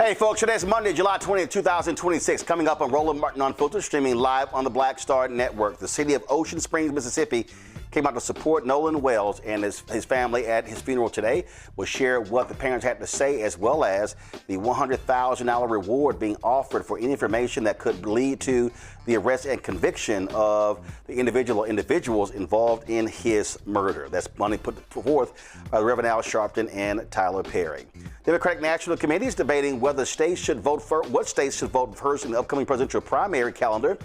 Hey folks, today's Monday, July 20th, 2026. Coming up on Roland Martin Unfiltered, streaming live on the Black Star Network. The city of Ocean Springs, Mississippi came out to support Nolan Wells and his family at his funeral today. We'll share what the parents had to say, as well as the $100,000 reward being offered for any information that could lead to the arrest and conviction of the individuals involved in his murder. That's money put forth by the Reverend Al Sharpton and Tyler Perry. Democratic National Committee is debating whether states should vote first in the upcoming presidential primary calendar,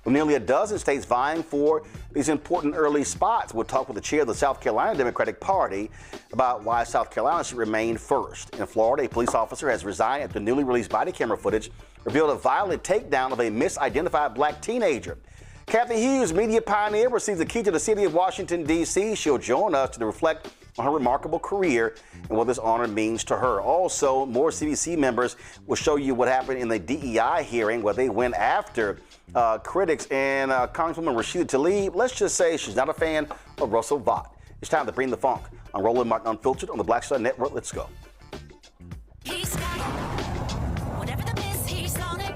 with nearly a dozen states vying for these important early spots. We'll talk with the chair of the South Carolina Democratic Party about why South Carolina should remain first. In Florida, a police officer has resigned after newly released body camera footage revealed a violent takedown of a misidentified black teenager. Cathy Hughes, media pioneer, receives the key to the city of Washington, D.C. She'll join us to reflect on her remarkable career and what this honor means to her. Also, more CBC members will show you what happened in the DEI hearing where they went after critics and Congresswoman Rashida Tlaib. Let's just say she's not a fan of Russell Vought. It's time to bring the funk on Roland Martin Unfiltered on the Black Star Network. Let's go. He's got whatever the miss, he's on it.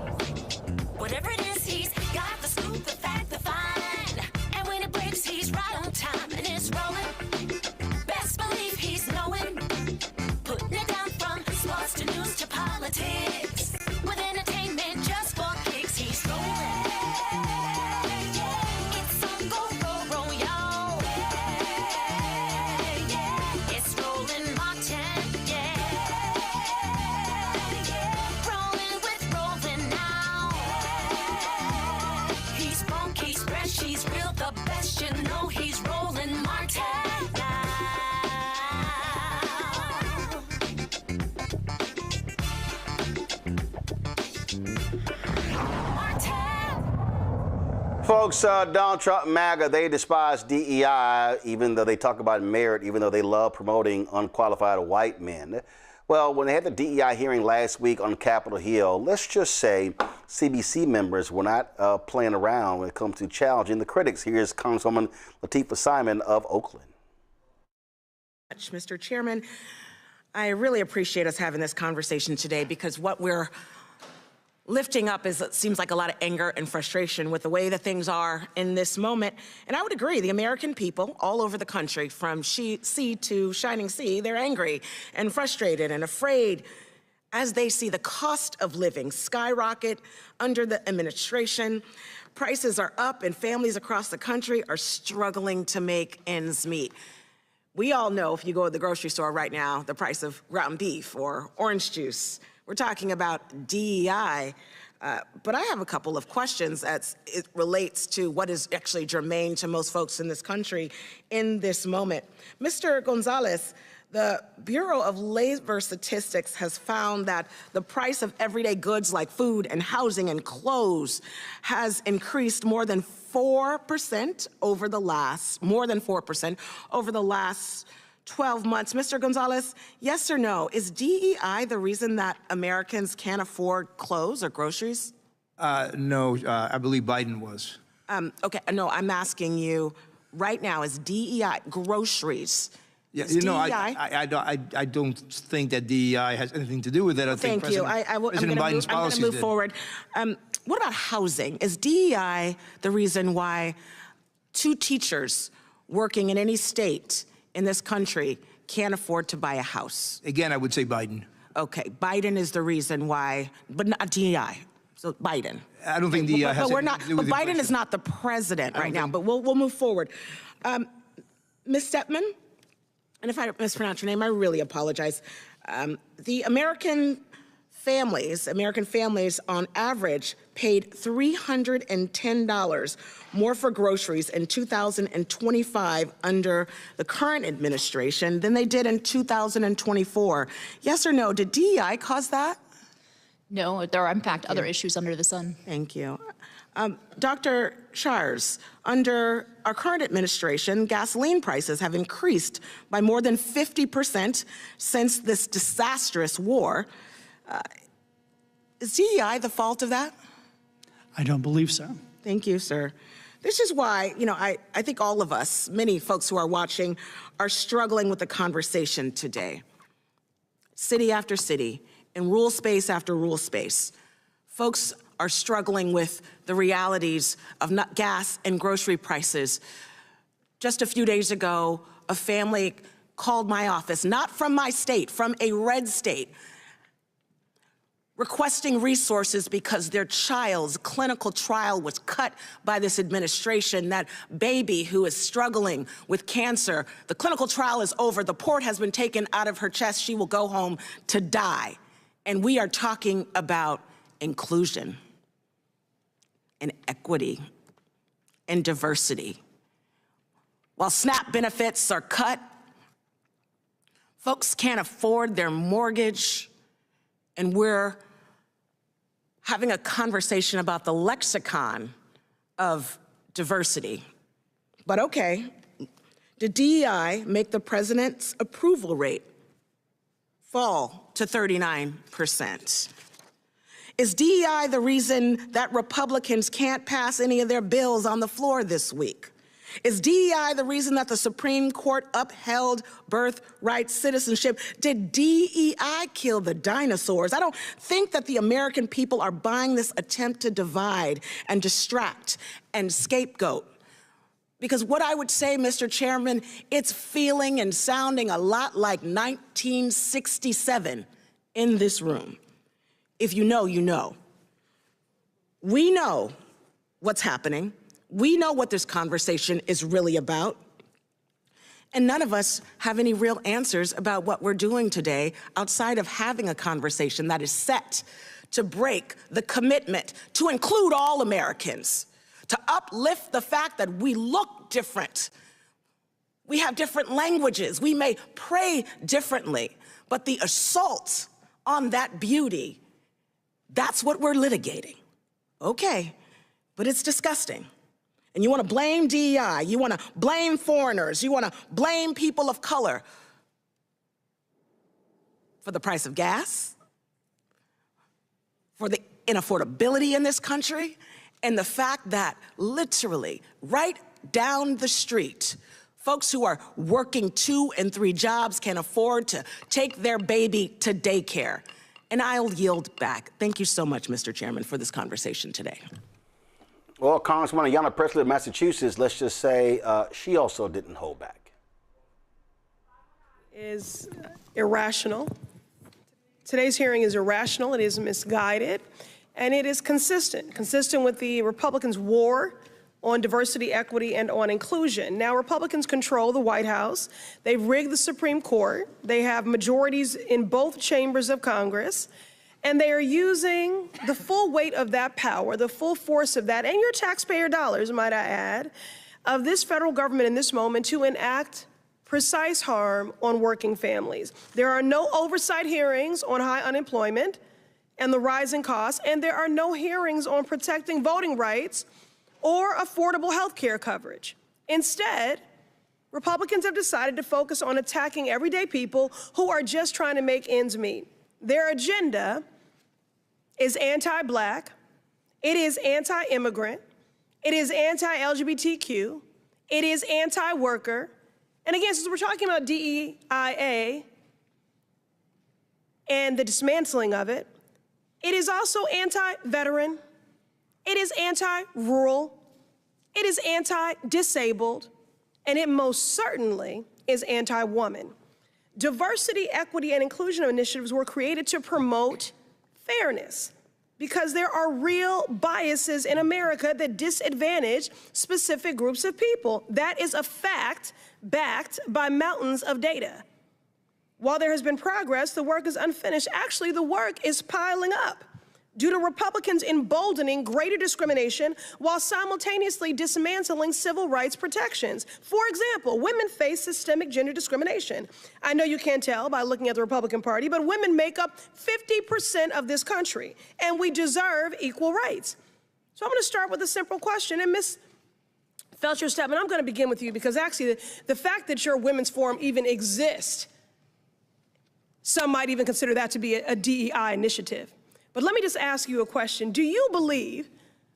Whatever it is, he's got the scoop, the fact, the find. And when it breaks, he's right on time and it's rolling. Best believe he's knowing. Putting it down from sports to news to politics. With entertainment just for kicks, he's rolling. It's on go, roll, y'all. It's Roland Martin, rolling with Roland now. He's funky, he's fresh, he's real, the best, you know he's Roland Martin now. Folks, Donald Trump, MAGA, they despise DEI, even though they talk about merit, even though they love promoting unqualified white men. Well, when they had the DEI hearing last week on Capitol Hill, let's just say CBC members were not playing around when it comes to challenging the critics. Here's Congresswoman Latifah Simon of Oakland. Mr. Chairman, I really appreciate us having this conversation today, because what we're lifting up is, it seems like, a lot of anger and frustration with the way that things are in this moment. And I would agree, the American people all over the country, from sea to shining sea, they're angry and frustrated and afraid as they see the cost of living skyrocket under the administration. Prices are up and families across the country are struggling to make ends meet. We all know, if you go to the grocery store right now, the price of ground beef or orange juice. We're talking about DEI, but I have a couple of questions as it relates to what is actually germane to most folks in this country in this moment. Mr. Gonzalez, the Bureau of Labor Statistics has found that the price of everyday goods like food and housing and clothes has increased more than 4% over the last 12 months. Mr. Gonzalez, yes or no, is DEI the reason that Americans can't afford clothes or groceries? No, I believe Biden was. Okay, no, I'm asking you right now, is DEI groceries? Yeah, is you know, DEI? I don't think that DEI has anything to do with it. I think Thank you. President Biden's policies I'm going to move forward. What about housing? Is DEI the reason why 2 teachers working in any state in this country can't afford to buy a house? Again, I would say Biden. Okay, Biden is the reason why, but not DEI. So Biden. I don't think DEI has anything to do with But Biden is not the president right now, but we'll move forward. Ms. Stepman, and if I mispronounce your name, I really apologize. The American families on average paid $310 more for groceries in 2025 under the current administration than they did in 2024. Yes or no, did DEI cause that? No, there are in fact other issues under the sun. Thank you. Dr. Shires, under our current administration, gasoline prices have increased by more than 50% since this disastrous war. Is DEI the fault of that? I don't believe so. Thank you, sir. This is why, I think all of us, many folks who are watching, are struggling with the conversation today. City after city, in rule space after rule space. Folks are struggling with the realities of gas and grocery prices. Just a few days ago, a family called my office, not from my state, from a red state, requesting resources because their child's clinical trial was cut by this administration. That baby who is struggling with cancer, the clinical trial is over, the port has been taken out of her chest, she will go home to die. And we are talking about inclusion and equity and diversity. While SNAP benefits are cut, folks can't afford their mortgage, and we're having a conversation about the lexicon of diversity. But okay, did DEI make the president's approval rate fall to 39%? Is DEI the reason that Republicans can't pass any of their bills on the floor this week? Is DEI the reason that the Supreme Court upheld birthright citizenship? Did DEI kill the dinosaurs? I don't think that the American people are buying this attempt to divide and distract and scapegoat. Because what I would say, Mr. Chairman, it's feeling and sounding a lot like 1967 in this room. If you know, you know. We know what's happening. We know what this conversation is really about. And none of us have any real answers about what we're doing today outside of having a conversation that is set to break the commitment to include all Americans, to uplift the fact that we look different. We have different languages. We may pray differently, but the assault on that beauty, that's what we're litigating. Okay, but it's disgusting. And you want to blame DEI, you want to blame foreigners, you want to blame people of color for the price of gas, for the inaffordability in this country, and the fact that literally right down the street, folks who are working 2 and 3 jobs can afford to take their baby to daycare. And I'll yield back. Thank you so much, Mr. Chairman, for this conversation today. Well, Congresswoman Ayanna Pressley of Massachusetts, let's just say she also didn't hold back. Is irrational. Today's hearing is irrational, it is misguided, and it is consistent with the Republicans' war on diversity, equity, and on inclusion. Now, Republicans control the White House. They've rigged the Supreme Court. They have majorities in both chambers of Congress. And they are using the full weight of that power, the full force of that, and your taxpayer dollars, might I add, of this federal government in this moment to enact precise harm on working families. There are no oversight hearings on high unemployment and the rising costs, and there are no hearings on protecting voting rights or affordable health care coverage. Instead, Republicans have decided to focus on attacking everyday people who are just trying to make ends meet. Their agenda is anti-Black, it is anti-immigrant, it is anti-LGBTQ, it is anti-worker, and again, since we're talking about DEIA and the dismantling of it, it is also anti-veteran, it is anti-rural, it is anti-disabled, and it most certainly is anti-woman. Diversity, equity, and inclusion initiatives were created to promote fairness because there are real biases in America that disadvantage specific groups of people. That is a fact backed by mountains of data. While there has been progress, the work is unfinished. Actually, the work is piling up due to Republicans emboldening greater discrimination while simultaneously dismantling civil rights protections. For example, women face systemic gender discrimination. I know you can't tell by looking at the Republican Party, but women make up 50% of this country, and we deserve equal rights. So I'm going to start with a simple question, and Ms. Felcher-Stepman, I'm going to begin with you because actually the fact that your women's forum even exists, some might even consider that to be a DEI initiative. But let me just ask you a question. Do you believe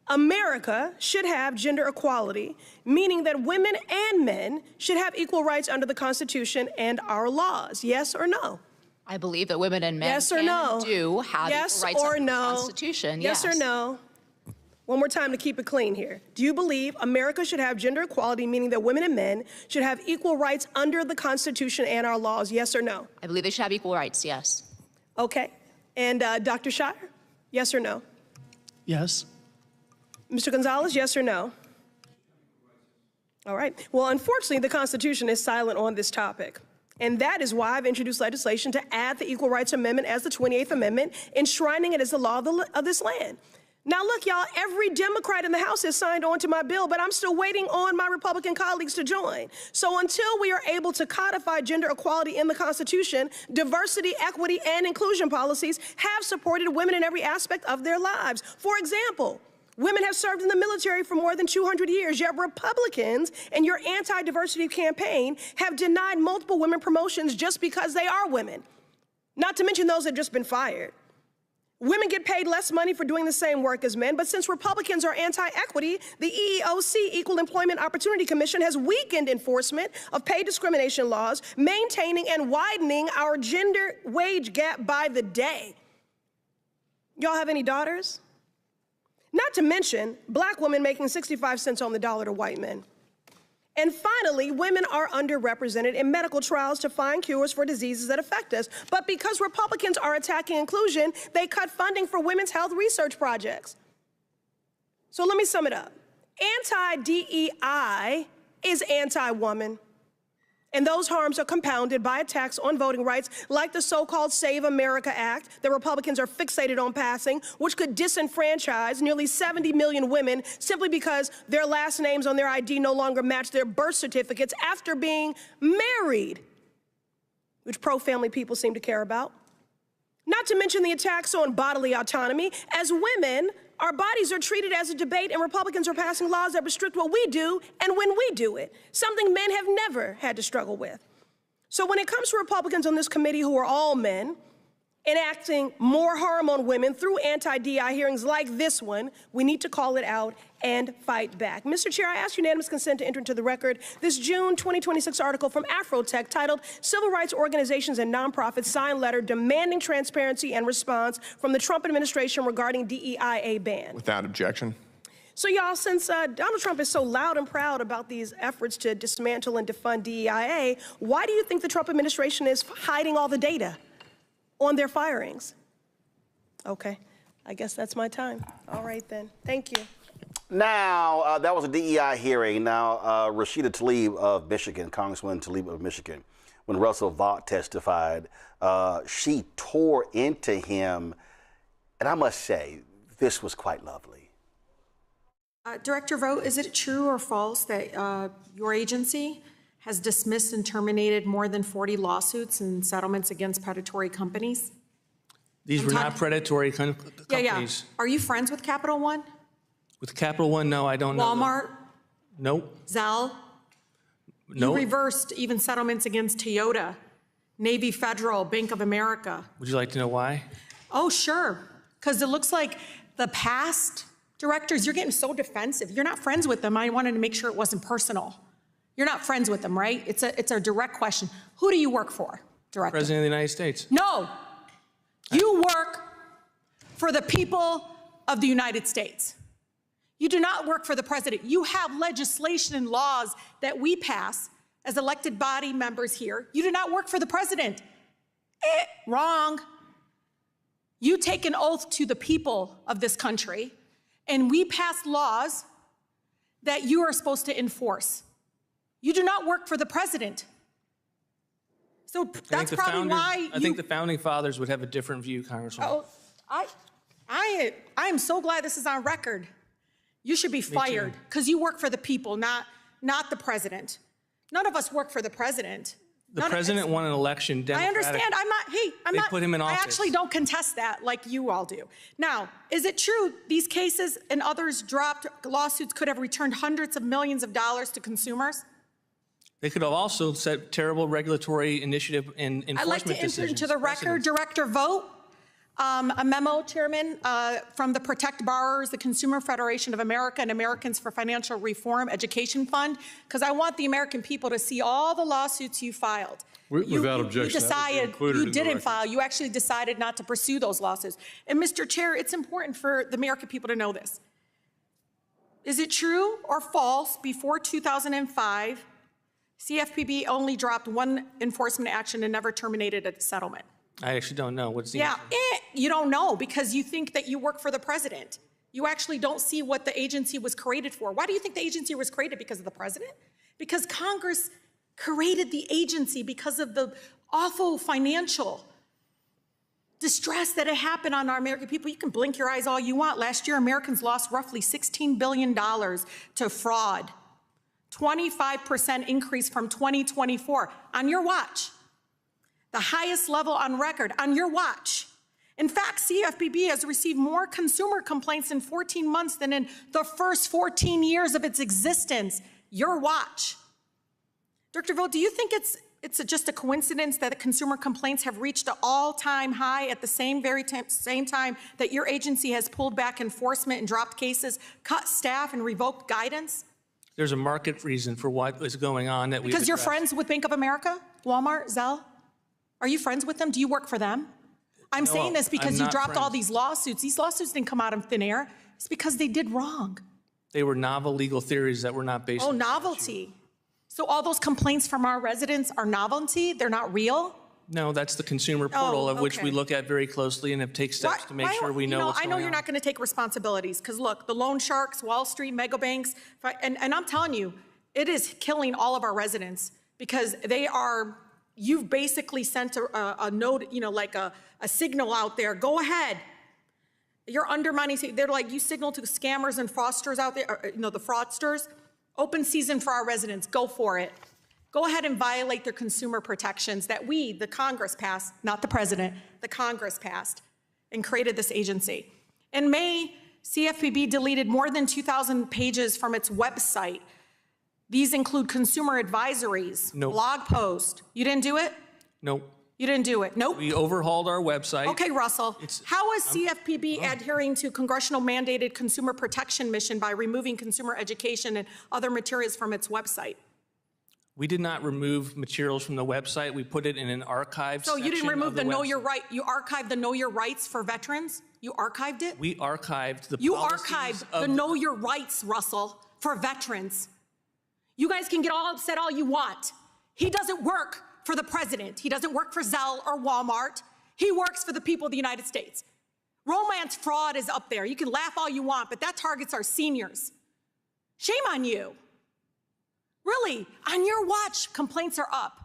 America should have gender equality, meaning that women and men should have equal rights under the Constitution and our laws? Yes or no? I believe that women and men Yes or no? do have Yes equal rights or under no? the Constitution. Yes or no? One more time to keep it clean here. Do you believe America should have gender equality, meaning that women and men should have equal rights under the Constitution and our laws? Yes or no? I believe they should have equal rights, yes. Okay. And Dr. Shire, yes or no? Yes. Mr. Gonzalez, yes or no? All right. Well, unfortunately, the Constitution is silent on this topic. And that is why I've introduced legislation to add the Equal Rights Amendment as the 28th Amendment, enshrining it as the law of this land. Now, look, y'all, every Democrat in the House has signed on to my bill, but I'm still waiting on my Republican colleagues to join. So until we are able to codify gender equality in the Constitution, diversity, equity, and inclusion policies have supported women in every aspect of their lives. For example, women have served in the military for more than 200 years, yet Republicans in your anti-diversity campaign have denied multiple women promotions just because they are women, not to mention those that have just been fired. Women get paid less money for doing the same work as men, but since Republicans are anti-equity, the EEOC, Equal Employment Opportunity Commission, has weakened enforcement of pay discrimination laws, maintaining and widening our gender wage gap by the day. Y'all have any daughters? Not to mention black women making 65 cents on the dollar to white men. And finally, women are underrepresented in medical trials to find cures for diseases that affect us. But because Republicans are attacking inclusion, they cut funding for women's health research projects. So let me sum it up. Anti-DEI is anti-woman. And those harms are compounded by attacks on voting rights like the so-called Save America Act that Republicans are fixated on passing, which could disenfranchise nearly 70 million women simply because their last names on their ID no longer match their birth certificates after being married, which pro-family people seem to care about. Not to mention the attacks on bodily autonomy. As women, our bodies are treated as a debate, and Republicans are passing laws that restrict what we do and when we do it, something men have never had to struggle with. So when it comes to Republicans on this committee who are all men, enacting more harm on women through anti-DI hearings like this one, we need to call it out and fight back. Mr. Chair, I ask unanimous consent to enter into the record this June 2026 article from Afrotech titled Civil Rights Organizations and Nonprofits Sign Letter Demanding Transparency and Response from the Trump Administration Regarding DEIA Ban. Without objection. So y'all, since Donald Trump is so loud and proud about these efforts to dismantle and defund DEIA, why do you think the Trump administration is hiding all the data on their firings? Okay, I guess that's my time. All right then, thank you. Now, that was a DEI hearing. Now, Rashida Tlaib of Michigan, Congresswoman Tlaib of Michigan, when Russell Vought testified, she tore into him, and I must say, this was quite lovely. Director Vought, is it true or false that your agency has dismissed and terminated more than 40 lawsuits and settlements against predatory companies? These were not predatory companies. Yeah. Are you friends with Capital One? With Capital One, no, I don't know. Walmart? Nope. Zelle? Nope. You reversed even settlements against Toyota, Navy Federal, Bank of America. Would you like to know why? Oh, sure. Because it looks like the past directors, you're getting so defensive. You're not friends with them. I wanted to make sure it wasn't personal. You're not friends with them, right? It's a direct question. Who do you work for, Director? President of the United States. No. You work for the people of the United States. You do not work for the president. You have legislation and laws that we pass as elected body members here. You do not work for the president. Wrong. You take an oath to the people of this country, and we pass laws that you are supposed to enforce. You do not work for the president. So that's probably why I think the founding fathers would have a different view, Congresswoman. Oh, I am so glad this is on record. You should be fired because you work for the people, not the president. None of us work for the president. The president won an election. I understand. They put him in office. I actually don't contest that like you all do. Now, is it true these cases and others dropped lawsuits could have returned hundreds of millions of dollars to consumers? They could have also set terrible regulatory initiative and enforcement decisions. I'd like to enter into the record, Director Vought. A memo, Chairman, from the Protect Borrowers, the Consumer Federation of America, and Americans for Financial Reform Education Fund, because I want the American people to see all the lawsuits you filed. Without objection, You didn't file. You actually decided not to pursue those lawsuits. And Mr. Chair, it's important for the American people to know this. Is it true or false, before 2005, CFPB only dropped one enforcement action and never terminated a settlement? I actually don't know. What's the answer? You don't know because you think that you work for the president. You actually don't see what the agency was created for. Why do you think the agency was created? Because of the president? Because Congress created the agency because of the awful financial distress that had happened on our American people. You can blink your eyes all you want. Last year, Americans lost roughly $16 billion to fraud. 25% increase from 2024 on your watch. The highest level on record on your watch. In fact, CFPB has received more consumer complaints in 14 months than in the first 14 years of its existence. Your watch. Dr. Vogt, do you think it's just a coincidence that the consumer complaints have reached an all-time high at the same time that your agency has pulled back enforcement and dropped cases, cut staff, and revoked guidance? There's a market reason for what is going on that we. Because you're friends with Bank of America, Walmart, Zelle? Are you friends with them? Do you work for them? I'm saying this because you dropped all these lawsuits. These lawsuits didn't come out of thin air. It's because they did wrong. They were novel legal theories that were not based on novelty. So all those complaints from our residents are novelty? They're not real? No, that's the consumer portal of which we look at very closely and have taken steps to make sure we know what's going on. I know you're not going to take responsibilities because look, the loan sharks, Wall Street, mega banks, and I'm telling you, it is killing all of our residents because you've basically sent a note, like a signal out there. Go ahead. You're undermining. They're like, you signal to scammers and fraudsters out there, the fraudsters. Open season for our residents. Go for it. Go ahead and violate their consumer protections that we, the Congress, passed, not the president, the Congress passed and created this agency. In May, CFPB deleted more than 2,000 pages from its website. These include consumer advisories, blog posts. You didn't do it? Nope. You didn't do it? Nope. We overhauled our website. Okay, Russell. How is CFPB adhering to congressional mandated consumer protection mission by removing consumer education and other materials from its website? We did not remove materials from the website. We put it in an archive section. So you didn't remove the Know website. Your Right. You archived the Know Your Rights for veterans? You archived it? We archived the You policies archived the Know Your Rights, Russell, for veterans. You guys can get all upset all you want. He doesn't work for the president. He doesn't work for Zelle or Walmart. He works for the people of the United States. Romance fraud is up there. You can laugh all you want, but that targets our seniors. Shame on you. Really, on your watch, complaints are up.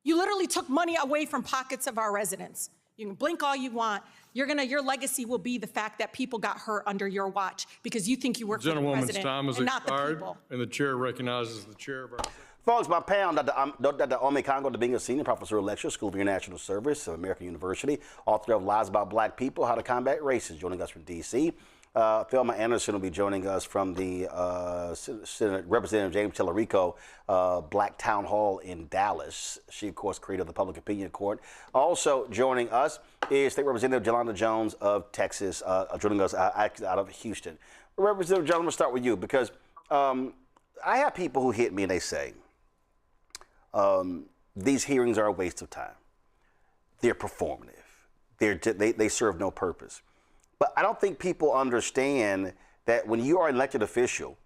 You literally took money away from pockets of our residents. You can blink all you want. Your legacy will be the fact that people got hurt under your watch because you think you work for the president and not the people. And the chair recognizes the chair of our... Folks, my pal, Dr. Ome Congo, being a senior professor of lecture, School of International Service of American University, author of Lies About Black People, How to Combat Racism, joining us from D.C. Thelma Anderson will be joining us from the Senate Representative James Tellerico Black Town Hall in Dallas. She, of course, created the Public Opinion Court. Also joining us is State Representative Jelanda Jones of Texas, joining us out of Houston. Representative Jones, I'm going to start with you because I have people who hit me and they say, these hearings are a waste of time. They're performative. They serve no purpose. But I don't think people understand that when you are an elected official,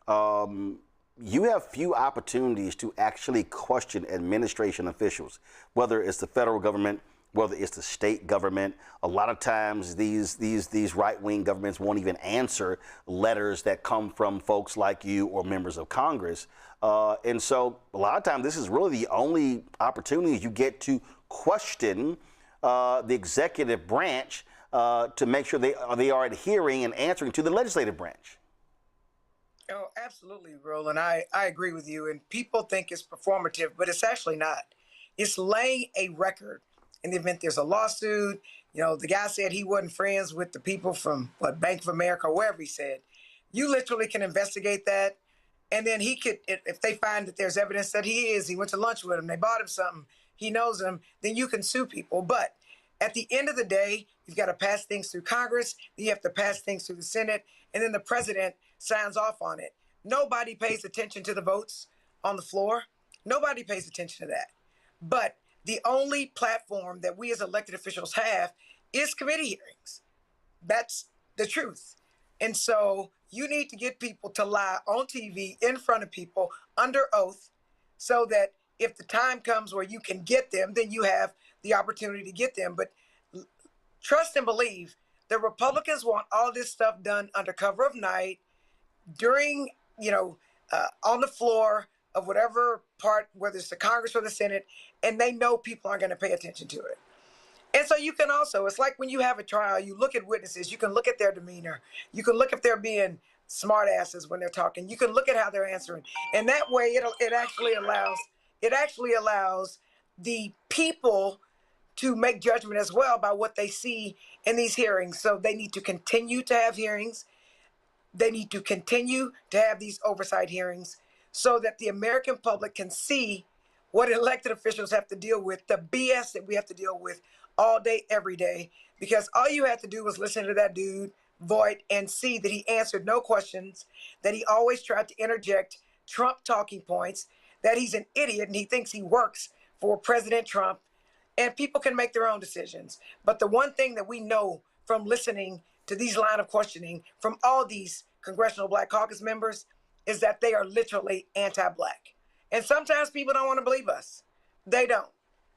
you have few opportunities to actually question administration officials, whether it's the federal government, whether it's the state government. A lot of times these right-wing governments won't even answer letters that come from folks like you or members of Congress. And so a lot of times this is really the only opportunity you get to question the executive branch to make sure they are adhering and answering to the legislative branch. Oh, absolutely, Roland. I agree with you. And people think it's performative, but it's actually not. It's laying a record in the event there's a lawsuit. The guy said he wasn't friends with the people from Bank of America or wherever he said. You literally can investigate that. And then he could, if they find that there's evidence that he went to lunch with him, they bought him something, he knows him, then you can sue people. But At the end of the day, you've got to pass things through Congress, then you have to pass things through the Senate, and then the president signs off on it. Nobody pays attention to the votes on the floor. Nobody pays attention to that. But the only platform that we as elected officials have is committee hearings. That's the truth. And so you need to get people to lie on TV in front of people under oath so that if the time comes where you can get them, then you have the opportunity to get them. But trust and believe, the Republicans want all this stuff done under cover of night, during, on the floor of whatever part, whether it's the Congress or the Senate, and they know people aren't going to pay attention to it. And so you can also, it's like when you have a trial, you look at witnesses, you can look at their demeanor, you can look if they're being smart asses when they're talking, you can look at how they're answering. And that way it actually allows the people to make judgment as well by what they see in these hearings. So they need to continue to have hearings. They need to continue to have these oversight hearings so that the American public can see what elected officials have to deal with, the BS that we have to deal with all day, every day. Because all you had to do was listen to that dude, Voight, and see that he answered no questions, that he always tried to interject Trump talking points, that he's an idiot and he thinks he works for President Trump, and people can make their own decisions. But the one thing that we know from listening to these line of questioning from all these Congressional Black Caucus members is that they are literally anti-Black. And sometimes people don't want to believe us. They don't.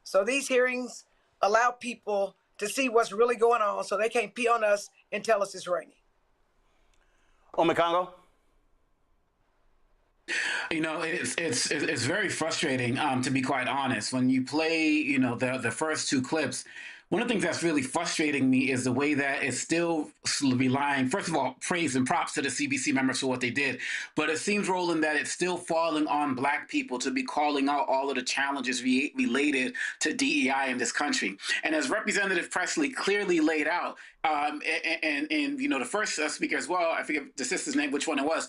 So these hearings allow people to see what's really going on so they can't pee on us and tell us it's raining. Congo. It's very frustrating, to be quite honest. When you play, the first two clips, one of the things that's really frustrating me is the way that it's still relying, first of all, praise and props to the CBC members for what they did. But it seems, Roland, that it's still falling on Black people to be calling out all of the challenges related to DEI in this country. And as Representative Presley clearly laid out, and the first speaker as well, I forget the sister's name, which one it was,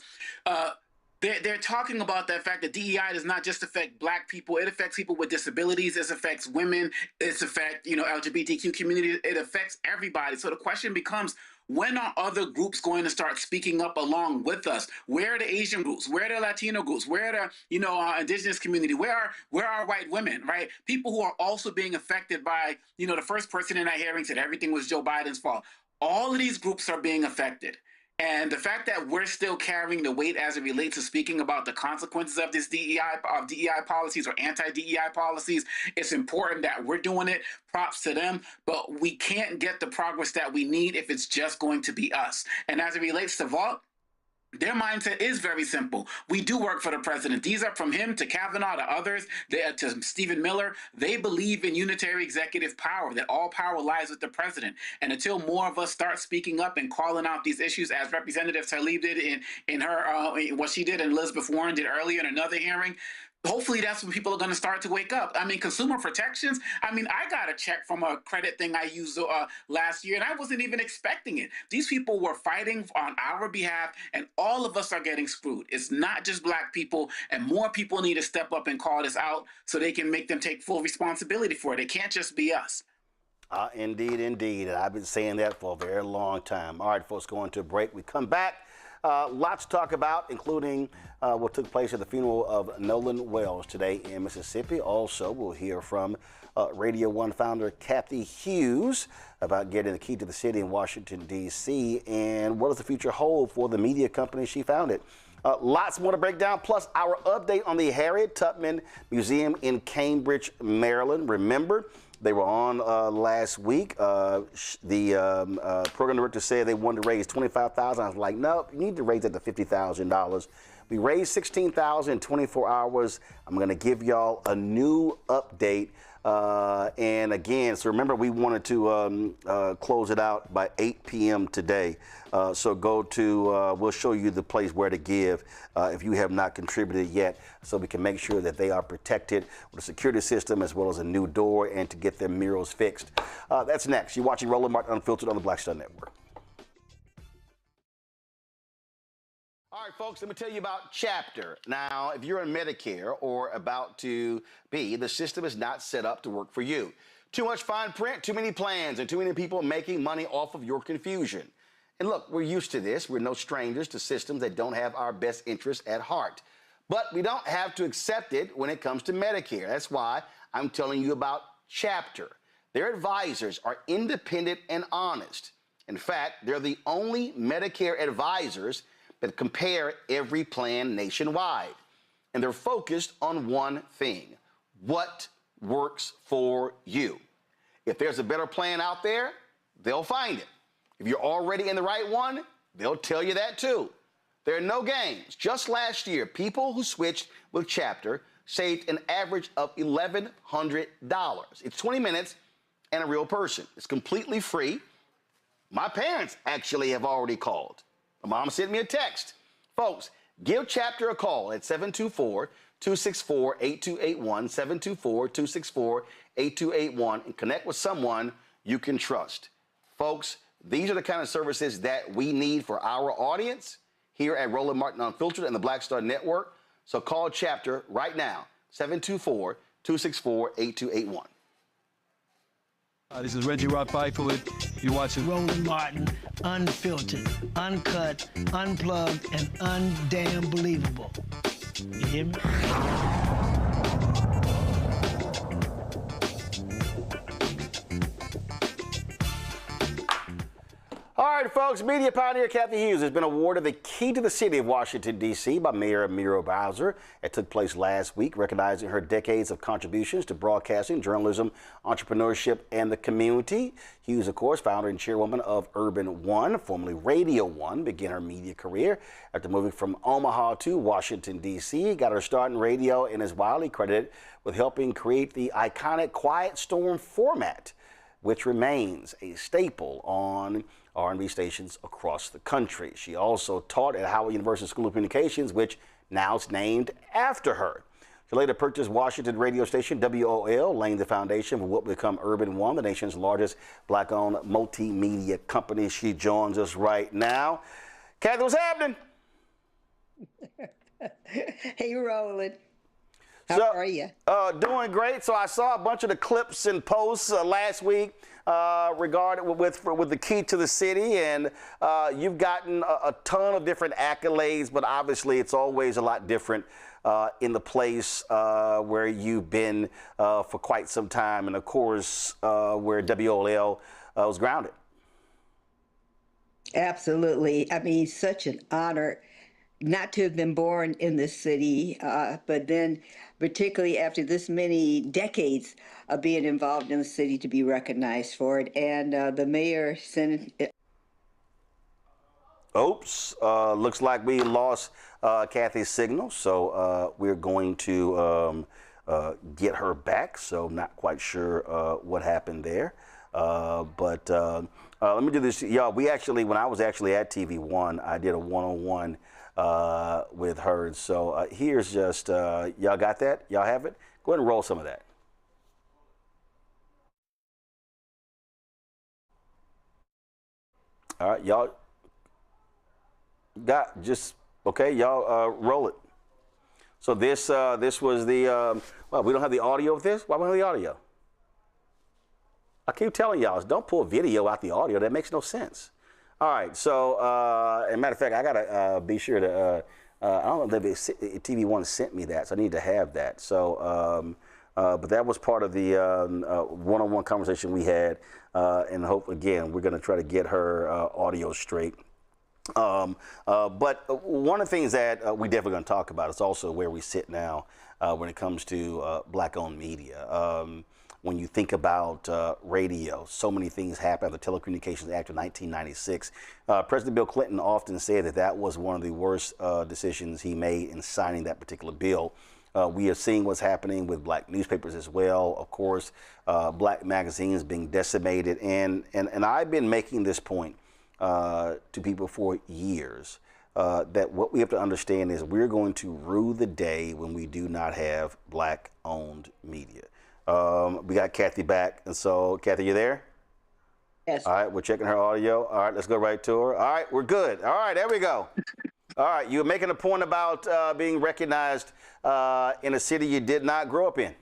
they're talking about the fact that DEI does not just affect Black people. It affects people with disabilities. It affects women. It affects, LGBTQ community. It affects everybody. So the question becomes, when are other groups going to start speaking up along with us? Where are the Asian groups? Where are the Latino groups? Where are the, indigenous community? Where are white women, right? People who are also being affected by, the first person in that hearing said everything was Joe Biden's fault. All of these groups are being affected. And the fact that we're still carrying the weight as it relates to speaking about the consequences of this DEI policies or anti-DEI policies, it's important that we're doing it. Props to them. But we can't get the progress that we need if it's just going to be us. And as it relates to Vault, their mindset is very simple. We do work for the president. These are from him to Kavanaugh to others, to Stephen Miller. They believe in unitary executive power, that all power lies with the president. And until more of us start speaking up and calling out these issues, as Representative Tlaib did in her, what she did and Elizabeth Warren did earlier in another hearing, hopefully that's when people are going to start to wake up. I mean, consumer protections. I mean, I got a check from a credit thing I used last year, and I wasn't even expecting it. These people were fighting on our behalf, and all of us are getting screwed. It's not just Black people, and more people need to step up and call this out so they can make them take full responsibility for it. It can't just be us. Indeed, indeed. And I've been saying that for a very long time. All right, folks, going to a break. We come back. Lots to talk about, including what took place at the funeral of Nolan Wells today in Mississippi. Also, we'll hear from Radio 1 founder Cathy Hughes about getting the key to the city in Washington, D.C., and what does the future hold for the media company she founded. Lots more to break down, plus our update on the Harriet Tubman Museum in Cambridge, Maryland. Remember, they were on last week. The program director said they wanted to raise $25,000. I was like, no, you need to raise it to $50,000. We raised $16,000 in 24 hours. I'm going to give y'all a new update. And again, so remember, we wanted to close it out by 8 p.m. today. So go to, we'll show you the place where to give if you have not contributed yet, so we can make sure that they are protected with a security system as well as a new door and to get their murals fixed. That's next. You're watching Roland Martin Unfiltered on the Black Star Network. All right, folks, let me tell you about Chapter. Now, if you're on Medicare or about to be, the system is not set up to work for you. Too much fine print, too many plans, and too many people making money off of your confusion. And look, we're used to this. We're no strangers to systems that don't have our best interests at heart. But we don't have to accept it when it comes to Medicare. That's why I'm telling you about Chapter. Their advisors are independent and honest. In fact, they're the only Medicare advisors that compare every plan nationwide. And they're focused on one thing: what works for you. If there's a better plan out there, they'll find it. If you're already in the right one, they'll tell you that too. There are no games. Just last year, people who switched with Chapter saved an average of $1,100. It's 20 minutes and a real person. It's completely free. My parents actually have already called. My mom sent me a text. Folks, give Chapter a call at 724-264-8281, 724-264-8281, and connect with someone you can trust. Folks, these are the kind of services that we need for our audience here at Roland Martin Unfiltered and the Black Star Network. So call Chapter right now, 724-264-8281. This is Reggie Rock Byford. You're watching Roland Martin, unfiltered, uncut, unplugged, and undamn believable. You hear me? All right, folks, media pioneer Cathy Hughes has been awarded the key to the city of Washington, D.C. by Mayor Muriel Bowser. It took place last week, recognizing her decades of contributions to broadcasting, journalism, entrepreneurship, and the community. Hughes, of course, founder and chairwoman of Urban One, formerly Radio One, began her media career after moving from Omaha to Washington, D.C. Got her start in radio and is widely credited with helping create the iconic Quiet Storm format, which remains a staple on R&B stations across the country. She also taught at Howard University School of Communications, which now is named after her. She later purchased Washington radio station WOL, laying the foundation for what will become Urban One, the nation's largest black-owned multimedia company. She joins us right now. Cathy, what's happening? Hey, Roland. How are you? Doing great. So I saw a bunch of the clips and posts last week regarding with the key to the city, and you've gotten a ton of different accolades, but obviously it's always a lot different in the place where you've been for quite some time, and of course where WOL was grounded. Absolutely. I mean, such an honor not to have been born in this city, but then particularly after this many decades of being involved in the city, to be recognized for it. And the mayor sent it. Oops, looks like we lost Cathy's signal, so we're going to get her back. So not quite sure what happened there. But let me do this. Y'all, we actually, when I was actually at TV One, I did a one-on-one with her. So here's just, y'all got that? Y'all have it? Go ahead and roll some of that. All right, y'all got just, okay, y'all roll it. So this was the, well, we don't have the audio of this? Why don't we have the audio? I keep telling y'all, don't pull video out the audio. That makes no sense. All right, so, as a matter of fact, I gotta be sure to, I don't know if TV One sent me that, so I need to have that. So, but that was part of the one-on-one conversation we had, and hope, again, we're gonna try to get her audio straight. But one of the things that we definitely gonna talk about is also where we sit now when it comes to black-owned media. When you think about radio, so many things happened after the Telecommunications Act of 1996. President Bill Clinton often said that that was one of the worst decisions he made in signing that particular bill. We are seeing what's happening with black newspapers as well. Of course, black magazines being decimated. And I've been making this point to people for years, that what we have to understand is we're going to rue the day when we do not have black-owned media. We got Cathy back, and so Cathy, you there? Yes. All right, we're checking her audio. All right, let's go right to her. All right, we're good. All right, there we go. All right, you were making a point about being recognized in a city you did not grow up in.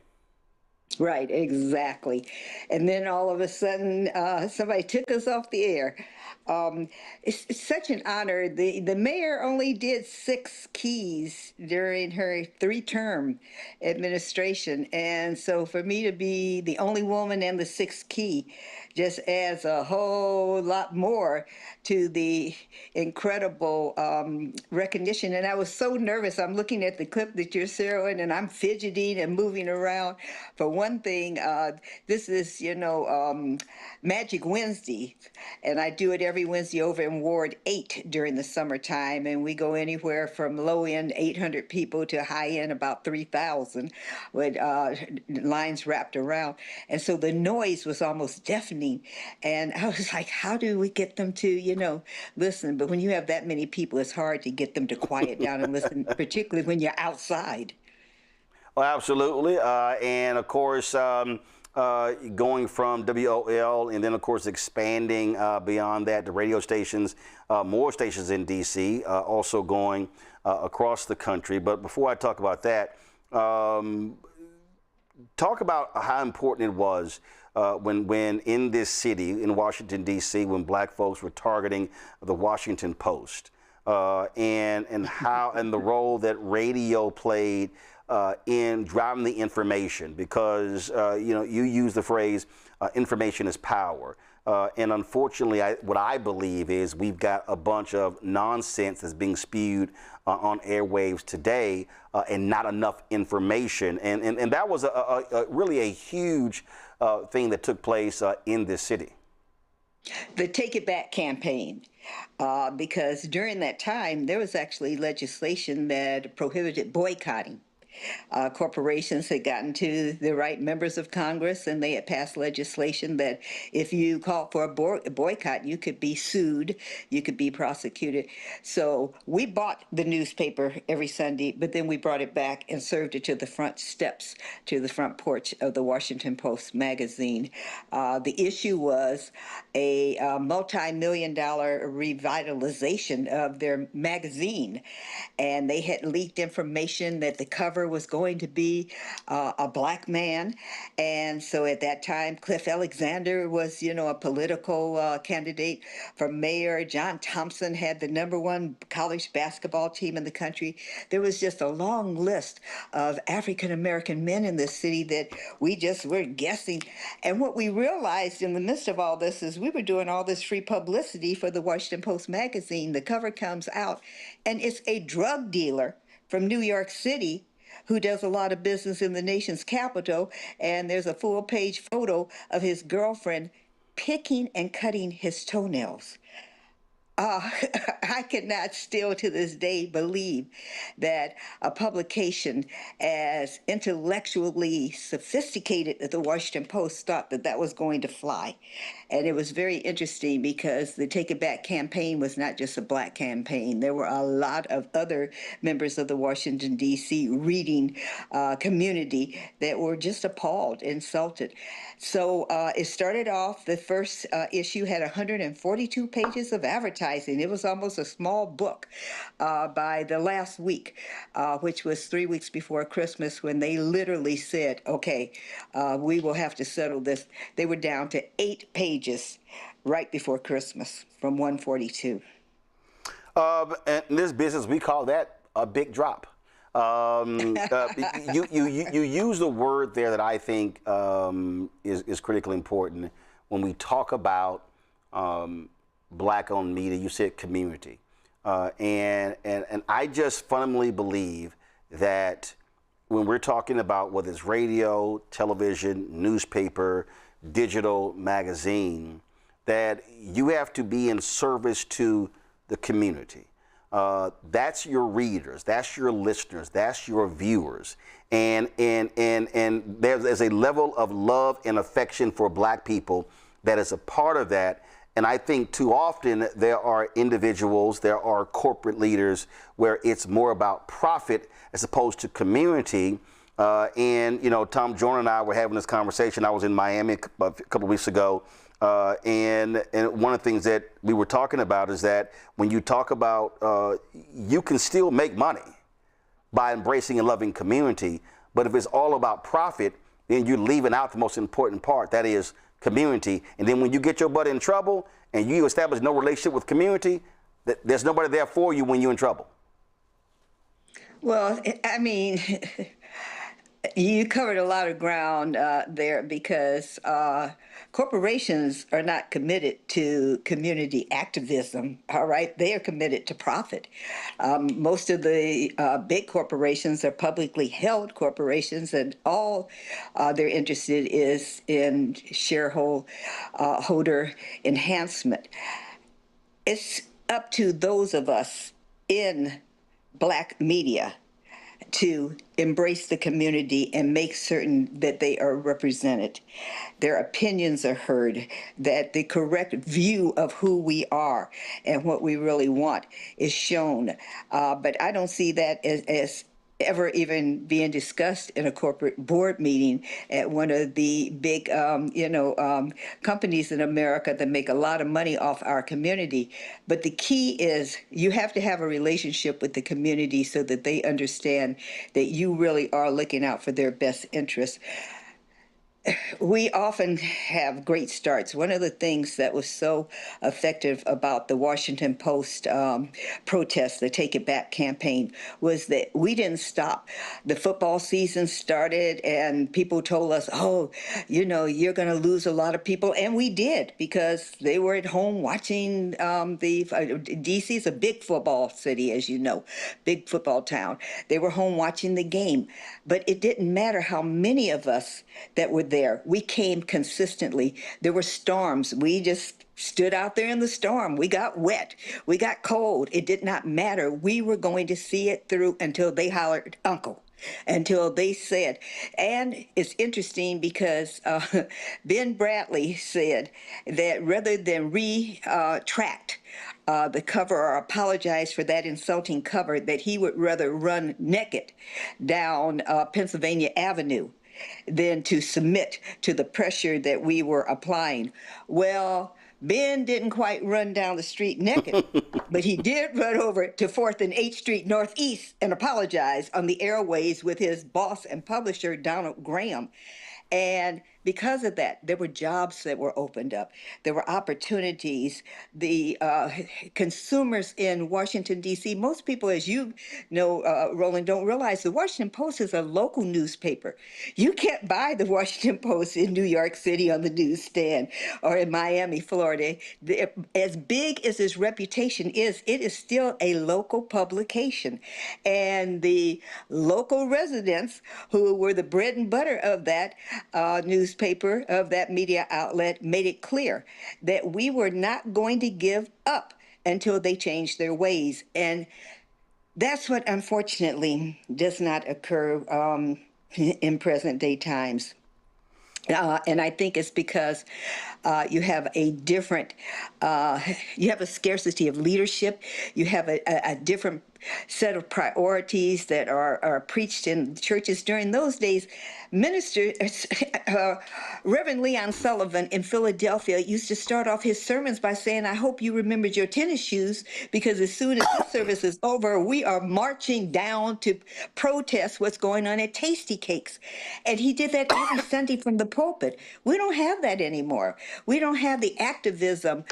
Right, exactly. And then all of a sudden, somebody took us off the air. It's such an honor. The mayor only did 6 keys during her 3-term administration. And so for me to be the only woman in the 6th key just adds a whole lot more to the incredible recognition. And I was so nervous. I'm looking at the clip that you're showing, and I'm fidgeting and moving around. For one thing, this is, Magic Wednesday, and I do it every Wednesday over in Ward 8 during the summertime, and we go anywhere from low-end 800 people to high-end about 3,000 with lines wrapped around. And so the noise was almost deafening, and I was like, how do we get them to, listen? But when you have that many people, it's hard to get them to quiet down and listen, particularly when you're outside. Well, absolutely. And of course, going from WOL and then, of course, expanding beyond that to radio stations, more stations in D.C., also going across the country. But before I talk about that, talk about how important it was when in this city, in Washington, D.C., when black folks were targeting the Washington Post and the role that radio played in driving the information, because you use the phrase information is power, and unfortunately what I believe is we've got a bunch of nonsense that's being spewed on airwaves today, and not enough information, and that was really a huge thing that took place in this city. The Take It Back campaign, because during that time there was actually legislation that prohibited boycotting. Corporations had gotten to the right members of Congress, and they had passed legislation that if you called for a boycott, you could be sued, you could be prosecuted. So we bought the newspaper every Sunday, but then we brought it back and served it to the front steps, to the front porch of the Washington Post magazine. The issue was a multi-million-dollar revitalization of their magazine, and they had leaked information that the cover was going to be a black man. And so at that time, Cliff Alexander was, a political candidate for mayor. John Thompson had the #1 college basketball team in the country. There was just a long list of African-American men in this city that we just were guessing. And what we realized in the midst of all this is we were doing all this free publicity for the Washington Post magazine. The cover comes out, and it's a drug dealer from New York City who does a lot of business in the nation's capital, and there's a full-page photo of his girlfriend picking and cutting his toenails. I cannot still to this day believe that a publication as intellectually sophisticated as the Washington Post thought that that was going to fly. And it was very interesting because the Take It Back campaign was not just a black campaign. There were a lot of other members of the Washington, D.C. reading community that were just appalled, insulted. So it started off, the first issue had 142 pages of advertising. It was almost a small book by the last week, which was 3 weeks before Christmas, when they literally said, okay, we will have to settle this. They were down to 8 pages right before Christmas from 142. In this business, we call that a big drop. You use the word there that I think is critically important when we talk about black-owned media. You said community, and I just fundamentally believe that when we're talking about whether it's radio, television, newspaper, digital, magazine, that you have to be in service to the community. That's your readers, that's your listeners, that's your viewers, and there's a level of love and affection for black people that is a part of that. And I think too often there are individuals, there are corporate leaders where it's more about profit as opposed to community. And Tom Joyner and I were having this conversation. I was in Miami a couple of weeks ago. And one of the things that we were talking about is that when you talk about, you can still make money by embracing and loving community, but if it's all about profit, then you're leaving out the most important part, that is community. And then when you get your butt in trouble and you establish no relationship with community, there's nobody there for you when you're in trouble. Well, I mean, you covered a lot of ground there because corporations are not committed to community activism, all right? They are committed to profit. Most of the big corporations are publicly held corporations, and all they're interested is in shareholder enhancement. It's up to those of us in Black media to embrace the community and make certain that they are represented, their opinions are heard, that the correct view of who we are and what we really want is shown. But I don't see that as ever even being discussed in a corporate board meeting at one of the big, companies in America that make a lot of money off our community. But the key is you have to have a relationship with the community so that they understand that you really are looking out for their best interests. We often have great starts. One of the things that was so effective about the Washington Post protest, the Take It Back campaign, was that we didn't stop. The football season started and people told us, oh, you're going to lose a lot of people. And we did, because they were at home watching D.C. is a big football city, as you know, big football town. They were home watching the game. But it didn't matter how many of us that were there. We came consistently. There were storms. We just stood out there in the storm. We got wet. We got cold. It did not matter. We were going to see it through until they hollered, "Uncle," until they said. And it's interesting because Ben Bradley said that rather than retract the cover or apologize for that insulting cover, that he would rather run naked down Pennsylvania Avenue than to submit to the pressure that we were applying. Well, Ben didn't quite run down the street naked, but he did run over to 4th and 8th Street Northeast and apologize on the airways with his boss and publisher, Donald Graham. And because of that, there were jobs that were opened up. There were opportunities. The consumers in Washington, D.C., most people, as you know, Roland, don't realize the Washington Post is a local newspaper. You can't buy the Washington Post in New York City on the newsstand or in Miami, Florida. As big as its reputation is, it is still a local publication. And the local residents, who were the bread and butter of that newspaper, of that media outlet, made it clear that we were not going to give up until they changed their ways. And that's what unfortunately does not occur in present day times. And I think it's because you have a different, you have a scarcity of leadership. You have a different set of priorities that are preached in churches. During those days, ministers, Reverend Leon Sullivan in Philadelphia used to start off his sermons by saying, "I hope you remembered your tennis shoes, because as soon as this service is over, we are marching down to protest what's going on at Tasty Cakes." And he did that every Sunday from the pulpit. We don't have that anymore. We don't have the activism.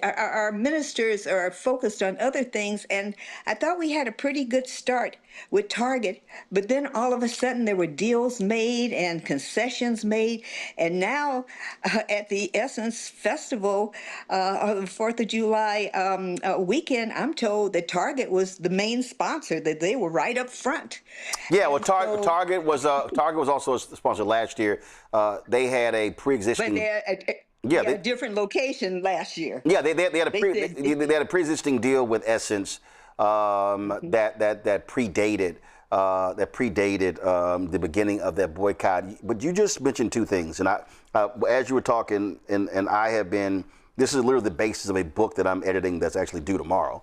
Our ministers are focused on other things. And I thought we had a pretty good start with Target, but then all of a sudden there were deals made and concessions made. And now at the Essence Festival on the 4th of July weekend, I'm told that Target was the main sponsor, that they were right up front. Yeah, well, Target was also a sponsor last year. They had a pre-existing. But they had a different location last year. Yeah, they had a pre-existing deal with Essence that predated the beginning of that boycott. But you just mentioned two things, and as you were talking, and I have been. This is literally the basis of a book that I'm editing that's actually due tomorrow.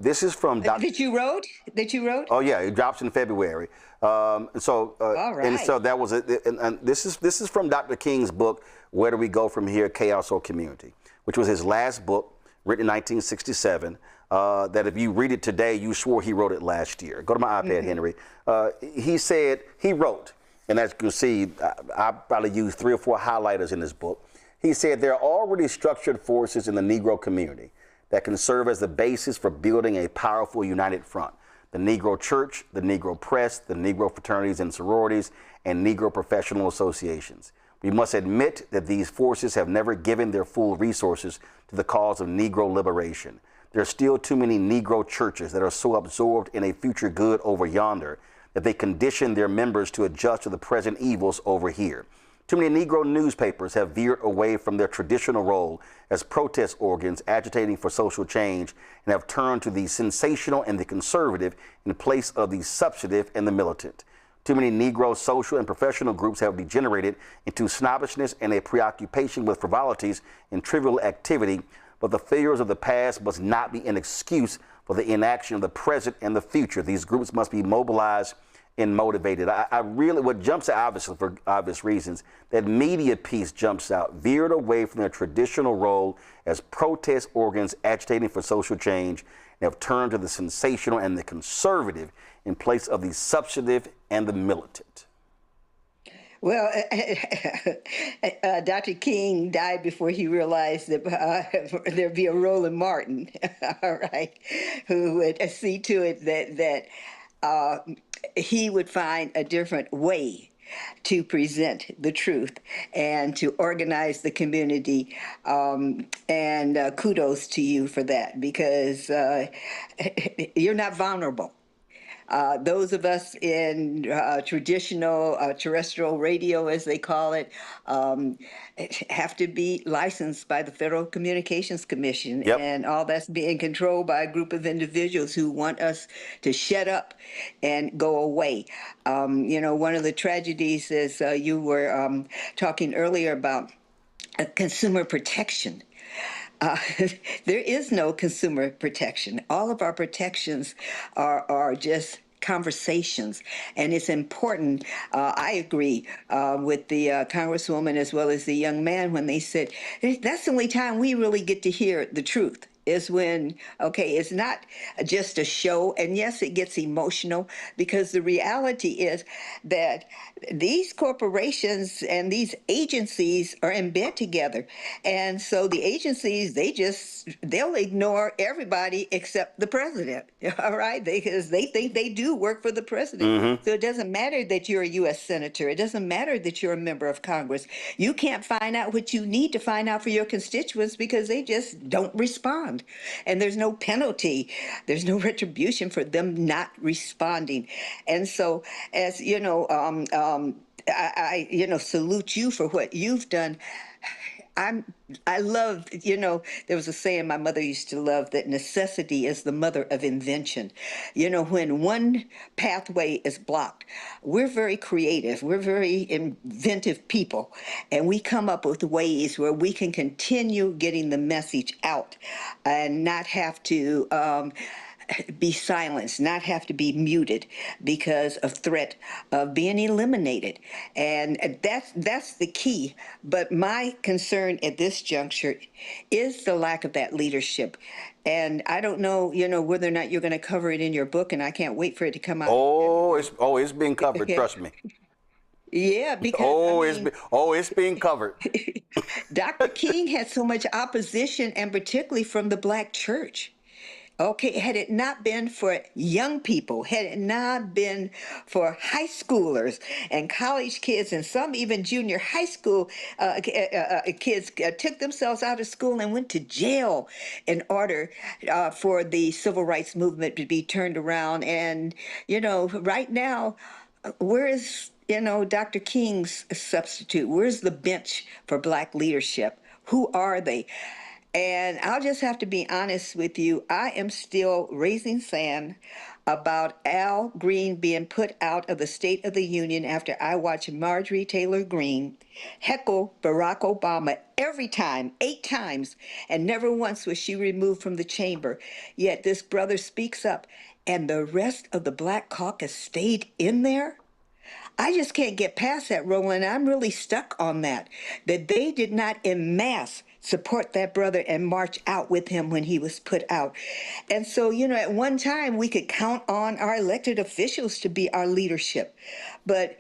This is from that you wrote. Oh yeah, it drops in February. All right. And so that was it. And this is from Dr. King's book, Where Do We Go From Here? Chaos or Community, which was his last book, written in 1967. That if you read it today, you swore he wrote it last year. Go to my iPad, Henry. He wrote, And as you can see, I probably used 3 or 4 highlighters in this book. He said there are already structured forces in the Negro community that can serve as the basis for building a powerful united front. The Negro Church, the Negro Press, the Negro fraternities and sororities, and Negro professional associations. We must admit that these forces have never given their full resources to the cause of Negro liberation. There are still too many Negro churches that are so absorbed in a future good over yonder that they condition their members to adjust to the present evils over here. Too many Negro newspapers have veered away from their traditional role as protest organs agitating for social change and have turned to the sensational and the conservative in place of the substantive and the militant. Too many Negro social and professional groups have degenerated into snobbishness and a preoccupation with frivolities and trivial activity, but the failures of the past must not be an excuse for the inaction of the present and the future. These groups must be mobilized and motivated. I really, what jumps out, obviously for obvious reasons, that media piece jumps out, veered away from their traditional role as protest organs agitating for social change, and have turned to the sensational and the conservative in place of the substantive and the militant. Well, Dr. King died before he realized that there'd be a Roland Martin, all right, who would see to it that he would find a different way to present the truth and to organize the community. And kudos to you for that, because you're not vulnerable. Those of us in traditional terrestrial radio, as they call it, have to be licensed by the Federal Communications Commission. Yep. And all that's being controlled by a group of individuals who want us to shut up and go away. You know, one of the tragedies is you were talking earlier about consumer protection. There is no consumer protection. All of our protections are just conversations, and it's important. I agree with the Congresswoman as well as the young man when they said that's the only time we really get to hear the truth, is when, okay, it's not just a show. And yes, it gets emotional, because the reality is that these corporations and these agencies are in bed together. And so the agencies, they'll ignore everybody except the president, all right? Because they think they do work for the president. Mm-hmm. So it doesn't matter that you're a U.S. senator. It doesn't matter that you're a member of Congress. You can't find out what you need to find out for your constituents because they just don't respond. And there's no penalty. There's no retribution for them not responding. And so, as you know, I salute you for what you've done. I love, there was a saying my mother used to love, that necessity is the mother of invention. You know, when one pathway is blocked, we're very creative, we're very inventive people, and we come up with ways where we can continue getting the message out and not have to be silenced, not have to be muted because of threat of being eliminated. And that's the key. But my concern at this juncture is the lack of that leadership. And I don't know, whether or not you're going to cover it in your book, and I can't wait for it to come out. It's being covered, trust me. Yeah, because it's being covered. Dr. King had so much opposition, and particularly from the Black church. Okay, had it not been for young people, had it not been for high schoolers and college kids, and some even junior high school kids took themselves out of school and went to jail in order for the civil rights movement to be turned around. And, right now, where is, Dr. King's substitute? Where's the bench for Black leadership? Who are they? And I'll just have to be honest with you. I am still raising sand about Al Green being put out of the State of the Union after I watched Marjorie Taylor Greene heckle Barack Obama every time, 8 times, and never once was she removed from the chamber. Yet this brother speaks up, and the rest of the Black caucus stayed in there. I just can't get past that, Roland. I'm really stuck on that they did not en masse support that brother and march out with him when he was put out. And so, at one time we could count on our elected officials to be our leadership. But,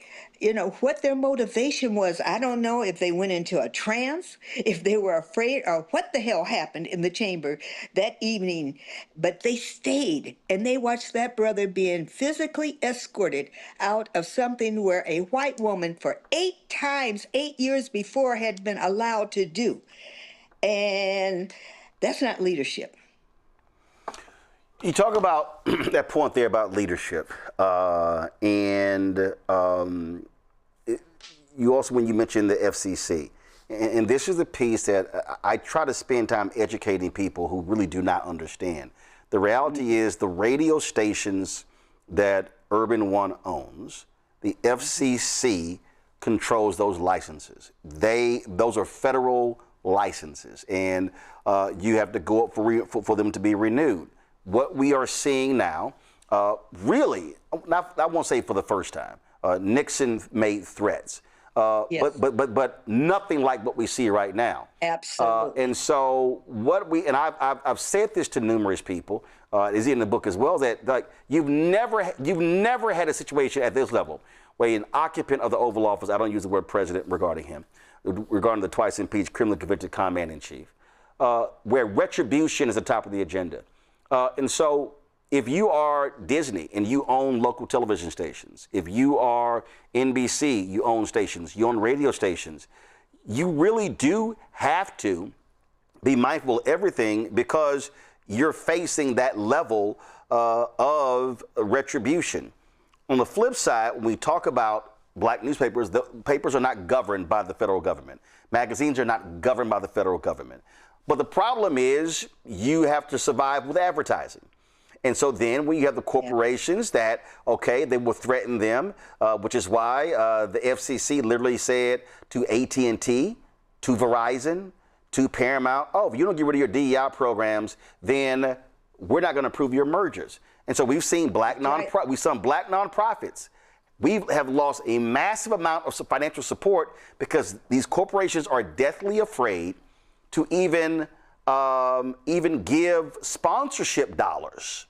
what their motivation was. I don't know if they went into a trance, if they were afraid, or what the hell happened in the chamber that evening. But they stayed and they watched that brother being physically escorted out of something where a white woman for 8 years before had been allowed to do. And that's not leadership. You talk about that point there about leadership, you also, when you mentioned the FCC, and this is the piece that I try to spend time educating people who really do not understand. The reality is the radio stations that Urban One owns, the FCC controls those licenses. Those are federal licenses, and you have to go up for them to be renewed. What we are seeing now, really, I won't say for the first time, Nixon made threats, yes. but nothing like what we see right now. Absolutely. And so I've said this to numerous people, is in the book as well, that like you've never had a situation at this level where an occupant of the Oval Office, I don't use the word president regarding him, regarding the twice impeached criminally convicted commander-in-chief, where retribution is the top of the agenda. And so if you are Disney and you own local television stations, if you are NBC, you own stations, you own radio stations, you really do have to be mindful of everything because you're facing that level of retribution. On the flip side, when we talk about black newspapers, the papers are not governed by the federal government. Magazines are not governed by the federal government. But the problem is you have to survive with advertising. And so then when you have the corporations that, okay, they will threaten them, which is why the FCC literally said to AT&T, to Verizon, to Paramount, oh, if you don't get rid of your DEI programs, then we're not going to approve your mergers. And so we've seen black nonprofits. We have lost a massive amount of financial support because these corporations are deathly afraid to even give sponsorship dollars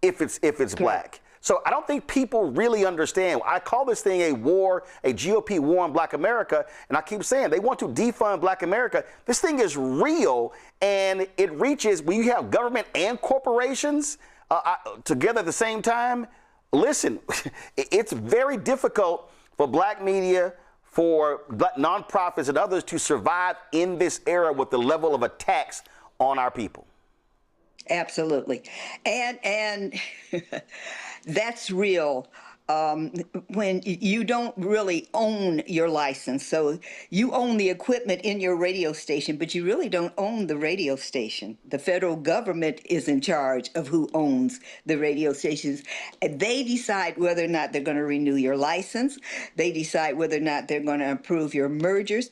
if it's black. So I don't think people really understand. I call this thing a war, a GOP war on black America, and I keep saying they want to defund black America. This thing is real, and it reaches when you have government and corporations together at the same time. Listen, it's very difficult for black media, for nonprofits and others to survive in this era with the level of attacks on our people. Absolutely. And that's real. When you don't really own your license. So you own the equipment in your radio station, but you really don't own the radio station. The federal government is in charge of who owns the radio stations. They decide whether or not they're going to renew your license. They decide whether or not they're going to approve your mergers.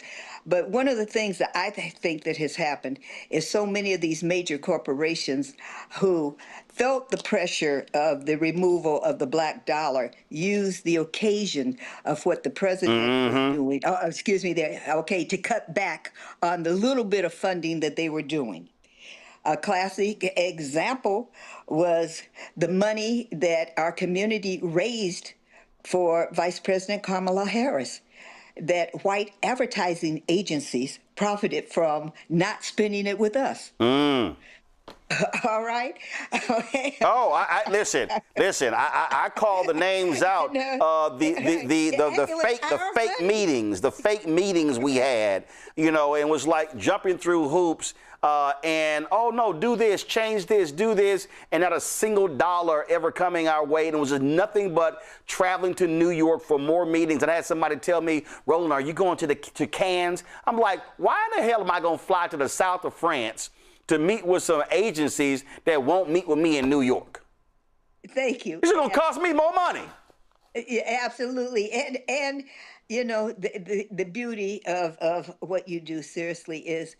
But one of the things that I think that has happened is so many of these major corporations who felt the pressure of the removal of the black dollar used the occasion of what the president was doing, to cut back on the little bit of funding that they were doing. A classic example was the money that our community raised for Vice President Kamala Harris, that white advertising agencies profited from not spending it with us. All right. Okay. Oh, listen. I call the names out. The fake meetings we had, and was like jumping through hoops. And oh no, do this, change this, do this, and not a single dollar ever coming our way. And it was just nothing but traveling to New York for more meetings. And I had somebody tell me, Roland, are you going to Cannes? I'm like, why in the hell am I going to fly to the south of France to meet with some agencies that won't meet with me in New York? Thank you. This is going to cost me more money. Yeah, absolutely. And the beauty of what you do seriously is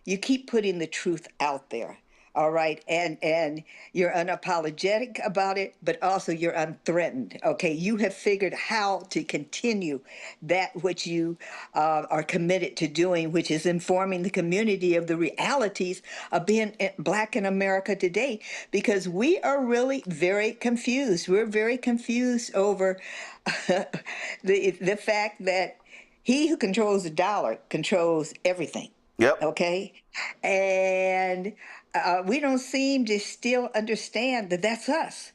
you keep putting the truth out there. all right, and you're unapologetic about it, but also you're unthreatened. Okay, you have figured how to continue that which you are committed to doing, which is informing the community of the realities of being Black in America today, because we are really very confused. We're very confused over the fact that he who controls the dollar controls everything. Yep. Okay. And we don't seem to still understand that that's us.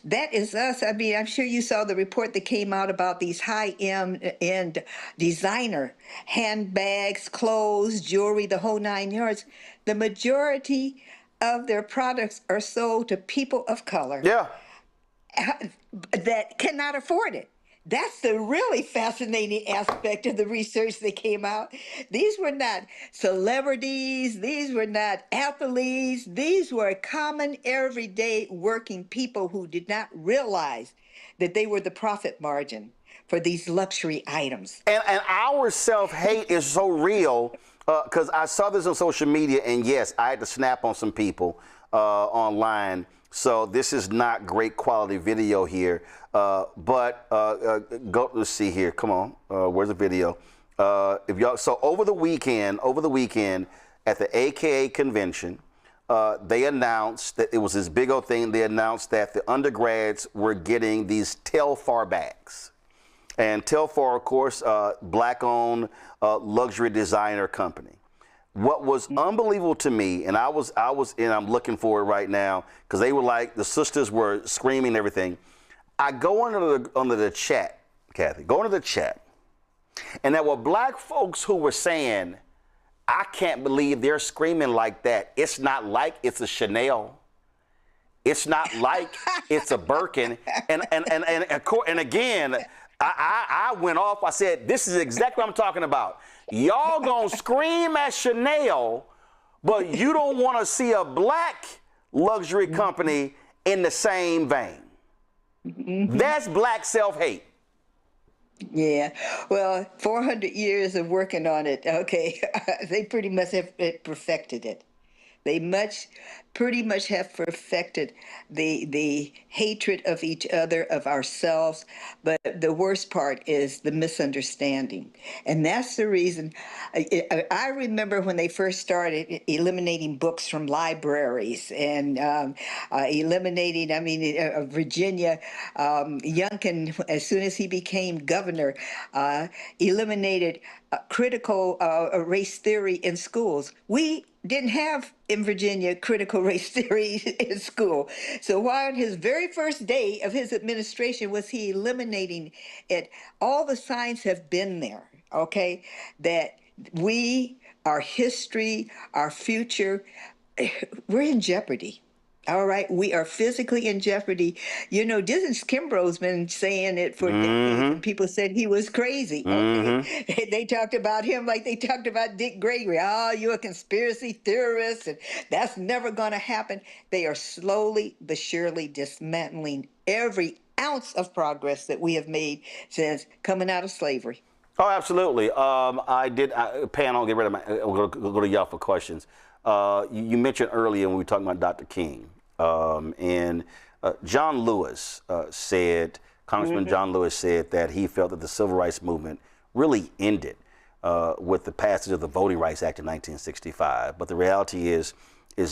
That is us. I mean, I'm sure you saw the report that came out about these high-end designer handbags, clothes, jewelry, the whole 9 yards. The majority of their products are sold to people of color. Yeah. That cannot afford it. That's the really fascinating aspect of the research that came out. These were not celebrities. These were not athletes. These were common, everyday working people who did not realize that they were the profit margin for these luxury items. And our self-hate is so real because I saw this on social media, and yes, I had to snap on some people online. So this is not great quality video here, but go. Let's see here. Come on, where's the video? If y'all, so over the weekend at the AKA convention, they announced that it was this big old thing. They announced that the undergrads were getting these Telfar bags, and Telfar, of course, Black-owned luxury designer company. What was unbelievable to me, and I'm looking for it right now because they were like, the sisters were screaming and everything. I go under the chat, Cathy, go into the chat, and there were Black folks who were saying, I can't believe they're screaming like that. It's not like it's a Chanel. It's not like it's a Birkin. And again, I went off. I said, this is exactly what I'm talking about. Y'all gonna scream at Chanel, but you don't want to see a Black luxury company in the same vein. That's Black self-hate. Yeah, well, 400 years of working on it. Okay, they pretty much have perfected it. They pretty much have perfected the hatred of each other, of ourselves. But the worst part is the misunderstanding. And that's the reason. I remember when they first started eliminating books from libraries and eliminating, Virginia, Youngkin, as soon as he became governor, eliminated critical race theory in schools. We didn't have in Virginia critical race theory in school. So while on his very first day of his administration was he eliminating it, all the signs have been there, okay, that we, our history, our future, we're in jeopardy. All right, we are physically in jeopardy. You know, Dizzy Kimbrough's been saying it for decades, and people said he was crazy. Okay? They talked about him like they talked about Dick Gregory. Oh, you're a conspiracy theorist, and that's never going to happen. They are slowly but surely dismantling every ounce of progress that we have made since coming out of slavery. Oh, absolutely. Panel, get rid of we'll go to y'all for questions. You mentioned earlier when we were talking about Dr. King, and John Lewis said, Congressman John Lewis said that he felt that the civil rights movement really ended with the passage of the Voting Rights Act in 1965. But the reality is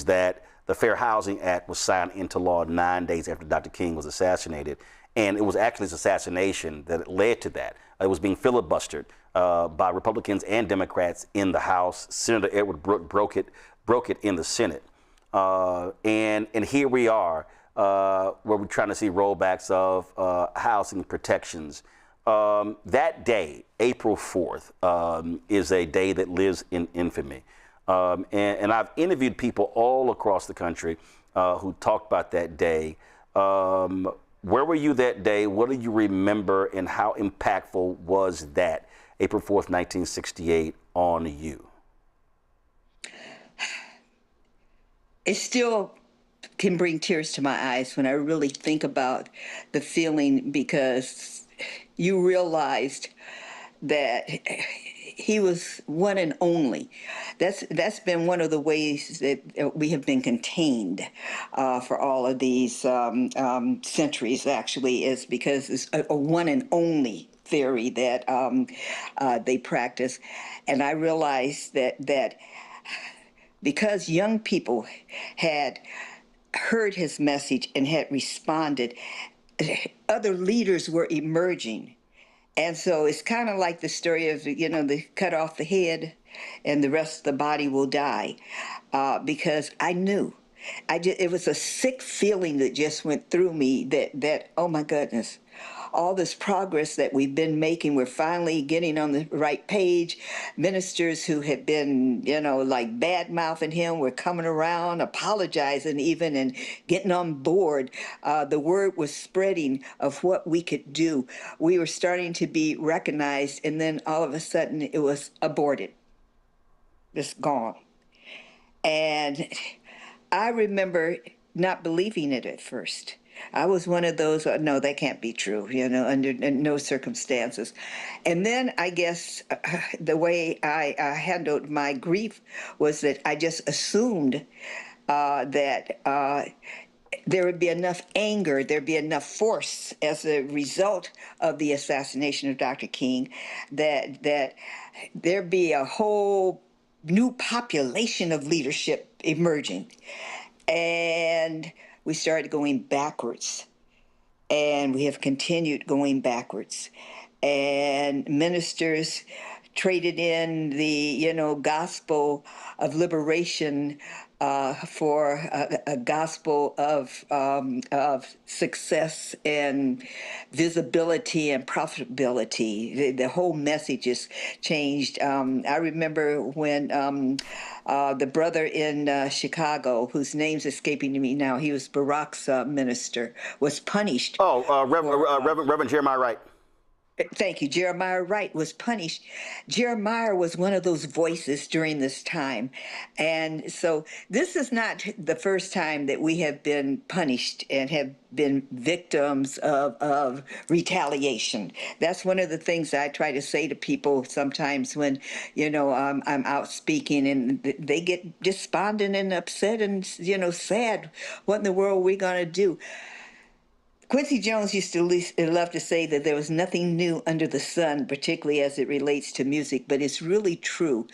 that the Fair Housing Act was signed into law 9 days after Dr. King was assassinated. And it was actually his assassination that led to that. It was being filibustered by Republicans and Democrats in the House. Senator Edward Brooke broke it in the Senate. And here we are, where we're trying to see rollbacks of housing protections. That day, April 4th, is a day that lives in infamy. And I've interviewed people all across the country who talked about that day. Where were you that day? What do you remember, and how impactful was that April 4th, 1968 on you? It still can bring tears to my eyes when I really think about the feeling, because you realized that he was one and only. That's been one of the ways that we have been contained for all of these centuries, actually, is because it's a one and only theory that they practice. And I realized that because young people had heard his message and had responded, other leaders were emerging. And so it's kind of like the story of, they cut off the head and the rest of the body will die. Because I knew. It was a sick feeling that just went through me that, oh my goodness, all this progress that we've been making, we're finally getting on the right page. Ministers who had been, like bad-mouthing him were coming around, apologizing even, and getting on board. The word was spreading of what we could do. We were starting to be recognized, and then all of a sudden it was aborted. It's gone. And I remember not believing it at first. I was one of those, no, that can't be true, under no circumstances. And then I guess the way I handled my grief was that I just assumed that there would be enough anger, there'd be enough force as a result of the assassination of Dr. King, that there'd be a whole new population of leadership emerging. And we started going backwards, and we have continued going backwards. And ministers traded in the, gospel of liberation for a gospel of success and visibility and profitability. The whole message is changed. I remember when the brother in Chicago, whose name's escaping me now, he was Barack's minister, was punished. Reverend Jeremiah Wright. Thank you. Jeremiah Wright was punished. Jeremiah was one of those voices during this time. And so this is not the first time that we have been punished and have been victims of retaliation. That's one of the things I try to say to people sometimes when, I'm out speaking and they get despondent and upset and, sad. What in the world are we going to do? Quincy Jones used to love to say that there was nothing new under the sun, particularly as it relates to music, but it's really true.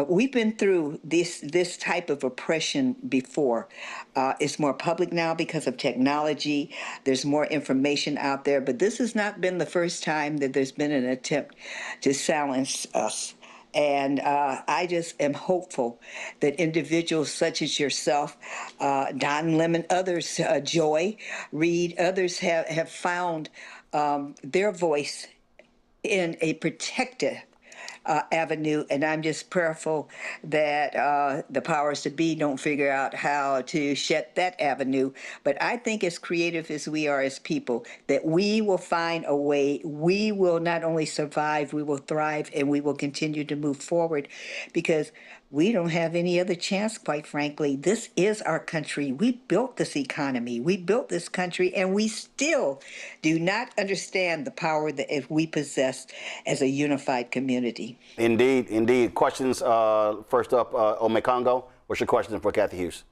We've been through this type of oppression before. It's more public now because of technology. There's more information out there, but this has not been the first time that there's been an attempt to silence us. And I just am hopeful that individuals such as yourself, Don Lemon, others, Joy, Reed, others have found their voice in a protective avenue, and I'm just prayerful that the powers to be don't figure out how to shut that avenue. But I think as creative as we are as people, that we will find a way. We will not only survive, we will thrive, and we will continue to move forward, because we don't have any other chance, quite frankly. This is our country. We built this economy. We built this country, and we still do not understand the power that we possess as a unified community. Indeed, indeed. Questions, first up, Omekongo. What's your question for Cathy Hughes?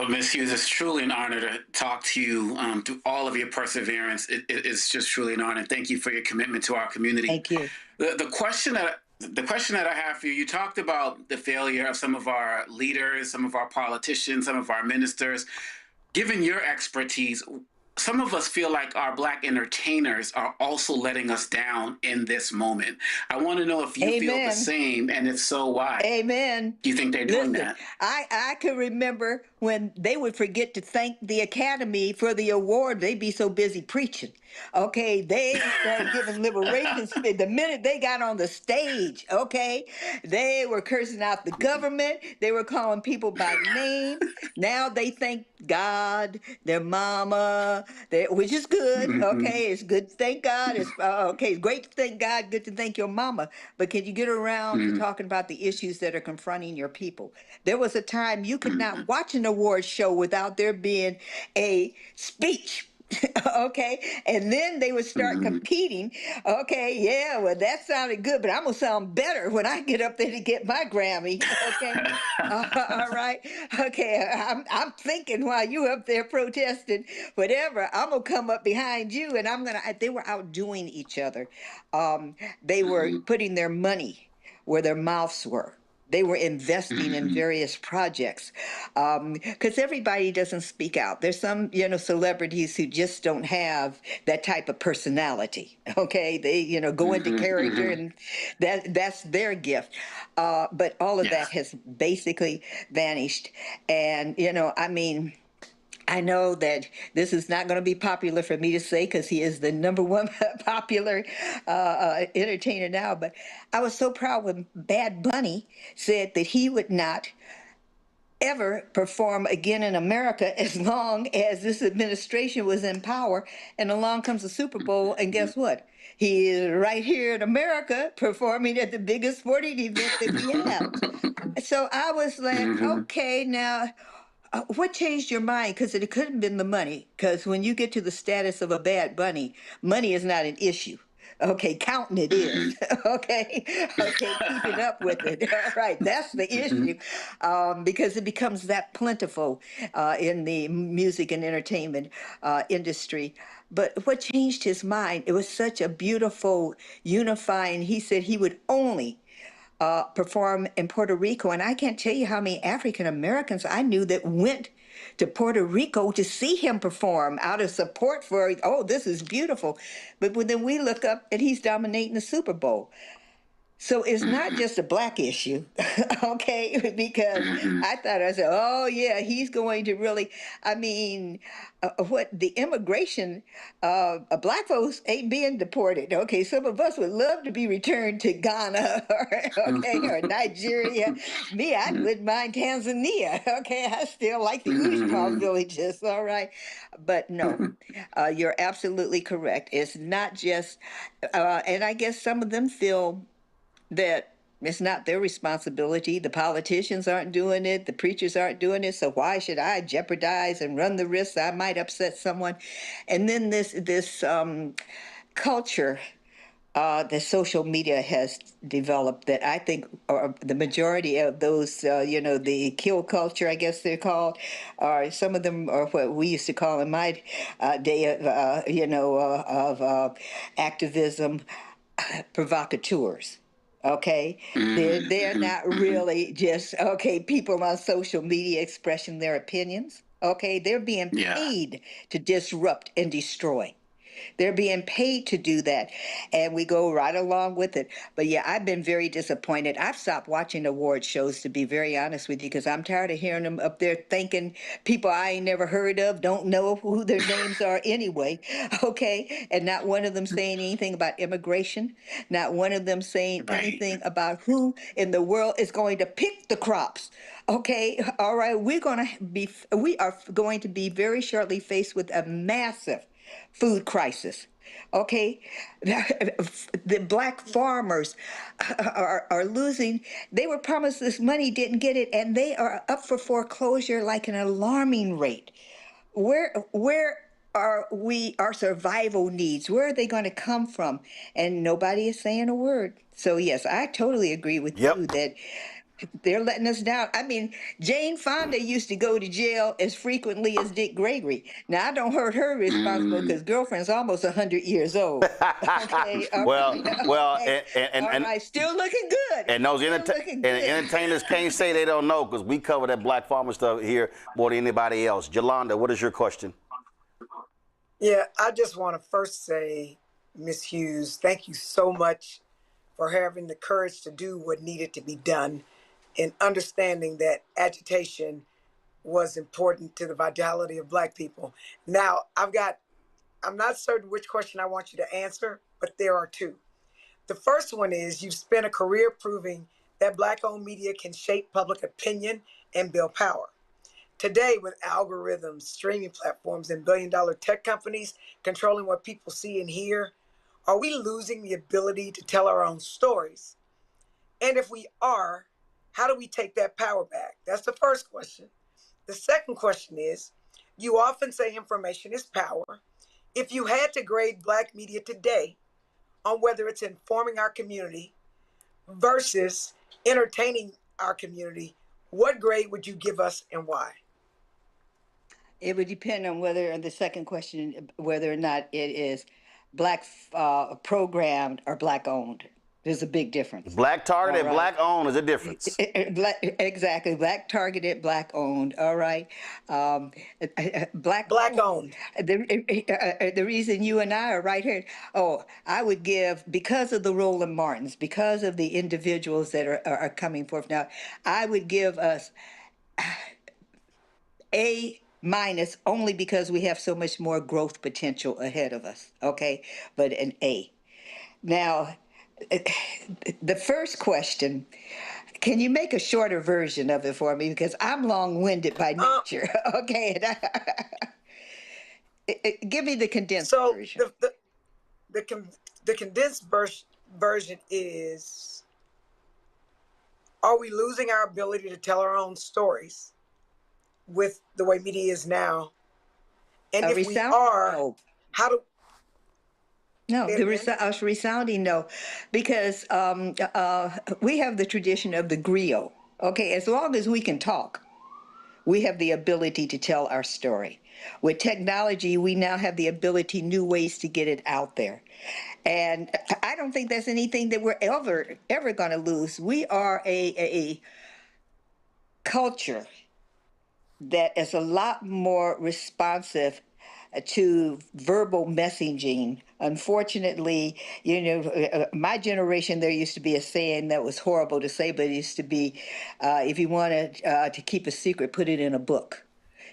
Ms. Hughes, it's truly an honor to talk to you through all of your perseverance. It's just truly an honor. Thank you for your commitment to our community. Thank you. The question that I have for you, you talked about the failure of some of our leaders, some of our politicians, some of our ministers. Given your expertise, some of us feel like our Black entertainers are also letting us down in this moment. I want to know if you feel the same, and if so, why? Amen. Do you think they're doing that? I can remember when they would forget to thank the Academy for the award. They'd be so busy preaching. Okay, they started giving liberation speech. The minute they got on the stage, okay, they were cursing out the government. They were calling people by name. Now they thank God, their mama, which is good. Okay, it's good to thank God. It's okay, it's great to thank God. Good to thank your mama. But can you get around to talking about the issues that are confronting your people? There was a time you could not watch an award show without there being a speech Okay, and then they would start competing. Okay, yeah, well, that sounded good, but I'm gonna sound better when I get up there to get my Grammy. Okay, all right. Okay, I'm thinking while you up there protesting, whatever, I'm gonna come up behind you, and I'm gonna. They were outdoing each other. They were putting their money where their mouths were. They were investing in various projects because everybody doesn't speak out. There's some, celebrities who just don't have that type of personality. Okay, they, go into character, and that's their gift. But all of that has basically vanished. And I mean, I know that this is not going to be popular for me to say because he is the number one popular entertainer now. But I was so proud when Bad Bunny said that he would not ever perform again in America as long as this administration was in power. And along comes the Super Bowl, and guess what? He is right here in America performing at the biggest sporting event that we have. So I was like, okay, now what changed your mind? Because it couldn't have been the money. Because when you get to the status of a Bad Bunny, money is not an issue. Okay, counting it is. Okay, keeping up with it. All right, that's the issue, because it becomes that plentiful in the music and entertainment industry. But what changed his mind? It was such a beautiful, unifying. He said he would only perform in Puerto Rico. And I can't tell you how many African Americans I knew that went to Puerto Rico to see him perform out of support for, oh, this is beautiful. But then we look up and he's dominating the Super Bowl. So it's not just a black issue, okay? Because I said, oh yeah, he's going to really, I mean, what the immigration, black folks ain't being deported, okay? Some of us would love to be returned to Ghana, or Nigeria. Me, I wouldn't mind Tanzania, okay? I still like the Ushma villages, all right? But no, you're absolutely correct. It's not just, and I guess some of them feel that it's not their responsibility. The politicians aren't doing it. The preachers aren't doing it. So why should I jeopardize and run the risk I might upset someone? And then this culture that social media has developed that I think the majority of those, the kill culture, I guess they're called, or some of them are what we used to call in my day of activism, provocateurs. Okay, they're not really just people on social media expressing their opinions. Okay, they're being paid to disrupt and destroy. They're being paid to do that, and we go right along with it. But yeah, I've been very disappointed. I've stopped watching award shows, to be very honest with you, because I'm tired of hearing them up there thanking people I ain't never heard of, don't know who their names are anyway, okay? And not one of them saying anything about immigration, not one of them saying anything about who in the world is going to pick the crops. Okay, all right, we are going to be very shortly faced with a massive food crisis. Okay, the black farmers are losing. They were promised this money, didn't get it, and they are up for foreclosure like an alarming rate. Where are our survival needs? Where are they going to come from? And nobody is saying a word. So yes, I totally agree with you that they're letting us down. I mean, Jane Fonda used to go to jail as frequently as Dick Gregory. Now, I don't hold her responsible because girlfriend's almost 100 years old. Okay. And still looking good. And those entertainers can't say they don't know because we cover that black farmer stuff here more than anybody else. Yolanda, what is your question? Yeah, I just want to first say, Ms. Hughes, thank you so much for having the courage to do what needed to be done and understanding that agitation was important to the vitality of black people. Now, I'm not certain which question I want you to answer, but there are two. The first one is you've spent a career proving that black-owned media can shape public opinion and build power. Today, with algorithms, streaming platforms, and billion-dollar tech companies controlling what people see and hear, are we losing the ability to tell our own stories? And if we are, how do we take that power back? That's the first question. The second question is, you often say information is power, If you had to grade Black media today on whether it's informing our community versus entertaining our community, what grade would you give us and why? It would depend on whether, the second question, whether or not it is Black programmed or Black owned. There's a big difference. Black targeted, All right. Black owned is a difference. Exactly. Black targeted, Black owned. All right. Black owned. The reason you and I are right here, I would give, because of the Roland Martins, because of the individuals that are coming forth now, I would give us A- only because we have so much more growth potential ahead of us, okay? But an A. Now, the first question, can you make a shorter version of it for me? Because I'm long-winded by nature, okay? Give me the condensed version. So the condensed version is, are we losing our ability to tell our own stories with the way media is now? And if we are, how do... No, a resounding no, because we have the tradition of the griot. Okay, as long as we can talk, we have the ability to tell our story. With technology, we now have the ability, new ways to get it out there. And I don't think that's anything that we're ever going to lose. We are a culture that is a lot more responsive to verbal messaging. Unfortunately, my generation, there used to be a saying that was horrible to say, but it used to be, if you wanted to keep a secret, put it in a book.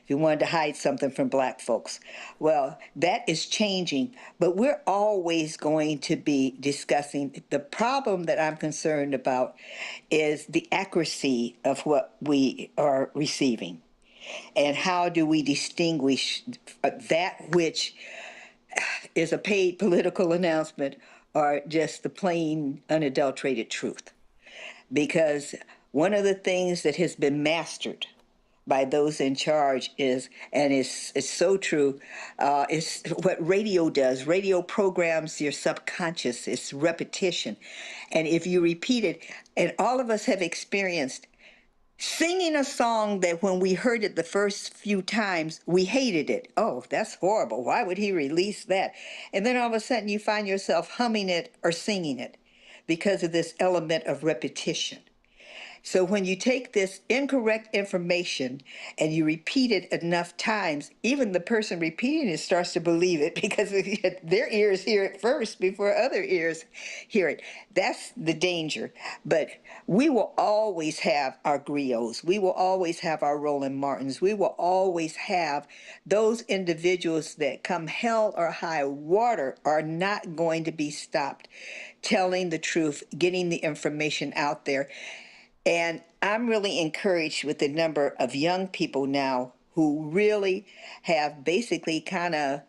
If you wanted to hide something from Black folks. Well, that is changing, but we're always going to be discussing. The problem that I'm concerned about is the accuracy of what we are receiving. And how do we distinguish that which is a paid political announcement or just the plain, unadulterated truth? Because one of the things that has been mastered by those in charge is, and it's so true, is what radio does. Radio programs your subconscious. It's repetition. And if you repeat it, and all of us have experienced singing a song that when we heard it the first few times, we hated it. Oh, that's horrible. Why would he release that? And then all of a sudden you find yourself humming it or singing it because of this element of repetition. So when you take this incorrect information and you repeat it enough times, even the person repeating it starts to believe it because their ears hear it first before other ears hear it. That's the danger. But we will always have our griots. We will always have our Roland Martins. We will always have those individuals that come hell or high water are not going to be stopped telling the truth, getting the information out there. And I'm really encouraged with the number of young people now who really have basically kind of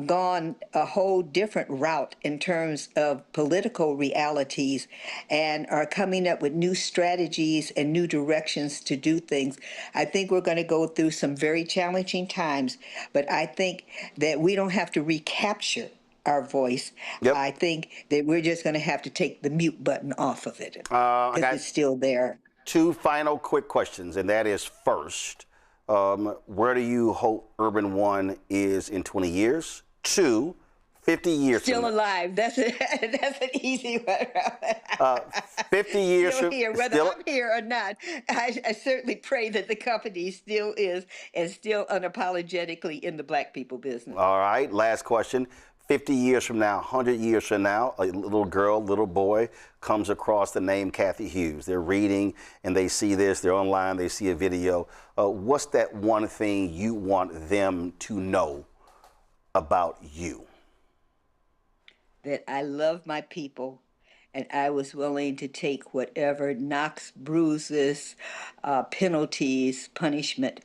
gone a whole different route in terms of political realities and are coming up with new strategies and new directions to do things. I think we're going to go through some very challenging times, but I think that we don't have to recapture our voice. Yep. I think that we're just going to have to take the mute button off of it because it's still there. Two final quick questions, and that is first, where do you hope Urban One is in 20 years? Two, 50 years still from alive. That's an easy one. 50 years still from here. Whether I'm here or not, I certainly pray that the company still is and still unapologetically in the Black people business. All right, last question. 50 years from now, 100 years from now, a little girl, little boy comes across the name Cathy Hughes. They're reading and they see this, they're online, they see a video. What's that one thing you want them to know about you? That I love my people and I was willing to take whatever knocks, bruises, penalties, punishment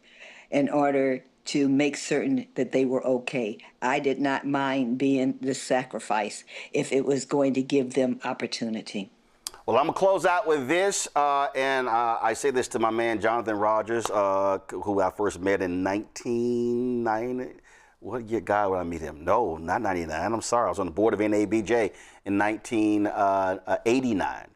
in order to make certain that they were okay. I did not mind being the sacrifice if it was going to give them opportunity. Well, I'm going to close out with this, and I say this to my man, Jonathan Rogers, who I first met in 1990. What year guy would I meet him? No, not 99. I'm sorry. I was on the board of NABJ in 1989.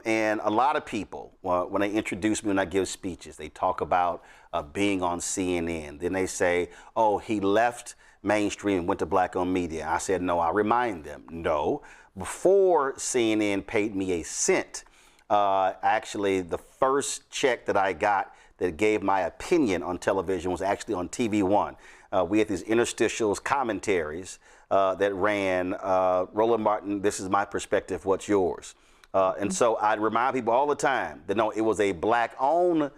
And a lot of people, when they introduce me, when I give speeches, they talk about being on CNN. Then they say, oh, he left mainstream and went to black-owned media. I said, no. I remind them, no. Before CNN paid me a cent, actually, the first check that I got that gave my opinion on television was actually on TV One. We had these interstitials, commentaries that ran, Roland Martin, this is my perspective, what's yours? And so I remind people all the time that no, it was a black-owned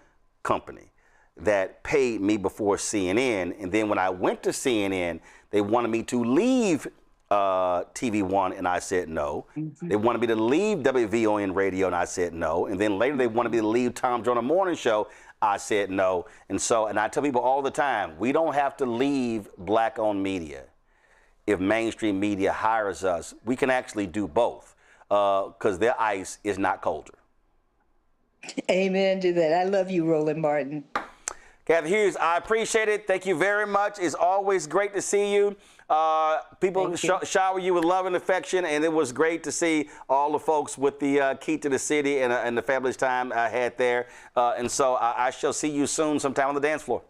company that paid me before CNN. And then when I went to CNN, they wanted me to leave TV One, and I said no. They wanted me to leave WVON Radio, and I said no. And then later they wanted me to leave Tom Joyner Morning Show. I said no. And I tell people all the time, we don't have to leave black-owned media. If mainstream media hires us, we can actually do both because their ice is not colder. Amen to that. I love you, Roland Martin. Cathy Hughes, I appreciate it. Thank you very much. It's always great to see you. People shower you with love and affection, and it was great to see all the folks with the key to the city and the fabulous time I had there. And so I shall see you soon sometime on the dance floor.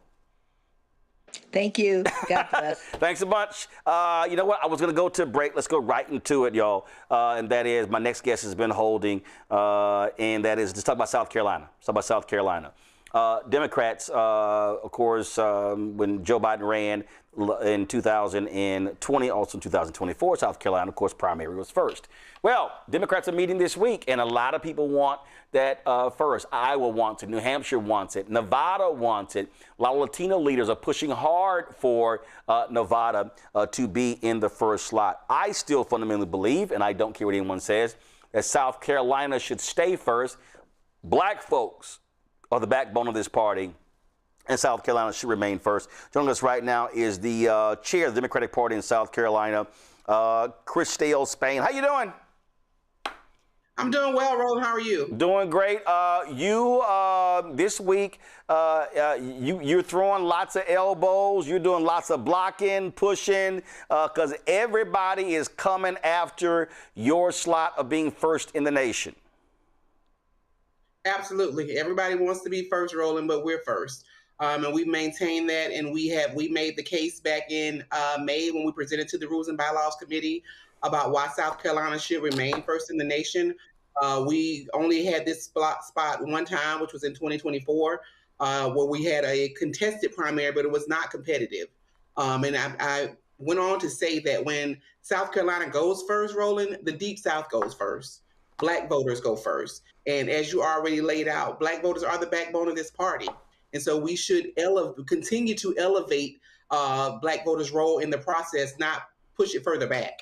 Thank you. God bless. Thanks a bunch. You know what? I was going to go to a break. Let's go right into it, y'all. And that is my next guest has been holding, and that is to talk about South Carolina. Let's talk about South Carolina. Democrats, of course, when Joe Biden ran in 2020, also in 2024, South Carolina, of course, primary was first. Well, Democrats are meeting this week, and a lot of people want that first. Iowa wants it. New Hampshire wants it. Nevada wants it. A lot of Latino leaders are pushing hard for Nevada to be in the first slot. I still fundamentally believe, and I don't care what anyone says, that South Carolina should stay first. Black folks are the backbone of this party, and South Carolina should remain first. Joining us right now is the chair of the Democratic Party in South Carolina, Christelle Spain. How you doing? I'm doing well, Roland. How are you? Doing great. This week, you're throwing lots of elbows. You're doing lots of blocking, pushing, because everybody is coming after your slot of being first in the nation. Absolutely. Everybody wants to be first, Roland, but we're first. And we maintain that, and we made the case back in May when we presented to the Rules and Bylaws Committee about why South Carolina should remain first in the nation. We only had this spot one time, which was in 2024, where we had a contested primary, but it was not competitive. And I went on to say that when South Carolina goes first, Roland, the Deep South goes first. Black voters go first. And as you already laid out, Black voters are the backbone of this party. And so we should continue to elevate Black voters' role in the process, not push it further back.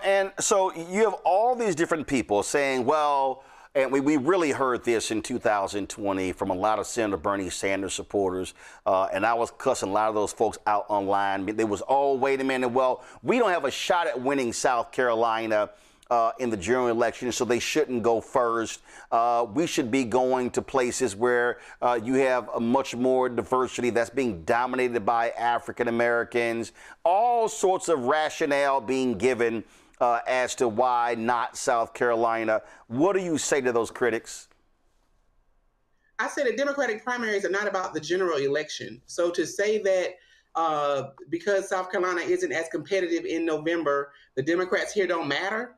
And so you have all these different people saying, well, and we really heard this in 2020 from a lot of Senator Bernie Sanders supporters, and I was cussing a lot of those folks out online. They was, oh, wait a minute, well, we don't have a shot at winning South Carolina in the general election, so they shouldn't go first. We should be going to places where you have a much more diversity that's being dominated by African Americans. All sorts of rationale being given as to why not South Carolina. What do you say to those critics? I say the Democratic primaries are not about the general election. So to say that because South Carolina isn't as competitive in November, the Democrats here don't matter,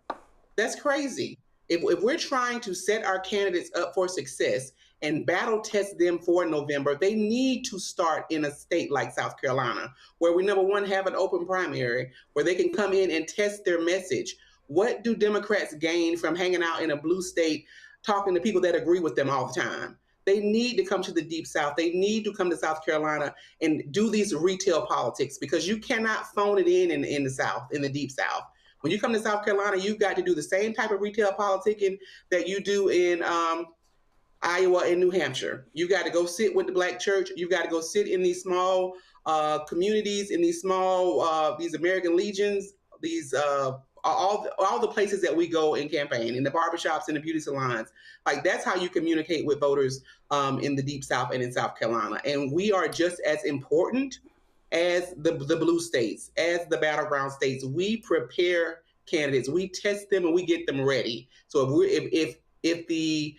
that's crazy. If we're trying to set our candidates up for success and battle test them for November, they need to start in a state like South Carolina, where we, number one, have an open primary, where they can come in and test their message. What do Democrats gain from hanging out in a blue state, talking to people that agree with them all the time? They need to come to the Deep South. They need to come to South Carolina and do these retail politics, because you cannot phone it in the South, in the Deep South. When you come to South Carolina, you've got to do the same type of retail politicking that you do in Iowa and New Hampshire. You've got to go sit with the Black church. You've got to go sit in these small communities, in these small, these American Legions, these all the places that we go and campaign, in the barbershops and the beauty salons. Like, that's how you communicate with voters in the Deep South and in South Carolina. And we are just as important as the blue states, as the battleground states, we prepare candidates, we test them, and we get them ready. So if the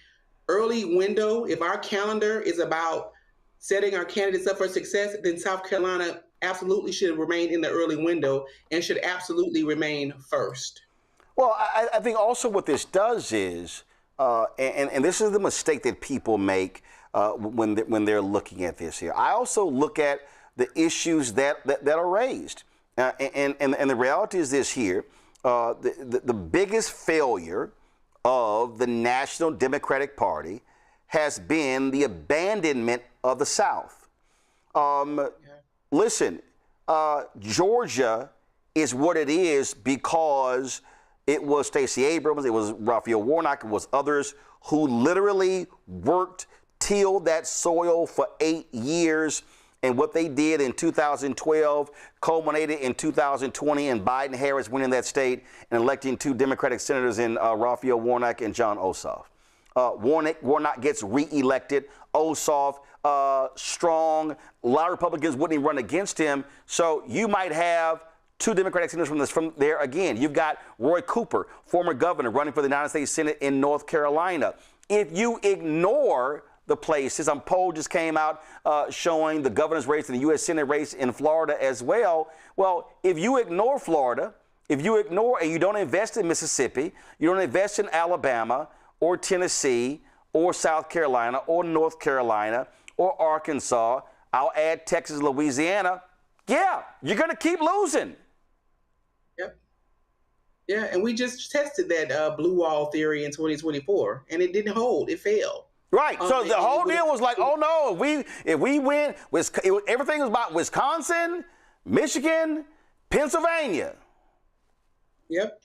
early window, if our calendar is about setting our candidates up for success, then South Carolina absolutely should remain in the early window and should absolutely remain first. Well, I think also what this does is, and this is the mistake that people make when they're looking at this here. I also look at the issues that are raised, and the reality is this here: the biggest failure of the National Democratic Party has been the abandonment of the South. Listen, Georgia is what it is because it was Stacey Abrams, it was Raphael Warnock, it was others who literally worked, tilled that soil for 8 years. And what they did in 2012 culminated in 2020 and Biden Harris winning that state and electing 2 Democratic senators in Raphael Warnock and John Ossoff. Warnock gets reelected. Ossoff, strong. A lot of Republicans wouldn't even run against him. So you might have 2 Democratic senators from there again. You've got Roy Cooper, former governor, running for the United States Senate in North Carolina. If you ignore the places, some poll just came out showing the governor's race and the U.S. Senate race in Florida as well. Well, if you ignore Florida, if you ignore and you don't invest in Mississippi, you don't invest in Alabama or Tennessee or South Carolina or North Carolina or Arkansas, I'll add Texas, Louisiana, yeah, you're going to keep losing. Yep. Yeah, and we just tested that blue wall theory in 2024, and it didn't hold. It failed. Right. So the whole deal was like, oh no, if we win, everything was about Wisconsin, Michigan, Pennsylvania. Yep.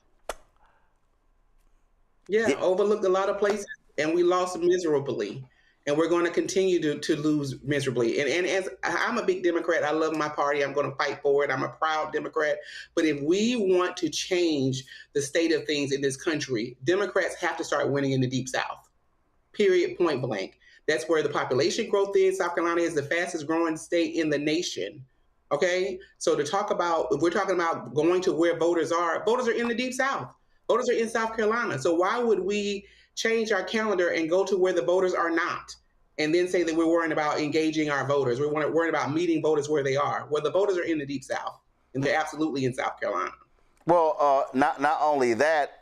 Yeah, overlooked a lot of places, and we lost miserably. And we're going to continue to lose miserably. And as I'm a big Democrat, I love my party. I'm going to fight for it. I'm a proud Democrat. But if we want to change the state of things in this country, Democrats have to start winning in the Deep South. Period, point blank. That's where the population growth is. South Carolina is the fastest growing state in the nation. Okay? So to talk about, if we're talking about going to where voters are in the Deep South. Voters are in South Carolina. So why would we change our calendar and go to where the voters are not, and then say that we're worrying about engaging our voters? We're worried about meeting voters where they are. Well, the voters are in the Deep South, and they're absolutely in South Carolina. Well, not only that,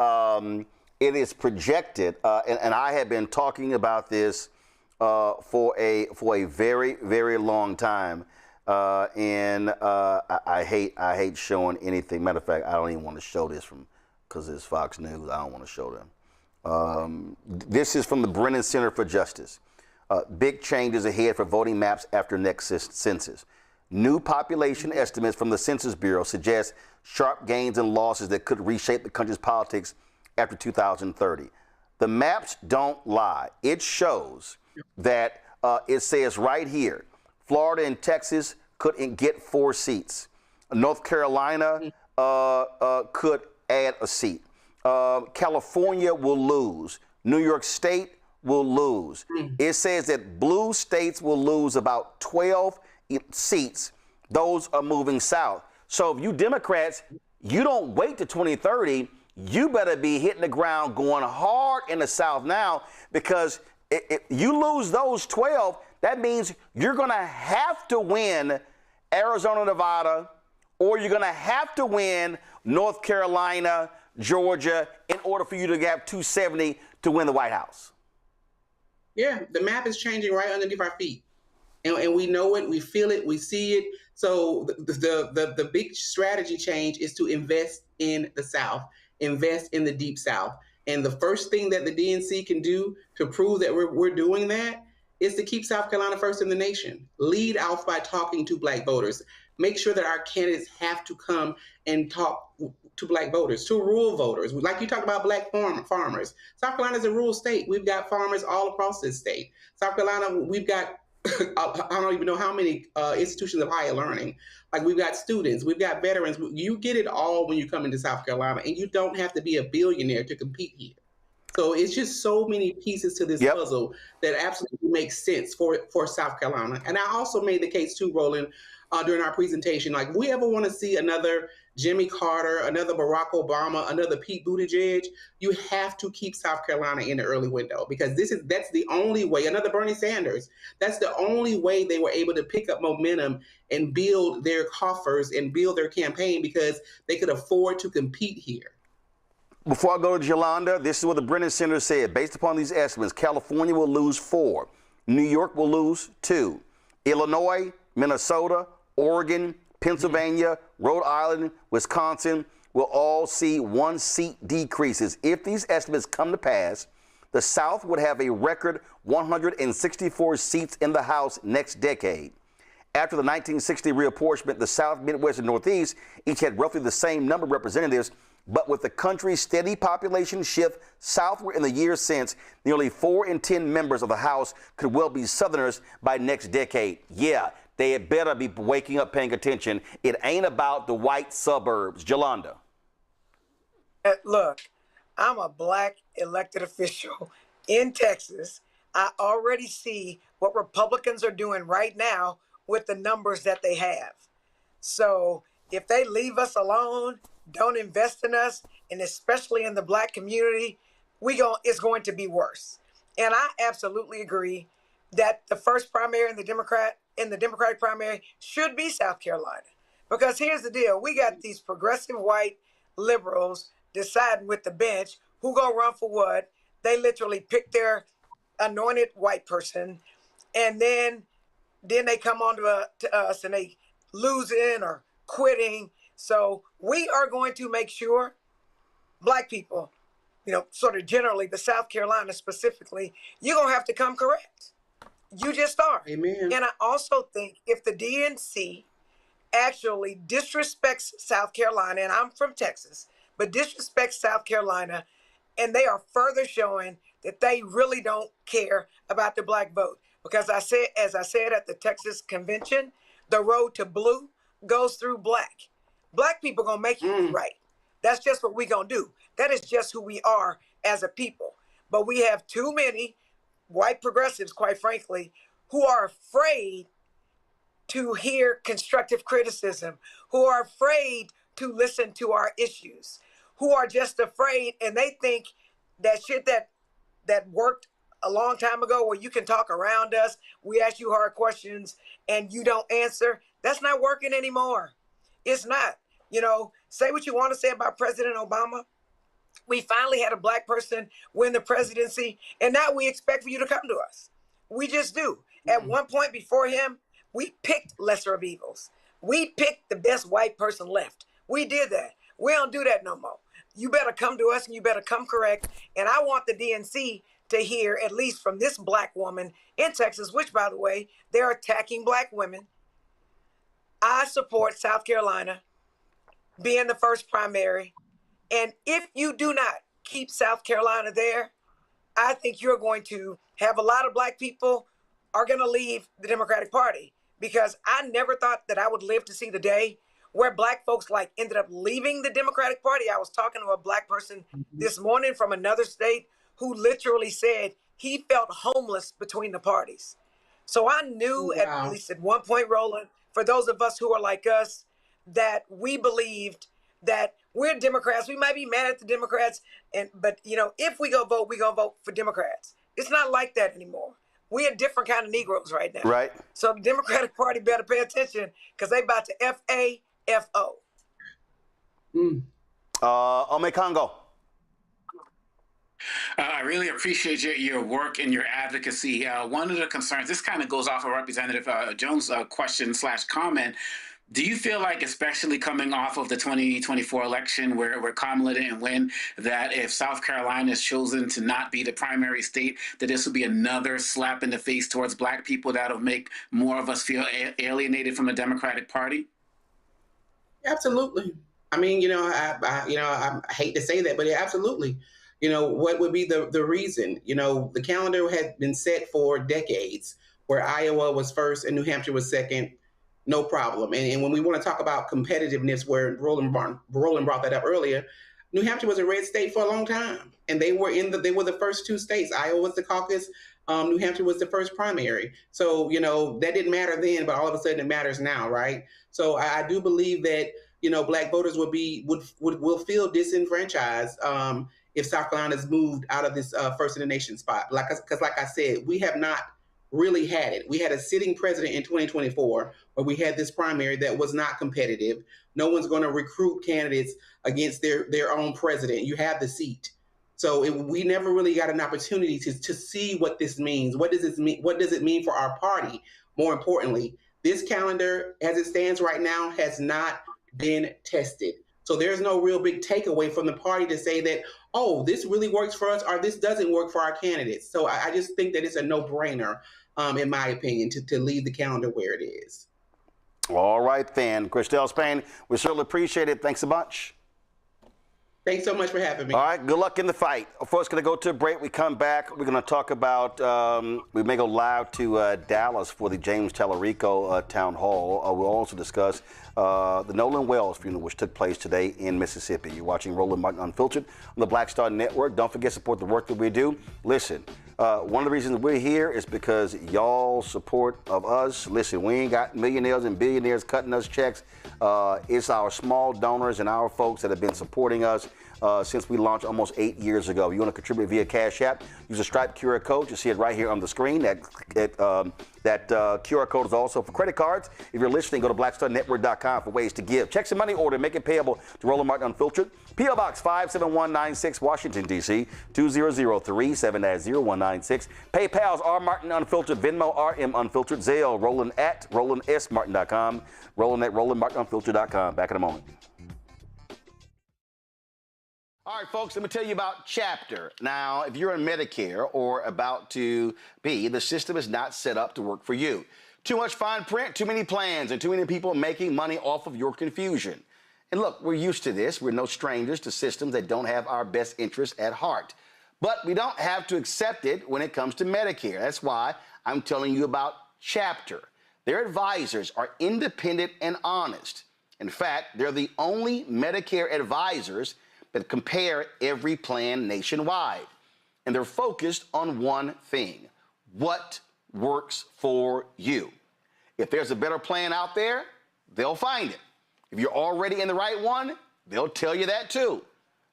it is projected, and I have been talking about this for a very, very long time, and I hate showing anything. Matter of fact, I don't even want to show this because it's Fox News. I don't want to show them. This is from the Brennan Center for Justice. Big changes ahead for voting maps after next census. New population estimates from the Census Bureau suggest sharp gains and losses that could reshape the country's politics after 2030. The maps don't lie. It shows that it says right here, Florida and Texas could get 4 seats. North Carolina could add a seat. California will lose. New York State will lose. It says that blue states will lose about 12 seats. Those are moving south. So if you Democrats, you don't wait to 2030. You better be hitting the ground going hard in the South now, because if you lose those 12, that means you're going to have to win Arizona, Nevada, or you're going to have to win North Carolina, Georgia, in order for you to have 270 to win the White House. Yeah, the map is changing right underneath our feet. And we know it, we feel it, we see it. So the big strategy change is to invest in the South, invest in the Deep South. And the first thing that the DNC can do to prove that we're doing that is to keep South Carolina first in the nation. Lead off by talking to Black voters. Make sure that our candidates have to come and talk to Black voters, to rural voters. Like you talked about Black farmers. South Carolina is a rural state. We've got farmers all across this state. South Carolina, we've got, I don't even know how many institutions of higher learning. Like we've got students, we've got veterans. You get it all when you come into South Carolina, and you don't have to be a billionaire to compete here. So it's just so many pieces to this puzzle that absolutely makes sense for South Carolina. And I also made the case too, Roland, during our presentation. Like, if we ever want to see another Jimmy Carter, another Barack Obama, another Pete Buttigieg, you have to keep South Carolina in the early window, because that's the only way, another Bernie Sanders, that's the only way they were able to pick up momentum and build their coffers and build their campaign, because they could afford to compete here. Before I go to Yolanda, this is what the Brennan Center said. Based upon these estimates, California will lose 4. New York will lose 2. Illinois, Minnesota, Oregon, Pennsylvania, Rhode Island, Wisconsin will all see 1-seat decreases. If these estimates come to pass, the South would have a record 164 seats in the House next decade. After the 1960 reapportionment, the South, Midwest, and Northeast each had roughly the same number of representatives, but with the country's steady population shift southward in the years since, nearly 4 in 10 members of the House could well be Southerners by next decade. Yeah, they had better be waking up, paying attention. It ain't about the white suburbs. Yolanda. Look, I'm a black elected official in Texas. I already see what Republicans are doing right now with the numbers that they have. So if they leave us alone, don't invest in us, and especially in the black community, it's going to be worse. And I absolutely agree that the first primary in the Democratic primary should be South Carolina. Because here's the deal. We got these progressive white liberals deciding with the bench who gonna run for what. They literally pick their anointed white person, and then they come on to us and they losing or quitting. So we are going to make sure black people, sort of generally, but South Carolina specifically, you're going to have to come correct. You just are. Amen. And I also think if the DNC actually disrespects South Carolina, and I'm from Texas, but disrespects South Carolina, and they are further showing that they really don't care about the black vote. Because as I said at the Texas convention, the road to blue goes through black. Black people gonna make you right. That's just what we gonna do. That is just who we are as a people. But we have too many white progressives, quite frankly, who are afraid to hear constructive criticism, who are afraid to listen to our issues, who are just afraid, and they think that shit that worked a long time ago, where you can talk around us, we ask you hard questions and you don't answer, that's not working anymore. It's not. Say what you want to say about President Obama. We finally had a black person win the presidency, and now we expect for you to come to us. We just do. At one point before him, we picked lesser of evils. We picked the best white person left. We did that. We don't do that no more. You better come to us, and you better come correct. And I want the DNC to hear, at least from this black woman in Texas, which, by the way, they're attacking black women. I support South Carolina being the first primary. And if you do not keep South Carolina there, I think you're going to have a lot of black people are going to leave the Democratic Party, because I never thought that I would live to see the day where black folks ended up leaving the Democratic Party. I was talking to a black person this morning from another state who literally said he felt homeless between the parties. So I knew at least at one point, Roland, for those of us who are like us, that we believed that we're Democrats. We might be mad at the Democrats, but if we go vote, we're gonna vote for Democrats. It's not like that anymore. We're a different kind of Negroes right now. Right. So the Democratic Party better pay attention, because they about to F-A-F-O. Ome Congo. I really appreciate your work and your advocacy. One of the concerns, this kind of goes off of Representative Jones' question/comment. Do you feel like, especially coming off of the 2024 election where Kamala didn't win, that if South Carolina is chosen to not be the primary state, that this will be another slap in the face towards black people that'll make more of us feel alienated from the Democratic Party? Absolutely. I mean, I hate to say that, but absolutely. What would be the reason? The calendar had been set for decades, where Iowa was first and New Hampshire was second. No problem. And when we want to talk about competitiveness, where Roland brought that up earlier, New Hampshire was a red state for a long time, and they were the first 2 states. Iowa was the caucus. New Hampshire was the first primary. So, that didn't matter then, but all of a sudden it matters now, right? So I do believe that, Black voters will feel disenfranchised if South Carolina's moved out of this first in the nation spot. Because like I said, we have not really had it. We had a sitting president in 2024 where we had this primary that was not competitive. No one's going to recruit candidates against their own president. You have the seat. So we never really got an opportunity to see what this means. What does this mean? What does it mean for our party? More importantly, this calendar, as it stands right now, has not been tested. So there's no real big takeaway from the party to say that, oh, this really works for us or this doesn't work for our candidates. So I just think that it's a no-brainer, in my opinion, to leave the calendar where it is. All right, then. Christelle Spain, we certainly appreciate it. Thanks a bunch. Thanks so much for having me. All right, good luck in the fight. First, going to go to a break. We come back. We're going to talk about, we may go live to Dallas for the James Tallarico Town Hall. We'll also discuss the Nolan Wells funeral, which took place today in Mississippi. You're watching Roland Martin Unfiltered on the Black Star Network. Don't forget to support the work that we do. Listen, one of the reasons we're here is because y'all support of us. Listen, we ain't got millionaires and billionaires cutting us checks. It's our small donors and our folks that have been supporting us since we launched almost 8 years ago. You want to contribute via Cash App, use a Stripe QR code. You see it right here on the screen. That QR code is also for credit cards. If you're listening, go to blackstarnetwork.com for ways to give. Check some money order, make it payable to Roland Martin Unfiltered. P.O. Box 57196, Washington, D.C. 20037 0196. PayPal's R Martin Unfiltered, Venmo RM Unfiltered, Zelle Roland at RolandSMartin.com, Roland at RolandMartinUnfiltered.com. Back in a moment. All right, folks, let me tell you about Chapter. Now, if you're in Medicare or about to be, the system is not set up to work for you. Too much fine print, too many plans, and too many people making money off of your confusion. And look, we're used to this. We're no strangers to systems that don't have our best interests at heart. But we don't have to accept it when it comes to Medicare. That's why I'm telling you about Chapter. Their advisors are independent and honest. In fact, they're the only Medicare advisors that compare every plan nationwide. And they're focused on one thing: what works for you. If there's a better plan out there, they'll find it. If you're already in the right one, they'll tell you that too.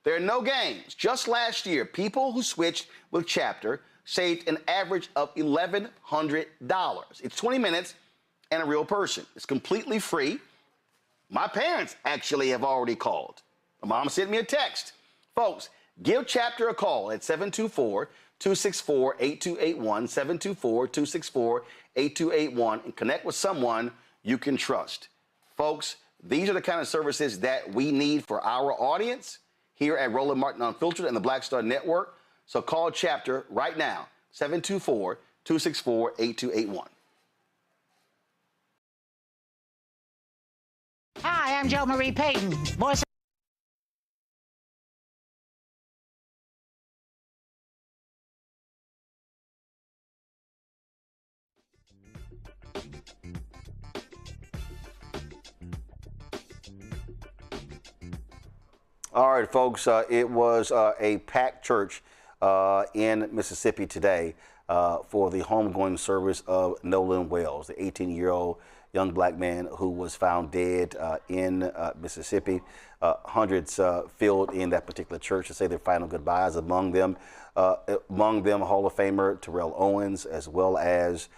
There are no games. Just last year, people who switched with Chapter saved an average of $1,100. It's 20 minutes and a real person. It's completely free. My parents actually have already called. My mom sent me a text. Folks, give Chapter a call at 724-264-8281, 724-264-8281, and connect with someone you can trust. Folks, these are the kind of services that we need for our audience here at Roland Martin Unfiltered and the Black Star Network. So call Chapter right now, 724-264-8281. Hi, I'm Jo Marie Payton, voice. All right, folks, it was a packed church in Mississippi today for the homegoing service of Nolan Wells, the 18-year-old young black man who was found dead in Mississippi. Hundreds filled in that particular church to say their final goodbyes. Among them, Hall of Famer Terrell Owens, as well as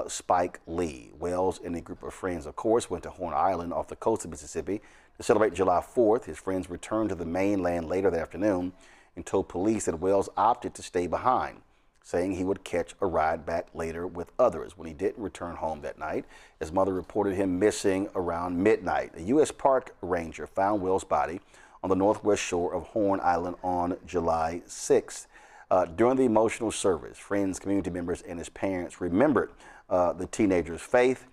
Spike Lee. Wells and a group of friends, of course, went to Horn Island off the coast of Mississippi to celebrate July 4th. His friends returned to the mainland later that afternoon and told police that Wells opted to stay behind, saying he would catch a ride back later with others. When he didn't return home that night, his mother reported him missing around midnight. A U.S. Park Ranger found Wells' body on the northwest shore of Horn Island on July 6th. During the emotional service, friends, community members, and his parents remembered the teenager's faith,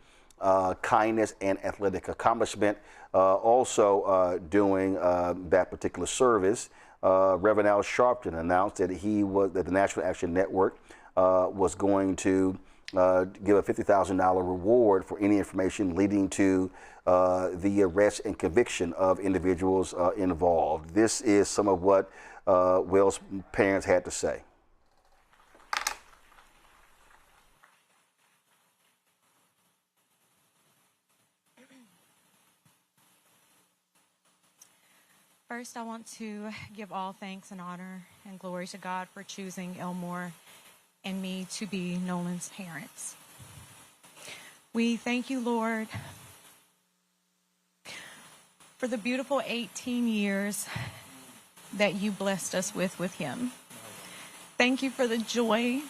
kindness, and athletic accomplishment. Also during that particular service, Reverend Al Sharpton announced that that the National Action Network was going to give a $50,000 reward for any information leading to the arrest and conviction of individuals involved. This is some of what Wells' parents had to say. First, I want to give all thanks and honor and glory to God for choosing Elmore and me to be Nolan's parents. We thank you, Lord, for the beautiful 18 years that you blessed us with him. Thank you for the joy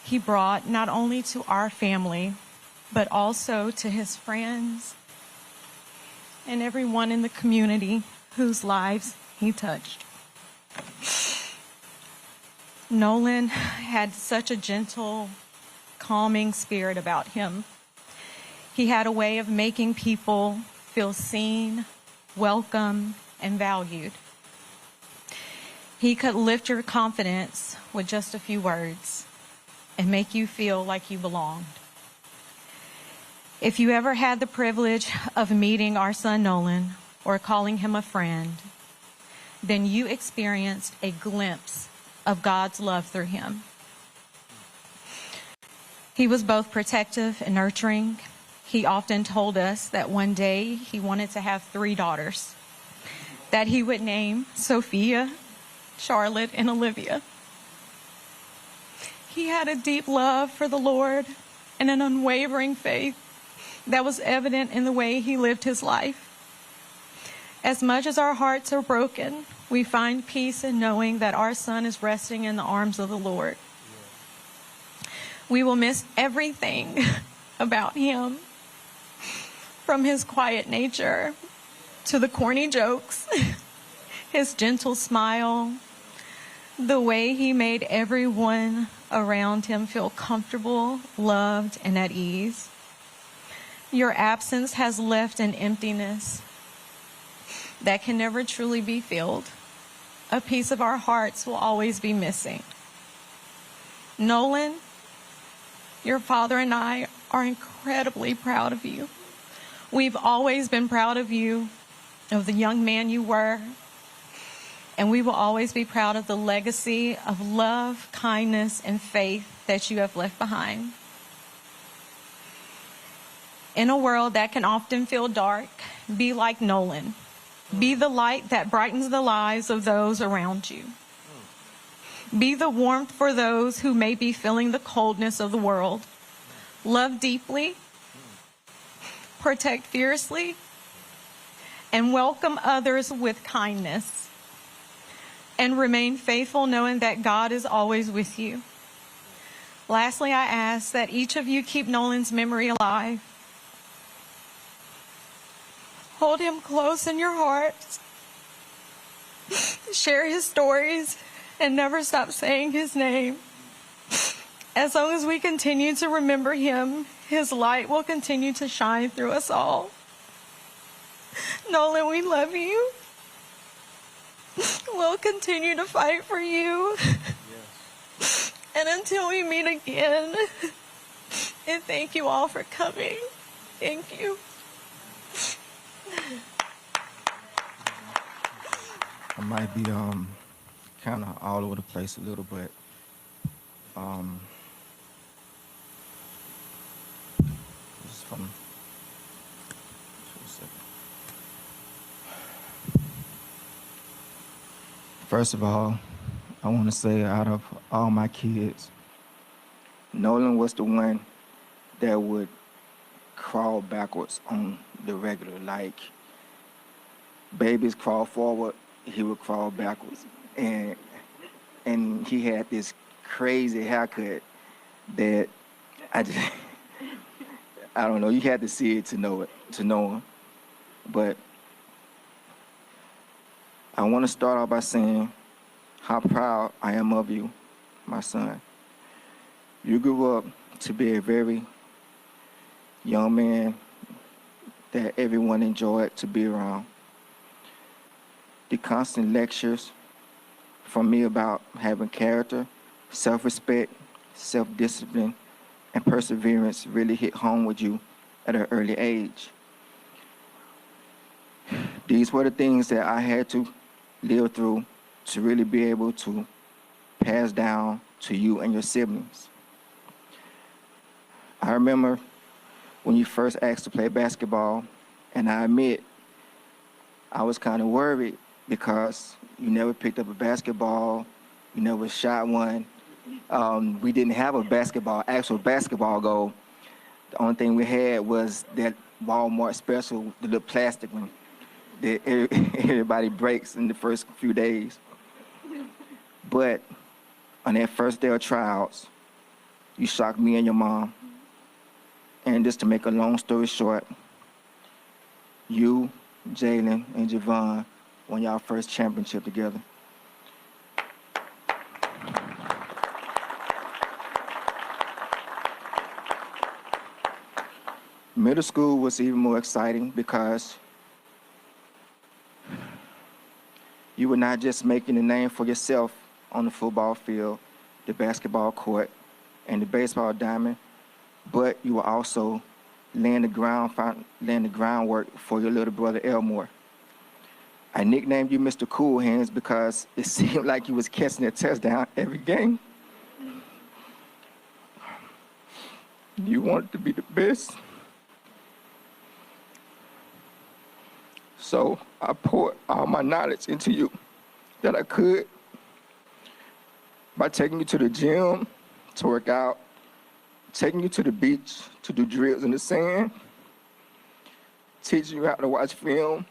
he brought not only to our family, but also to his friends and everyone in the community whose lives he touched. Nolan had such a gentle, calming spirit about him. He had a way of making people feel seen, welcome, and valued. He could lift your confidence with just a few words and make you feel like you belonged. If you ever had the privilege of meeting our son Nolan or calling him a friend, then you experienced a glimpse of God's love through him. He was both protective and nurturing. He often told us that one day he wanted to have 3 daughters that he would name Sophia, Charlotte, and Olivia. He had a deep love for the Lord and an unwavering faith that was evident in the way he lived his life. As much as our hearts are broken, we find peace in knowing that our son is resting in the arms of the Lord. We will miss everything about him, from his quiet nature to the corny jokes, his gentle smile, the way he made everyone around him feel comfortable, loved, and at ease. Your absence has left an emptiness that can never truly be filled. A piece of our hearts will always be missing. Nolan, your father and I are incredibly proud of you. We've always been proud of you, of the young man you were, and we will always be proud of the legacy of love, kindness, and faith that you have left behind. In a world that can often feel dark, be like Nolan. Be the light that brightens the lives of those around you. Be the warmth for those who may be feeling the coldness of the world. Love deeply, protect fiercely, and welcome others with kindness. And remain faithful knowing that God is always with you. Lastly, I ask that each of you keep Nolan's memory alive. Hold him close in your hearts. Share his stories and never stop saying his name. As long as we continue to remember him, his light will continue to shine through us all. Nolan, we love you. We'll continue to fight for you. Yes. And until we meet again, and thank you all for coming. Thank you. I might be kind of all over the place a little, but just from first of all, I want to say out of all my kids, Nolan was the one that would crawl backwards on the regular. Like babies crawl forward, he would crawl backwards. And he had this crazy haircut that I don't know, you had to see it to know him. But I want to start off by saying how proud I am of you, my son. You grew up to be a very young man that everyone enjoyed to be around. The constant lectures from me about having character, self-respect, self-discipline, and perseverance really hit home with you at an early age. These were the things that I had to live through to really be able to pass down to you and your siblings. I remember when you first asked to play basketball, and I admit I was kind of worried because you never picked up a basketball, you never shot one. We didn't have a actual basketball goal. The only thing we had was that Walmart special, the little plastic one that everybody breaks in the first few days. But on that first day of tryouts, you shocked me and your mom. And just to make a long story short, you, Jalen, and Javon won y'all first championship together. Middle school was even more exciting because you were not just making a name for yourself on the football field, the basketball court, and the baseball diamond, but you were also laying the groundwork for your little brother Elmore. I nicknamed you Mr. Cool Hands because it seemed like you was catching a touchdown every game. You wanted to be the best. So I poured all my knowledge into you that I could by taking you to the gym to work out, taking you to the beach to do drills in the sand, teaching you how to watch film,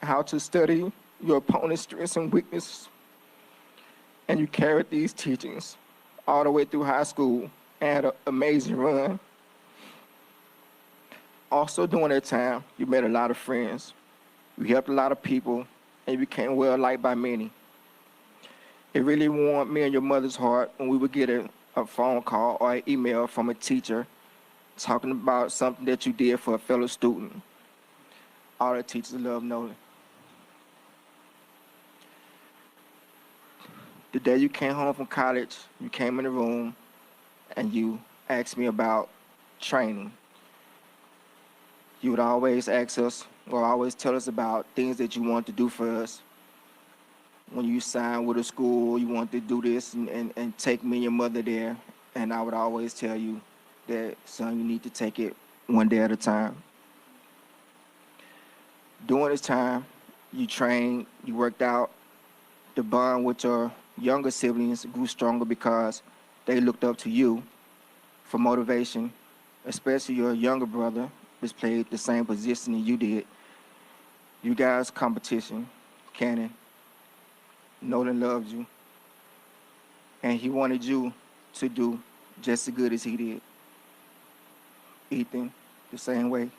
how to study your opponent's strengths and weaknesses. And you carried these teachings all the way through high school and had an amazing run. Also during that time, you made a lot of friends. You helped a lot of people, and you became well-liked by many. It really warmed me and your mother's heart when we would get a phone call or an email from a teacher talking about something that you did for a fellow student. All the teachers love Nolan. The day you came home from college, you came in the room and you asked me about training. You would always ask us, or always tell us about things that you want to do for us. When you signed with a school, you want to do this and take me and your mother there. And I would always tell you that, son, you need to take it one day at a time. During this time, you trained, you worked out. The bond with your younger siblings grew stronger because they looked up to you for motivation, especially your younger brother, which played the same position that you did. You guys' competition, Cannon, Nolan loved you, and he wanted you to do just as good as he did. Ethan, the same way.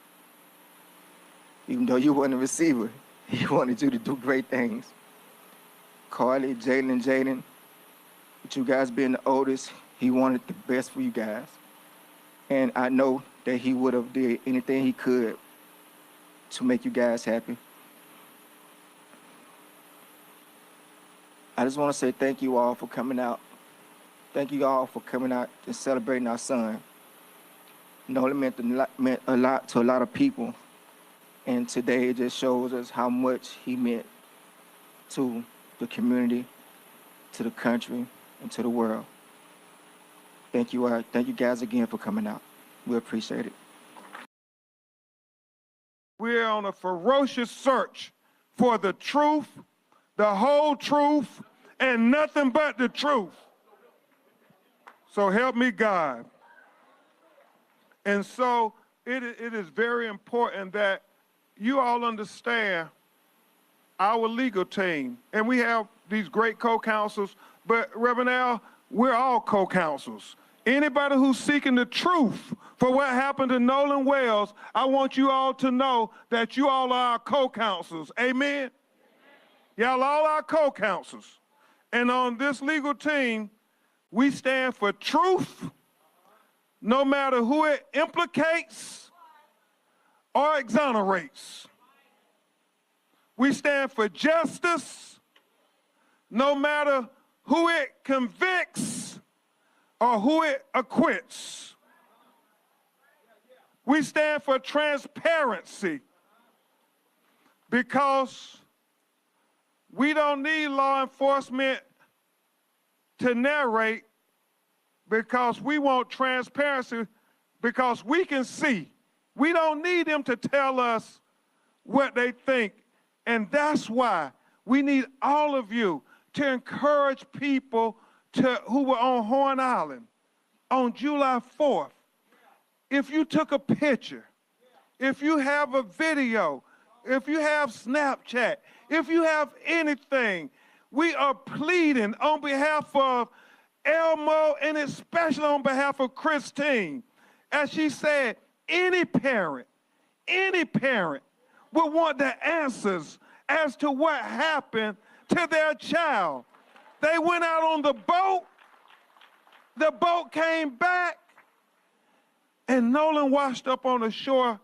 Even though you weren't a receiver, he wanted you to do great things. Carly, Jaden, with you guys being the oldest, he wanted the best for you guys. And I know that he would have did anything he could to make you guys happy. I just want to say thank you all for coming out. Thank you all for coming out and celebrating our son. Nolan meant a lot to a lot of people. And today it just shows us how much he meant to the community, to the country, and to the world. Thank you guys again for coming out. We appreciate it. We're on a ferocious search for the truth, the whole truth, and nothing but the truth. So help me God. And so it is very important that you all understand our legal team. And we have these great co-counsels, but Reverend Al, we're all co-counsels. Anybody who's seeking the truth for what happened to Nolan Wells, I want you all to know that you all are our co-counsels. Amen? Y'all all our co-counsels. And on this legal team, we stand for truth, no matter who it implicates or exonerates. We stand for justice, no matter who it convicts or who it acquits. We stand for transparency because we don't need law enforcement to narrate, because we want transparency because we can see. We don't need them to tell us what they think And that's why we need all of you to encourage people who were on Horn Island on July 4th. If you took a picture, if you have a video, if you have Snapchat, if you have anything, we are pleading on behalf of Elmo and especially on behalf of Christine. As she said, any parent will want the answers as to what happened to their child. They went out on the boat came back, and Nolan washed up on the shore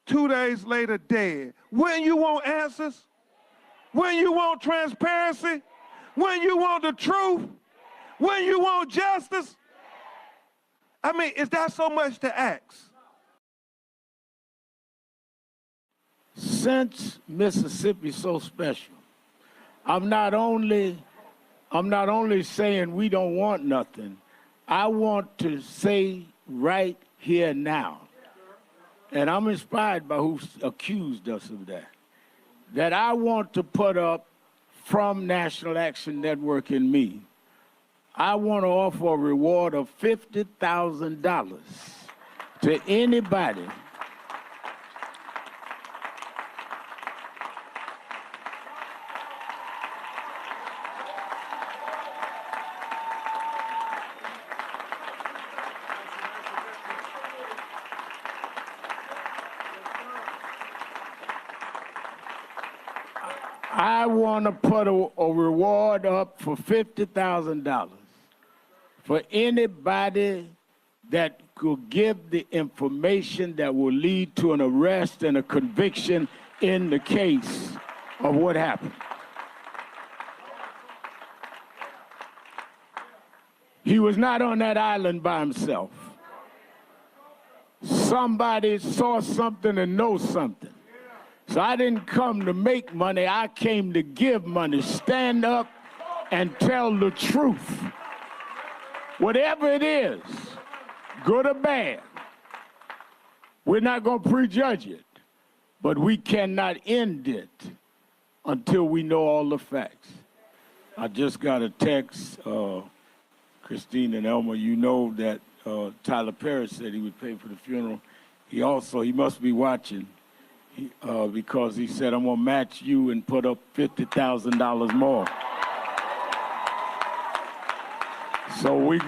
2 days later dead. When you want answers, when you want transparency, when you want the truth, when you want justice, I mean, is that so much to ask? Since Mississippi's so special, I'm not only saying we don't want nothing, I want to say right here now, and I'm inspired by who accused us of that I want to put up from National Action Network and me, I want to offer a reward of $50,000 to anybody I want to put a reward up for $50,000 for anybody that could give the information that will lead to an arrest and a conviction in the case of what happened. He was not on that island by himself. Somebody saw something and knows something. So I didn't come to make money, I came to give money. Stand up and tell the truth. Whatever it is, good or bad, we're not going to prejudge it, but we cannot end it until we know all the facts. I just got a text, Christine and Elma, you know that Tyler Perry said he would pay for the funeral. He must be watching. Because he said, I'm going to match you and put up $50,000 more. So we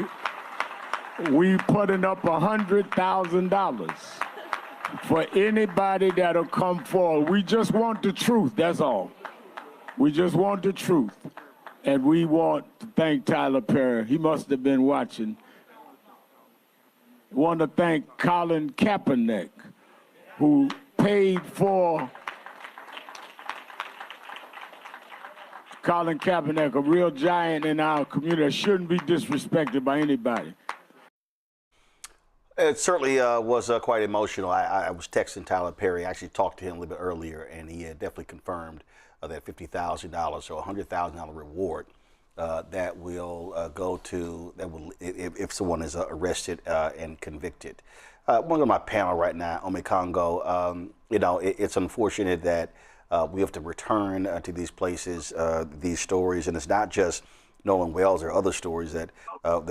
putting up $100,000 for anybody that'll come forward. We just want the truth, that's all. We just want the truth. And we want to thank Tyler Perry. He must have been watching. We want to thank Colin Kaepernick, who paid for Colin Kaepernick, a real giant in our community that shouldn't be disrespected by anybody. It certainly was quite emotional. I was texting Tyler Perry. I actually talked to him a little bit earlier, and he had definitely confirmed that $50,000 or $100,000 reward that will go to, if someone is arrested and convicted. One of my panel right now, Ome Congo, it's unfortunate that we have to return to these places, these stories, and it's not just Nolan Wells or other stories that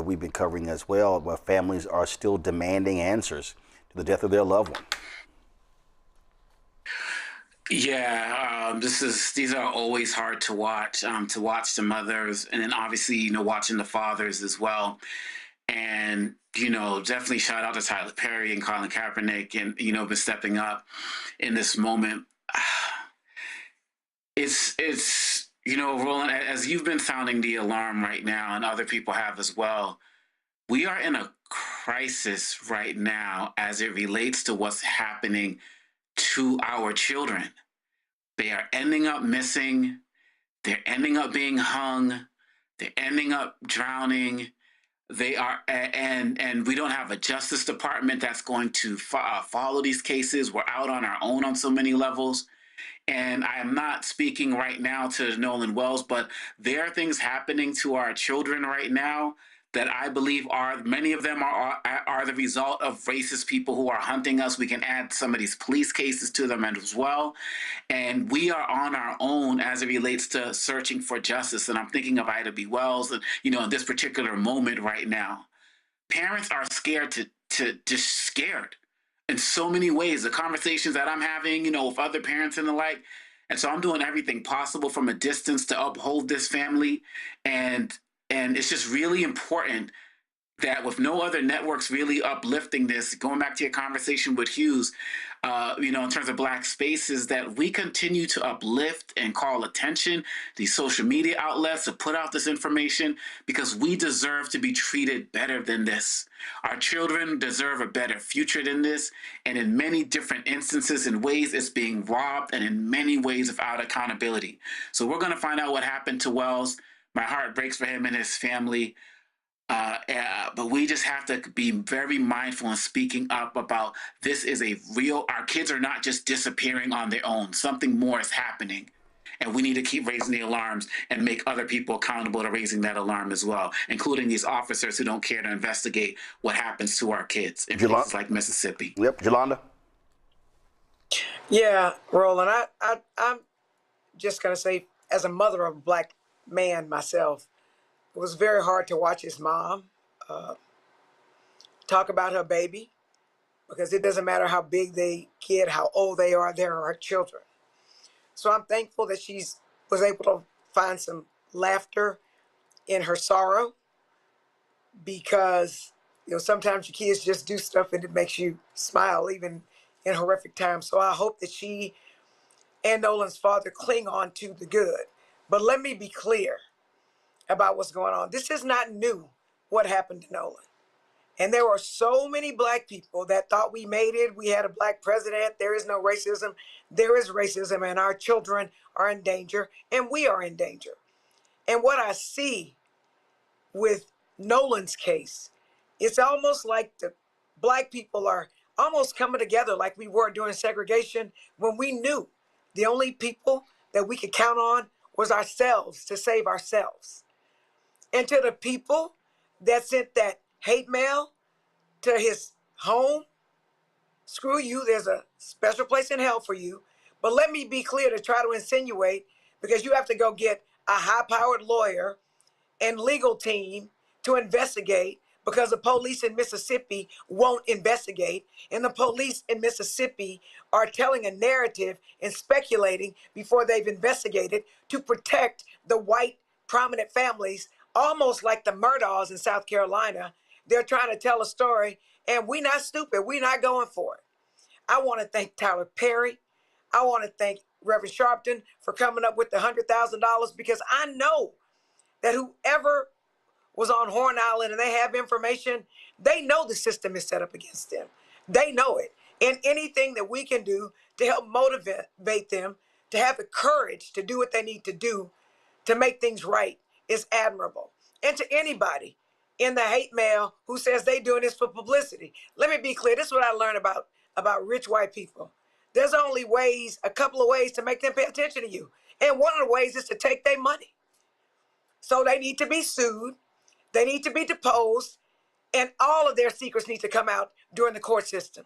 we've been covering as well, but families are still demanding answers to the death of their loved one. Yeah, these are always hard to watch the mothers, and then obviously, watching the fathers as well. And, definitely shout out to Tyler Perry and Colin Kaepernick and, been stepping up in this moment. It's Roland, as you've been sounding the alarm right now, and other people have as well, we are in a crisis right now as it relates to what's happening to our children. They are ending up missing. They're ending up being hung. They're ending up drowning. They are, and we don't have a Justice Department that's going to follow these cases. We're out on our own on so many levels. And I am not speaking right now to Nolan Wells, but there are things happening to our children right now that I believe many of them are the result of racist people who are hunting us. We can add some of these police cases to them as well. And we are on our own as it relates to searching for justice. And I'm thinking of Ida B. Wells, and, in this particular moment right now. Parents are scared just scared in so many ways. The conversations that I'm having, with other parents and the like. And so I'm doing everything possible from a distance to uphold this family. And it's just really important that with no other networks really uplifting this, going back to your conversation with Hughes, in terms of Black spaces, that we continue to uplift and call attention these social media outlets to put out this information, because we deserve to be treated better than this. Our children deserve a better future than this. And in many different instances and ways, it's being robbed, and in many ways without accountability. So we're going to find out what happened to Wells. My heart breaks for him and his family. But we just have to be very mindful in speaking up about this is our kids are not just disappearing on their own. Something more is happening. And we need to keep raising the alarms and make other people accountable to raising that alarm as well, including these officers who don't care to investigate what happens to our kids in places like Mississippi. Yep, Yolanda? Yeah, Roland, I'm just going to say, as a mother of a Black man myself, it was very hard to watch his mom talk about her baby, because it doesn't matter how big they get, how old they are her children. So I'm thankful that she was able to find some laughter in her sorrow, because sometimes your kids just do stuff and it makes you smile even in horrific times. So I hope that she and Nolan's father cling on to the good. But let me be clear about what's going on. This is not new, what happened to Nolan. And there were so many Black people that thought we made it. We had a Black president. There is no racism. There is racism, and our children are in danger, and we are in danger. And what I see with Nolan's case, it's almost like the Black people are almost coming together like we were during segregation, when we knew the only people that we could count on was ourselves to save ourselves. And to the people that sent that hate mail to his home, screw you, there's a special place in hell for you. But let me be clear to try to insinuate, because you have to go get a high-powered lawyer and legal team to investigate, because the police in Mississippi won't investigate. And the police in Mississippi are telling a narrative and speculating before they've investigated to protect the white prominent families, almost like the Murdaughs in South Carolina. They're trying to tell a story, and we're not stupid. We're not going for it. I want to thank Tyler Perry. I want to thank Reverend Sharpton for coming up with the $100,000, because I know that whoever was on Horn Island and they have information, they know the system is set up against them. They know it. And anything that we can do to help motivate them to have the courage to do what they need to do to make things right is admirable. And to anybody in the hate mail who says they doing this for publicity, let me be clear. This is what I learned about rich white people. There's only a couple of ways to make them pay attention to you. And one of the ways is to take their money. So they need to be sued. They need to be deposed. And all of their secrets need to come out during the court system.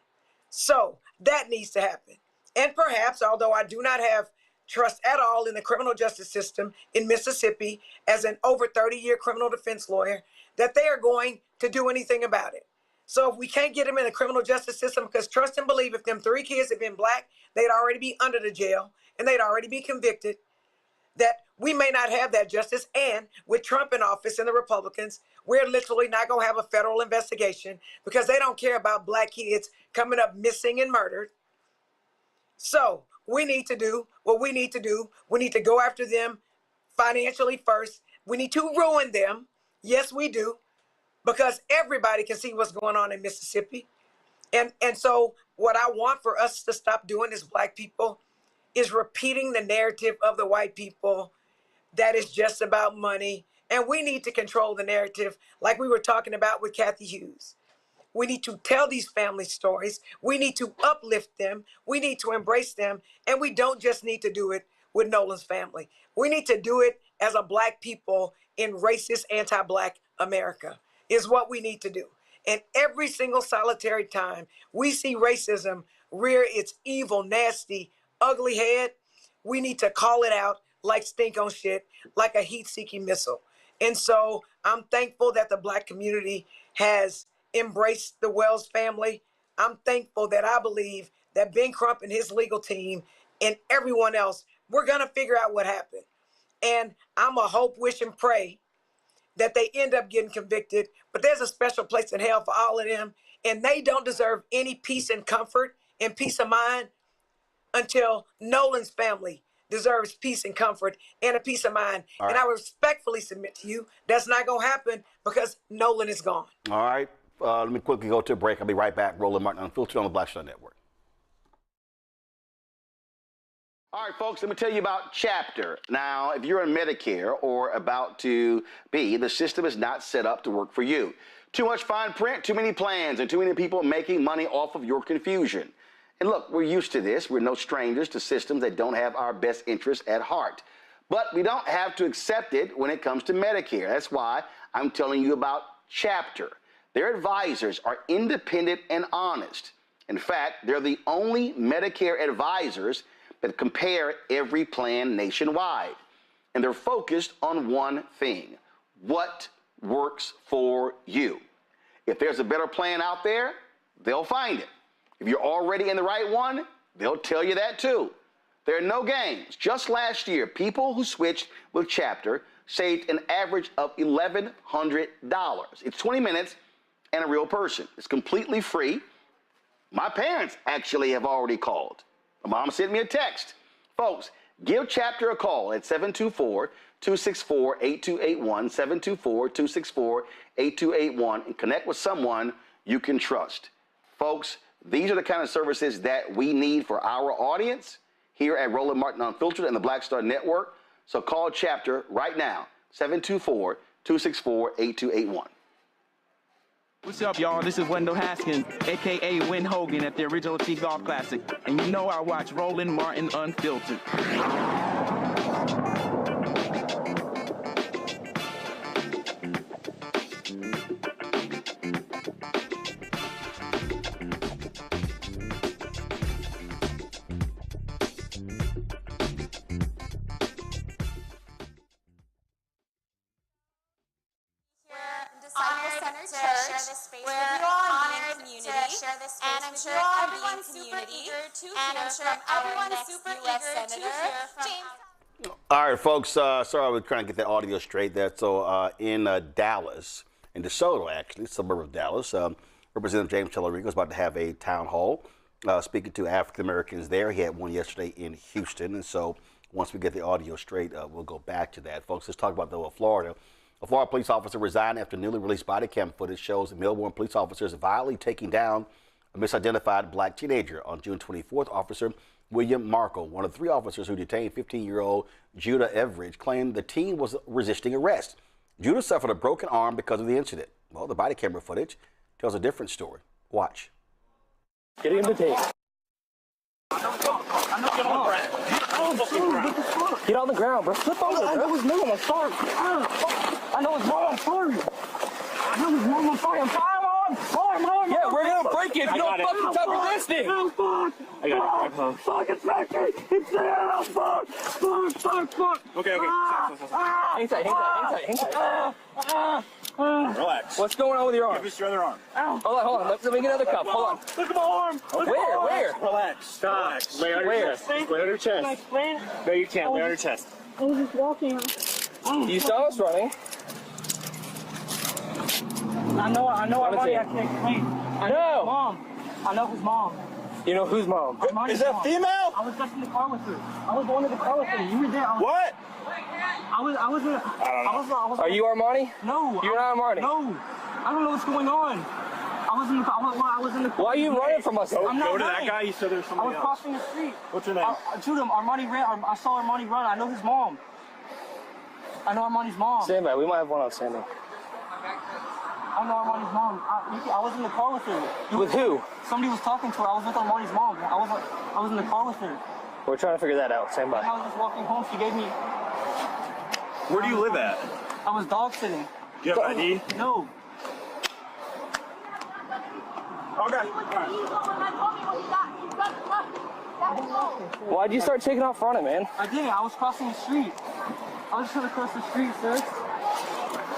So that needs to happen. And perhaps, although I do not have trust at all in the criminal justice system in Mississippi as an over 30-year criminal defense lawyer, that they are going to do anything about it. So if we can't get them in the criminal justice system, because trust and believe, if them 3 kids had been Black, they'd already be under the jail and they'd already be convicted, that we may not have that justice. And with Trump in office and the Republicans, we're literally not going to have a federal investigation, because they don't care about Black kids coming up missing and murdered. So we need to do what we need to do. We need to go after them financially first. We need to ruin them. Yes, we do, because everybody can see what's going on in Mississippi. And so what I want for us to stop doing as Black people is repeating the narrative of the white people that is just about money. And we need to control the narrative, like we were talking about with Cathy Hughes. We need to tell these family stories. We need to uplift them. We need to embrace them. And we don't just need to do it with Nolan's family. We need to do it as a Black people in racist, anti-Black America. is what we need to do. And every single solitary time we see racism rear its evil, nasty, ugly head, we need to call it out like stink on shit, like a heat-seeking missile. And so I'm thankful that the Black community has embraced the Wells family. I'm thankful that I believe that Ben Crump and his legal team and everyone else, we're going to figure out what happened. And I'm a hope, wish, and pray that they end up getting convicted. But there's a special place in hell for all of them. And they don't deserve any peace and comfort and peace of mind until Nolan's family deserves peace and comfort and a peace of mind. All right. And I respectfully submit to you, that's not going to happen because Nolan is gone. All right. Let me quickly go to a break. I'll be right back. Roland Martin Unfiltered on the Black Star Network. All right, folks, let me tell you about Chapter. Now, if you're on Medicare or about to be, the system is not set up to work for you. Too much fine print, too many plans, and too many people making money off of your confusion. And look, we're used to this. We're no strangers to systems that don't have our best interests at heart. But we don't have to accept it when it comes to Medicare. That's why I'm telling you about Chapter. Their advisors are independent and honest. In fact, they're the only Medicare advisors that compare every plan nationwide. And they're focused on one thing: what works for you. If there's a better plan out there, they'll find it. If you're already in the right one, they'll tell you that too. There are no games. Just last year, people who switched with Chapter saved an average of $1,100. It's 20 minutes and a real person. It's completely free. My parents actually have already called. My mom sent me a text. Folks, give Chapter a call at 724-264-8281, 724-264-8281, and connect with someone you can trust. Folks, these are the kind of services that we need for our audience here at Roland Martin Unfiltered and the Black Star Network. So call Chapter right now, 724-264-8281. What's up, y'all? This is Wendell Haskins, a.k.a. Win Hogan at the original T Golf Classic. And you know I watch Roland Martin Unfiltered. All right, folks, sorry, we're trying to get that audio straight. That's so in Dallas, in DeSoto, actually, suburb of Dallas, Representative James Tellerico is about to have a town hall speaking to African Americans there. He had one yesterday in Houston, and so once we get the audio straight, we'll go back to that. Folks, let's talk about, though, Florida. A Florida police officer resigned after newly released body cam footage shows Melbourne police officers violently taking down a misidentified black teenager. On June 24th, Officer William Markle, one of 3 officers who detained 15-year-old Judah Everidge, claimed the teen was resisting arrest. Judah suffered a broken arm because of the incident. Well, the body camera footage tells a different story. Watch. Get him the tape. Get on the ground, bro. Flip over, bro. I know his mom. I'm sorry. I know his mom. I'm sorry. I know his mom. I'm sorry. I'm sorry. Yeah, we're gonna break it if you don't fucking stop resisting. I got it. Fuck, it's back there. It's there. Fuck. Okay. Hang tight. Relax. What's going on with your arm? Give us your other arm. Hold on. Let me get another cuff. Hold on. Look at my arm. Where? Relax. Lay on your chest. Lay on your chest. Can I explain? No, you can't. Lay on your chest. I was just walking. You saw us running. I know Armani, I can't explain. I know his mom. I know his mom. You know whose mom? Is that female? I was just in the car with her. I was going to the car with her. You were there. What? I was in Are you Armani? No. You're not Armani? No. I don't know what's going on. I was in the car. Why are you running from us? I'm not Go to running. that guy. You said there's somebody else. I was crossing the street. What's your name? Judah, Armani ran. I saw Armani run. I know his mom. I know Armani's mom. Stand by. We might have one on standing. I know Armani's mom. I was in the car with her. With who? Somebody was talking to her. I was with Armani's mom. I was in the car with her. We're trying to figure that out. Stand by. And I was just walking home. She gave me. Where do you live at? I was dog sitting. Do you have ID? No. Why'd you start taking off running, man? I didn't. I was crossing the street. I was trying to cross the street, sir.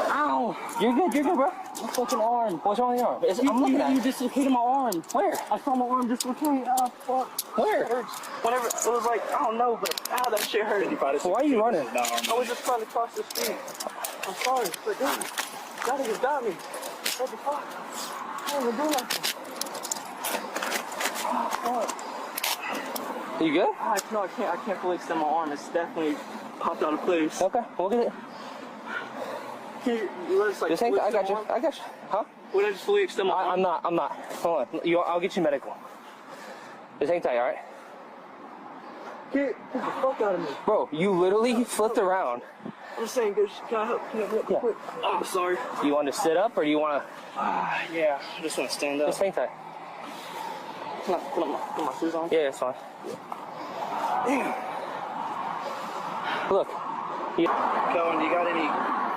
Ow! You're good, bro. My fucking arm. What's wrong with your arm? I'm looking at you. You dislocated my arm. Where? I saw my arm dislocate. Oh, fuck. Where? Whenever, it was like, I don't know, but ow, that shit hurt. Why are you running? I was just trying to cross the street. I'm sorry, but dude, that nigga got me. What the fuck? I didn't even do nothing. Oh, fuck. You good? No, I can't fully extend my arm. It's definitely popped out of place. Okay, we'll get it. Just hang tight. I got you. Huh? Would I just fully extend my arm? I'm not. Hold on. I'll get you medical. Just hang tight, all right? Get the fuck out of me. Bro, you literally flipped around. I'm just saying, can I help? Can I help quick? Oh, sorry. You want to sit up or do you want to? Yeah, I just want to stand up. Just hang tight. Can I put my shoes on? Yeah, it's fine. Damn. Look. Cohen, do you got any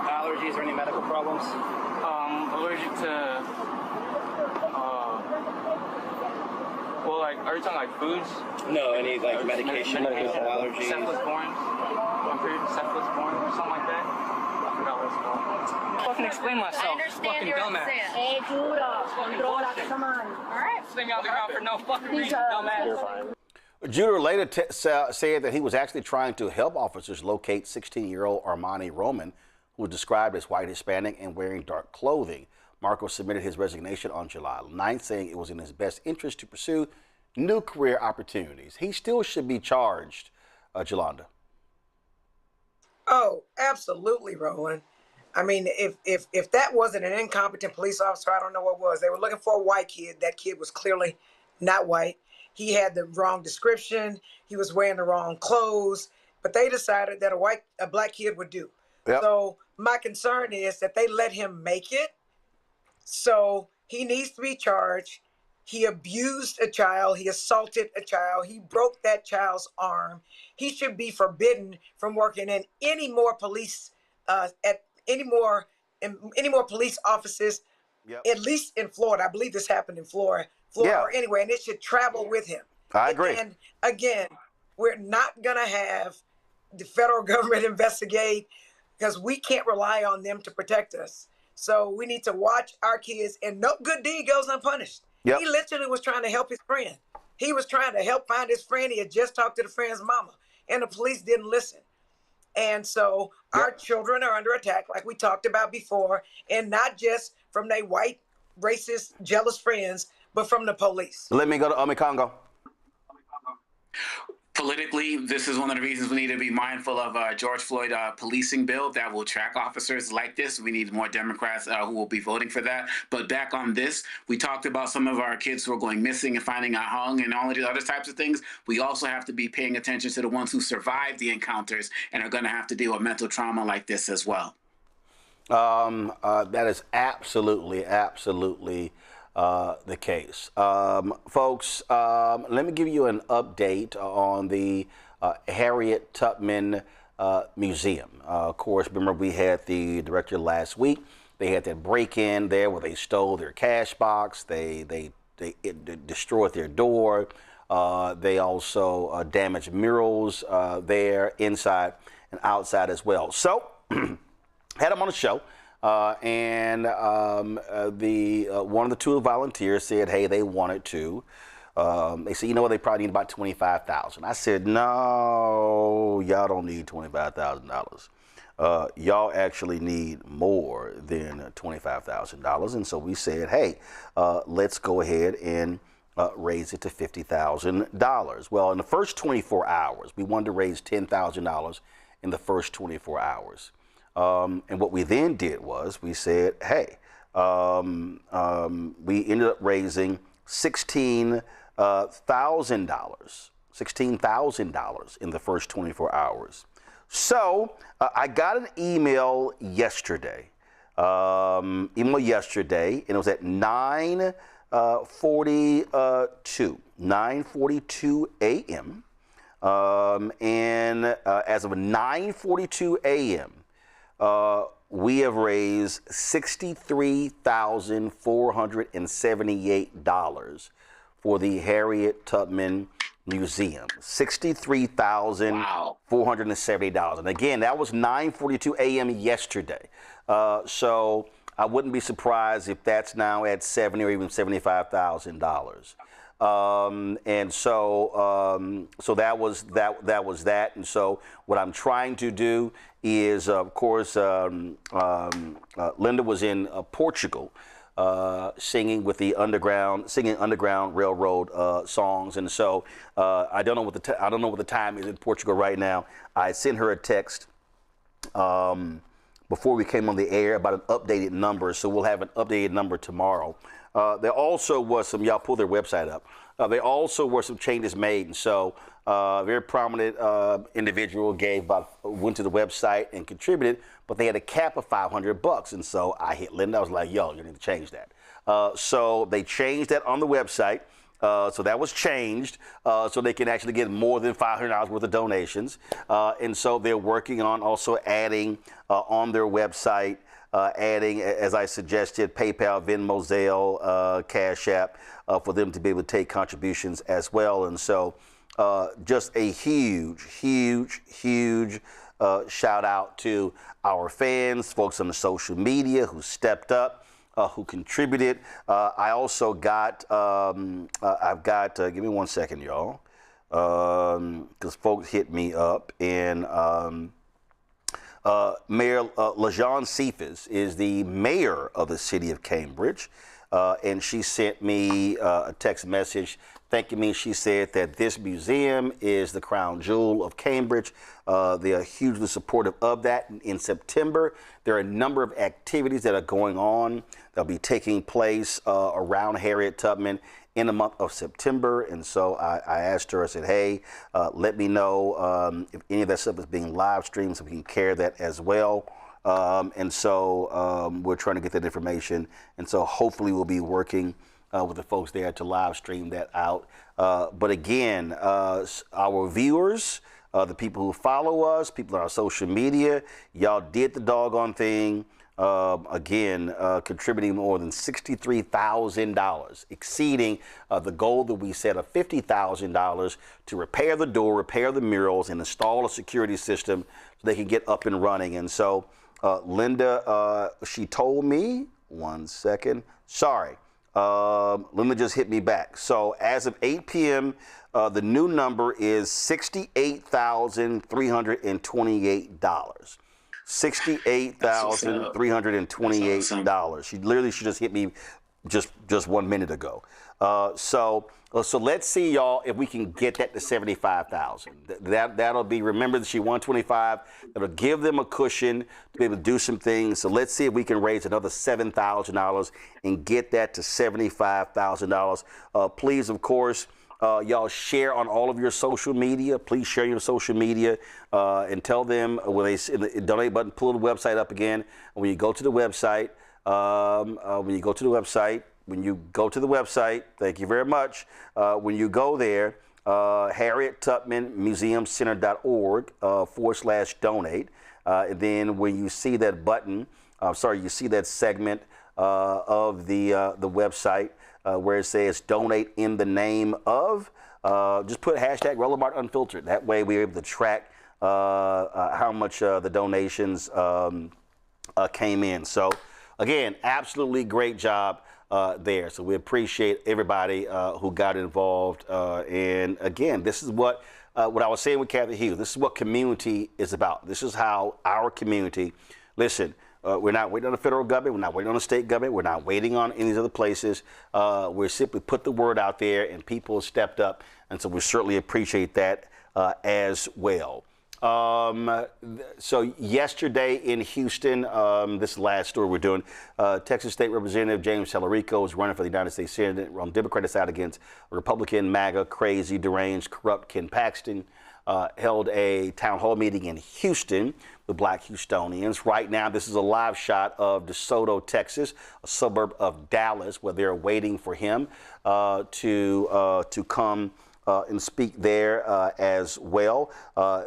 allergies or any medical problems? Allergic to, well, like, are you talking like foods? No, any like medication allergies? Cephalosporin. I'm pretty cephalosporin or something like that. I forgot what it's called. Fucking explain myself. I understand fucking your dumbass. accent. Hey, Judah, come on. All right. Sling out the ground for no fucking reason, dumbass. Judah later said that he was actually trying to help officers locate 16-year-old Armani Roman, who was described as white Hispanic and wearing dark clothing. Marco submitted his resignation on July 9th, saying it was in his best interest to pursue new career opportunities. He still should be charged, Jolanda. Oh, absolutely, Roland. I mean, if that wasn't an incompetent police officer, I don't know what was. They were looking for a white kid. That kid was clearly not white. He had the wrong description. He was wearing the wrong clothes. But they decided that a black kid would do. Yep. So my concern is that they let him make it. So he needs to be charged. He abused a child. He assaulted a child. He broke that child's arm. He should be forbidden from working in any more police any more police offices. Yep. At least in Florida. I believe this happened in Florida yeah. Or anywhere, and it should travel with him. I agree. And again, we're not gonna have the federal government investigate because we can't rely on them to protect us. So we need to watch our kids, and no good deed goes unpunished. Yep. He literally was trying to help his friend. He was trying to help find his friend. He had just talked to the friend's mama, and the police didn't listen. And so our children are under attack, like we talked about before, and not just from their white, racist, jealous friends, but from the police. Let me go to Ami Congo. Politically, this is one of the reasons we need to be mindful of George Floyd policing bill that will track officers like this. We need more Democrats who will be voting for that. But back on this, we talked about some of our kids who are going missing and finding out hung and all of these other types of things. We also have to be paying attention to the ones who survived the encounters and are going to have to deal with mental trauma like this as well. That is absolutely the case. Folks, let me give you an update on the Harriet Tubman Museum. Of course, remember we had the director last week. They had that break-in there where they stole their cash box. They destroyed their door. They also damaged murals there inside and outside as well. So, had them on the show. And one of the two volunteers said, hey, they wanted to. They said, you know what, they probably need about $25,000. I said, no, y'all don't need $25,000. Y'all actually need more than $25,000. And so we said, hey, let's go ahead and raise it to $50,000. Well, in the first 24 hours, we wanted to raise $10,000 in the first 24 hours. And what we then did was we said, hey, we ended up raising $16,000 in the first 24 hours. So I got an email yesterday, and it was at 9:42 a.m. And as of 9:42 a.m., we have raised $63,478 for the Harriet Tubman Museum. $63,470. And again, that was 9:42 a.m. yesterday. So I wouldn't be surprised if that's now at $70,000 or even $75,000. And so, so that was that. And so, what I'm trying to do is, of course, Linda was in Portugal, singing with the Underground Railroad songs. And so, I don't know what the time is in Portugal right now. I sent her a text before we came on the air about an updated number. So we'll have an updated number tomorrow. There also was some, y'all pull their website up. There also were some changes made. And so a very prominent individual went to the website and contributed, but they had a cap of $500. And so I hit Linda. I was like, yo, you need to change that. So they changed that on the website. So that was changed so they can actually get more than $500 worth of donations. And so they're working on also adding on their website, adding, as I suggested, PayPal, Venmo, Zelle, Cash App, for them to be able to take contributions as well. And so just a huge shout out to our fans, folks on the social media who stepped up, who contributed. I also got, give me 1 second, y'all, because folks hit me up, and Mayor LaJawn Cephas is the mayor of the city of Cambridge, and she sent me a text message thanking me. She said that this museum is the crown jewel of Cambridge. They are hugely supportive of that. In September, there are a number of activities that are going on that'll be taking place around Harriet Tubman in the month of September. And so I asked her, I said, hey, let me know if any of that stuff is being live streamed so we can carry that as well. And so we're trying to get that information. And so hopefully we'll be working with the folks there to live stream that out. But again, our viewers, the people who follow us, people on our social media, y'all did the doggone thing. Again, contributing more than $63,000, exceeding the goal that we set of $50,000 to repair the door, repair the murals, and install a security system so they can get up and running. And so Linda, she told me, 1 second, sorry, Linda just hit me back. So as of 8 p.m., the new number is $68,328. $68,328. She just hit me just 1 minute ago. So let's see, y'all, if we can get that to $75,000. That'll be, remember that she won 25. That'll give them a cushion to be able to do some things. So let's see if we can raise another $7,000 and get that to $75,000. Please, of course, y'all share on all of your social media. Please share your social media and tell them when they see the donate button, pull the website up again. And when you go to the website, thank you very much. When you go there, HarrietTubmanMuseumCenter.org /donate. And then when you see that button, you see that segment of the website where it says donate in the name of, just put hashtag Roland Martin Unfiltered. That way we're able to track how much the donations came in. So again, absolutely great job there. So we appreciate everybody who got involved. And again, this is what I was saying with Cathy Hughes. This is what community is about. This is how our community, listen, we're not waiting on the federal government. We're not waiting on the state government. We're not waiting on any of these other places. We're simply put the word out there, and people stepped up. And so we certainly appreciate that as well. So yesterday in Houston, this is the last story we're doing, Texas State Representative James Tallarico is running for the United States Senate on the Democratic side against Republican, MAGA, crazy, deranged, corrupt Ken Paxton. Held a town hall meeting in Houston with Black Houstonians. Right now, this is a live shot of DeSoto, Texas, a suburb of Dallas, where they're waiting for him to come and speak there as well.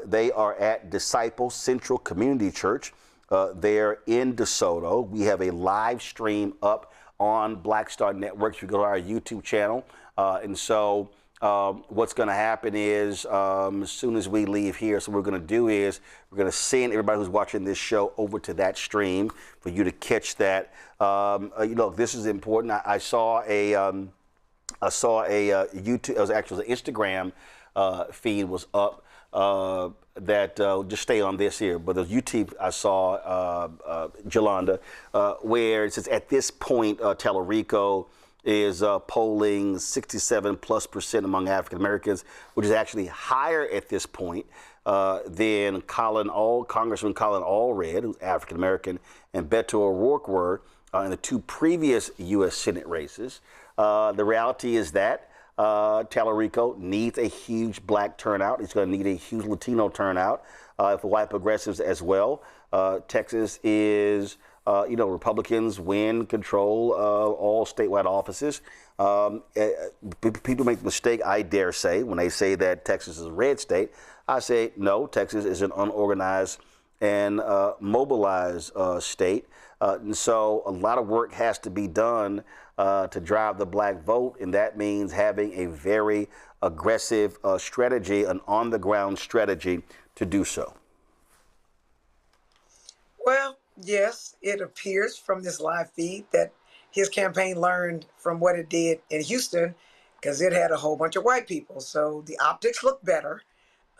They are at Disciple Central Community Church there in DeSoto. We have a live stream up on Black Star Networks. You go to our YouTube channel. And so what's going to happen is as soon as we leave here, so what we're going to do is we're going to send everybody who's watching this show over to that stream for you to catch that. This is important. I saw a YouTube, it was actually an Instagram feed was up that just stay on this here, but the YouTube I saw, Jolanda, where it says at this point, Tallarico is polling 67+% among African Americans, which is actually higher at this point than Congressman Colin Allred, who's African American, and Beto O'Rourke were in the two previous U.S. Senate races. The reality is that Tallarico needs a huge black turnout. He's going to need a huge Latino turnout for white progressives as well. Texas is, Republicans win control all statewide offices. People make the mistake, I dare say, when they say that Texas is a red state. I say, no, Texas is an unorganized and mobilized state. And so a lot of work has to be done to drive the black vote, and that means having a very aggressive strategy, an on-the-ground strategy to do so. Well, yes, it appears from this live feed that his campaign learned from what it did in Houston, because it had a whole bunch of white people. So the optics look better.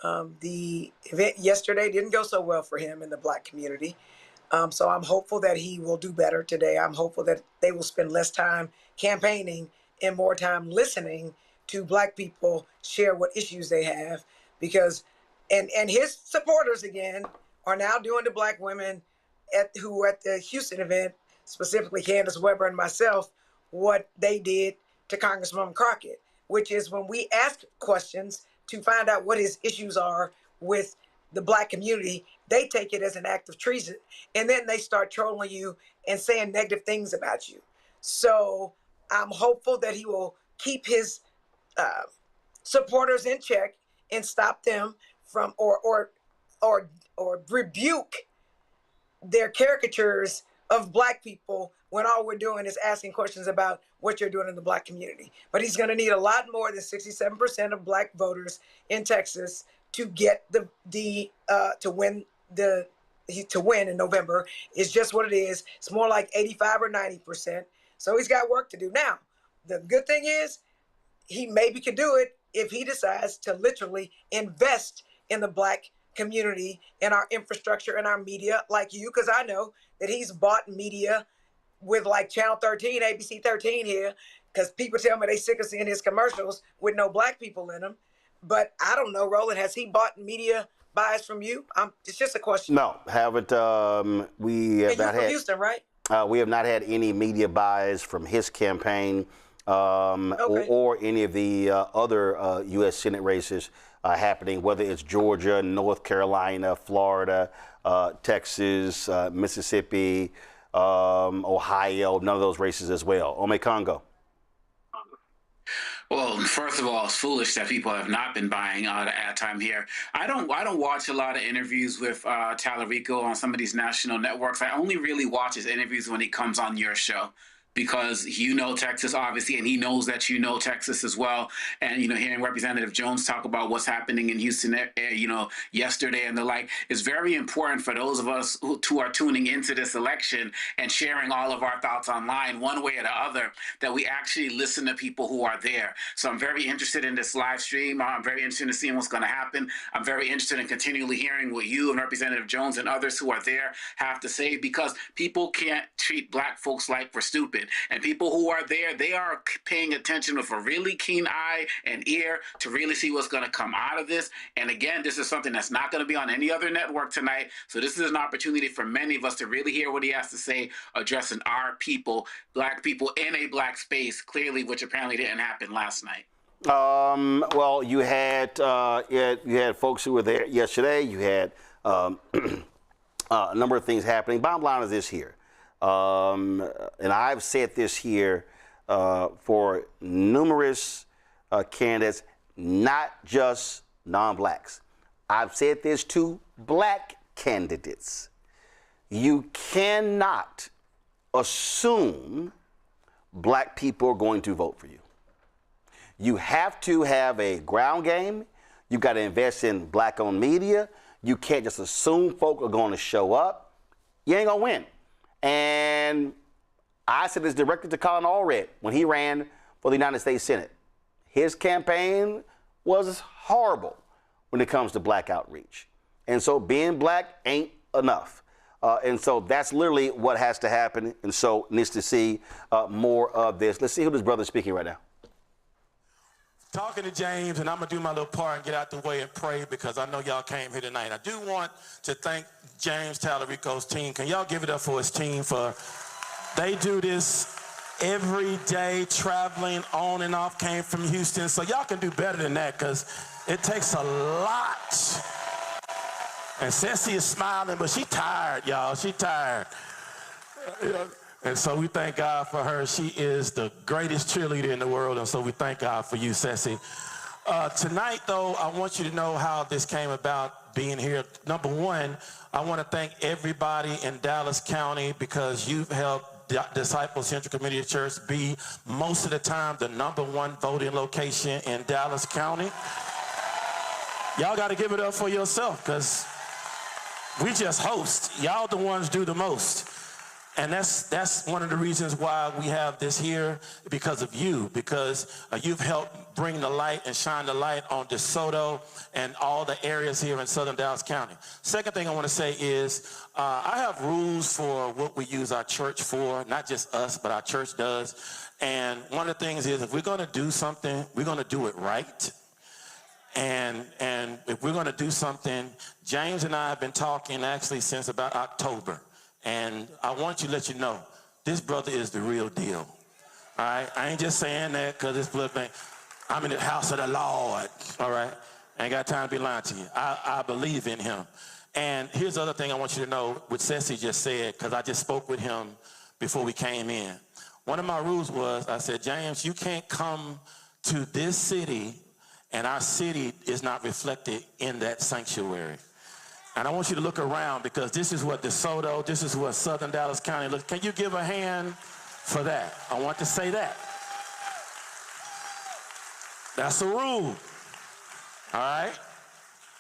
The event yesterday didn't go so well for him in the black community. So I'm hopeful that he will do better today. I'm hopeful that they will spend less time campaigning and more time listening to black people share what issues they have, because, and his supporters again are now doing to black women who were at the Houston event, specifically Candace Weber and myself, what they did to Congresswoman Crockett, which is when we ask questions to find out what his issues are with the black community, they take it as an act of treason. And then they start trolling you and saying negative things about you. So I'm hopeful that he will keep his supporters in check and stop them from or rebuke their caricatures of black people when all we're doing is asking questions about what you're doing in the black community. But he's going to need a lot more than 67% of black voters in Texas to get to win in November. Is just what it is. It's more like 85 or 90%. So he's got work to do. Now, the good thing is he maybe could do it if he decides to literally invest in the black community, in our infrastructure, in our media, like you, because I know that he's bought media with like Channel 13, ABC 13 here, because people tell me they sick of seeing his commercials with no black people in them. But I don't know, Roland, has he bought media buys from you? It's just a question. No, haven't. We have not had. Houston, right? We have not had any media buys from his campaign or any of the other U.S. Senate races happening, whether it's Georgia, North Carolina, Florida, Texas, Mississippi, Ohio, none of those races as well. Ome Congo. Well, first of all, it's foolish that people have not been buying ad time here. I don't watch a lot of interviews with Tallarico on some of these national networks. I only really watch his interviews when he comes on your show, because you know Texas, obviously, and he knows that you know Texas as well. And, hearing Representative Jones talk about what's happening in Houston, yesterday and the like, is very important for those of us who are tuning into this election and sharing all of our thoughts online, one way or the other, that we actually listen to people who are there. So I'm very interested in this live stream. I'm very interested in seeing what's going to happen. I'm very interested in continually hearing what you and Representative Jones and others who are there have to say, because people can't treat black folks like we're stupid. And people who are there, they are paying attention with a really keen eye and ear to really see what's going to come out of this. And again, this is something that's not going to be on any other network tonight. So this is an opportunity for many of us to really hear what he has to say, addressing our people, black people in a black space, clearly, which apparently didn't happen last night. Well, you had folks who were there yesterday. You had a number of things happening. Bottom line is this here. And I've said this here for numerous candidates, not just non-blacks. I've said this to black candidates. You cannot assume black people are going to vote for you. You have to have a ground game. You got to invest in black-owned media. You can't just assume folk are going to show up. You ain't going to win. And I said this directly to Colin Allred when he ran for the United States Senate. His campaign was horrible when it comes to black outreach. And so being black ain't enough. And so that's literally what has to happen. And so needs to see more of this. Let's see who this brother is speaking right now. Talking to James, and I'm going to do my little part and get out the way and pray because I know y'all came here tonight. I do want to thank James Tallarico's team. Can y'all give it up for his team? They do this every day, traveling on and off, came from Houston. So y'all can do better than that because it takes a lot. And Ceci is smiling, but she tired, y'all. She tired. And so we thank God for her. She is the greatest cheerleader in the world, and so we thank God for you, Ceci. Tonight, though, I want you to know how this came about being here. Number one, I want to thank everybody in Dallas County because you've helped Disciple Central Community Church be, most of the time, the #1 voting location in Dallas County. Y'all got to give it up for yourself because we just host. Y'all the ones do the most. And that's one of the reasons why we have this here, because of you, because you've helped bring the light and shine the light on DeSoto and all the areas here in Southern Dallas County. Second thing I want to say is I have rules for what we use our church for, not just us, but our church does. And one of the things is if we're going to do something, we're going to do it right. And if we're going to do something, James and I have been talking actually since about October. And I want to let you know, this brother is the real deal. All right? I ain't just saying that because it's blood bank. I'm in the house of the Lord. All right? I ain't got time to be lying to you. I believe in him. And here's the other thing I want you to know, what Ceci just said, because I just spoke with him before we came in. One of my rules was, I said, James, you can't come to this city and our city is not reflected in that sanctuary. And I want you to look around because this is what DeSoto, this is what Southern Dallas County looks. Can you give a hand for that? I want to say that. That's a rule. All right?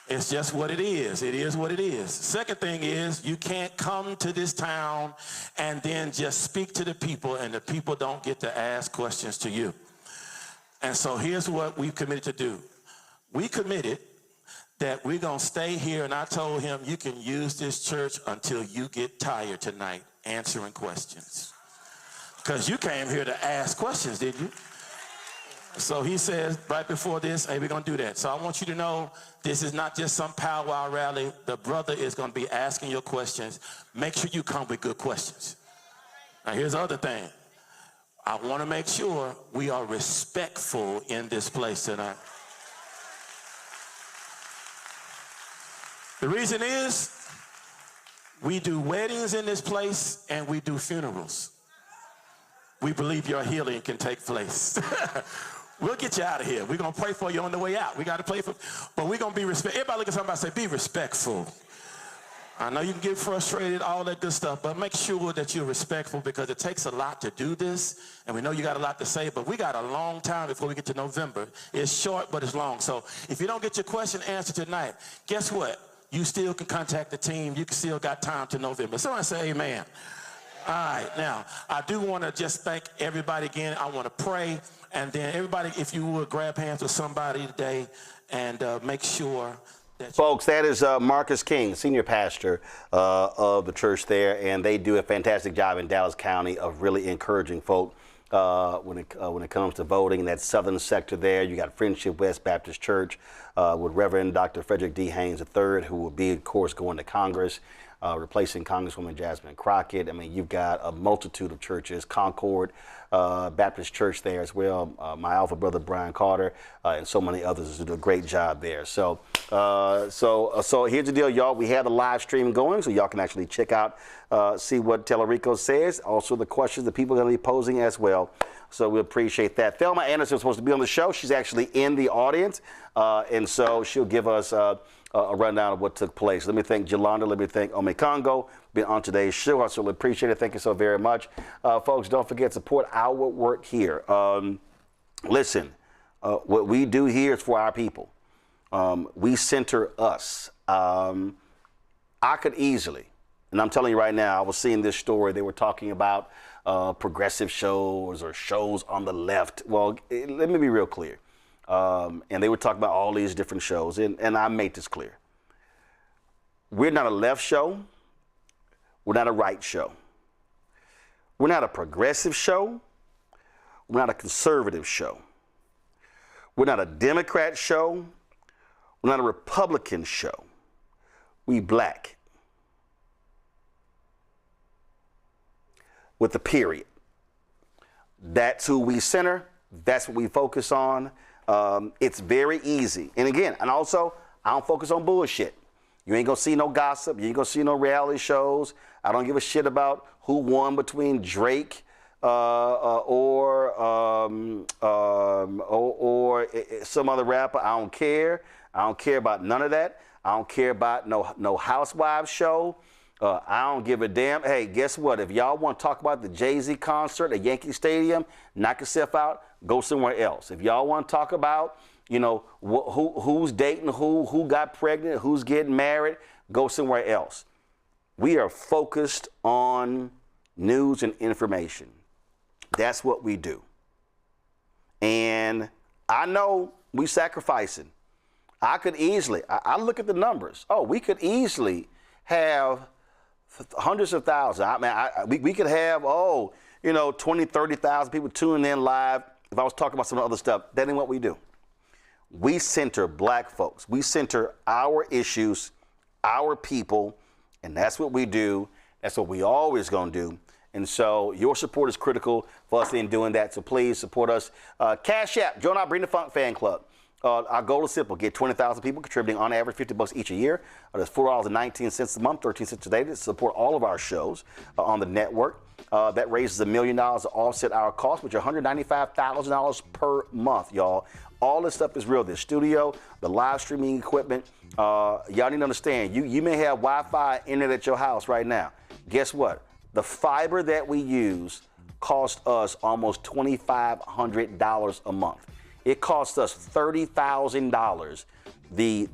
It's just what it is. It is what it is. Second thing is you can't come to this town and then just speak to the people and the people don't get to ask questions to you. And so here's what we've committed to do. We committed that we're going to stay here, and I told him, you can use this church until you get tired tonight answering questions. Because you came here to ask questions, didn't you? So he says right before this, hey, we're going to do that. So I want you to know this is not just some powwow rally. The brother is going to be asking your questions. Make sure you come with good questions. Now, here's the other thing. I want to make sure we are respectful in this place tonight. The reason is we do weddings in this place and we do funerals. We believe your healing can take place. We'll get you out of here. We're going to pray for you on the way out. We got to pray for, but we're going to be respectful. Everybody look at somebody and say, be respectful. I know you can get frustrated, all that good stuff, but make sure that you're respectful because it takes a lot to do this, and we know you got a lot to say, but we got a long time before we get to November. It's short, but it's long. So if you don't get your question answered tonight, guess what? You still can contact the team. You can still got time to November. Somebody say amen. All right. Now, I do want to just thank everybody again. I want to pray. And then everybody, if you would, grab hands with somebody today and make sure that... Folks, that is Marcus King, senior pastor of the church there. And they do a fantastic job in Dallas County of really encouraging folk when it comes to voting in that southern sector there. You got Friendship West Baptist Church with Reverend Dr. Frederick D. Haynes III, who will be, of course, going to Congress, replacing Congresswoman Jasmine Crockett. I mean, you've got a multitude of churches, Concord Baptist Church there as well, my alpha brother Brian Carter, and so many others who do a great job there. So here's the deal, y'all. We have the live stream going, so y'all can actually check out, see what Tellerico says. Also, the questions that people are going to be posing as well. So we appreciate that. Thelma Anderson was supposed to be on the show. She's actually in the audience, and so she'll give us a rundown of what took place. Let me thank Jolanda. Let me thank Ome Congo being on today's show. I certainly appreciate it. Thank you so very much. Folks, don't forget to support our work here. Listen, what we do here is for our people. We center us. I could easily, and I'm telling you right now, I was seeing this story. They were talking about progressive shows or shows on the left. Well, let me be real clear. And they were talking about all these different shows, and I made this clear. We're not a left show. We're not a right show. We're not a progressive show. We're not a conservative show. We're not a Democrat show. We're not a Republican show. We black. With a period. That's who we center. That's what we focus on. It's very easy. And again, and also, I don't focus on bullshit. You ain't gonna see no gossip. You ain't gonna see no reality shows. I don't give a shit about who won between Drake or some other rapper. I don't care. I don't care about none of that. I don't care about no Housewives show. I don't give a damn. Hey, guess what? If y'all want to talk about the Jay-Z concert at Yankee Stadium, knock yourself out, go somewhere else. If y'all want to talk about, who's dating who got pregnant, who's getting married, go somewhere else. We are focused on news and information. That's what we do. And I know we sacrificing. I could easily, I look at the numbers. Oh, we could easily have hundreds of thousands. We could have, 20, 30,000 people tuning in live. If I was talking about some other stuff, that ain't what we do. We center black folks. We center our issues, our people, and that's what we do. That's what we always gonna do. And so your support is critical for us in doing that. So please support us. Cash App, join our Bring the Funk fan club. Our goal is simple: get 20,000 people contributing on average $50 each a year. That's $4.19 a month, 13 cents a day to support all of our shows on the network. That raises $1 million to offset our costs, which are $195,000 per month, y'all. All this stuff is real. The studio, the live streaming equipment. Y'all need to understand, you may have Wi-Fi internet at your house right now. Guess what? The fiber that we use costs us almost $2,500 a month. It costs us $30,000,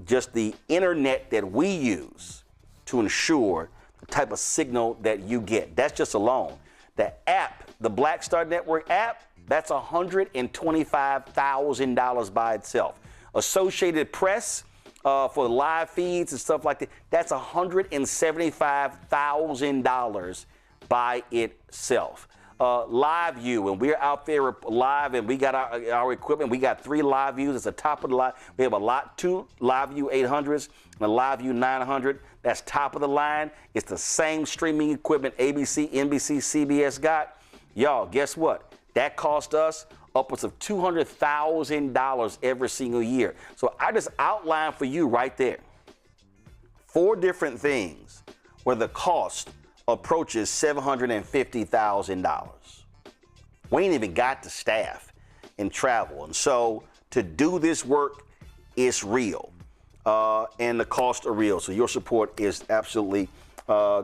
just the internet that we use to ensure the type of signal that you get. That's just alone. The app, the Black Star Network app, that's $125,000 by itself. Associated Press for live feeds and stuff like that, that's $175,000 by itself. Live View, when we're out there live and we got our equipment, we got 3 Live Views. It's the top of the line. We have 2 Live View 800s and a Live View 900. That's top of the line. It's the same streaming equipment ABC, NBC, CBS got. Y'all, guess what? That cost us upwards of $200,000 every single year. So I just outlined for you right there 4 different things where the cost approaches $750,000. We ain't even got the staff and travel. And so to do this work, it's real. And the costs are real. So your support is absolutely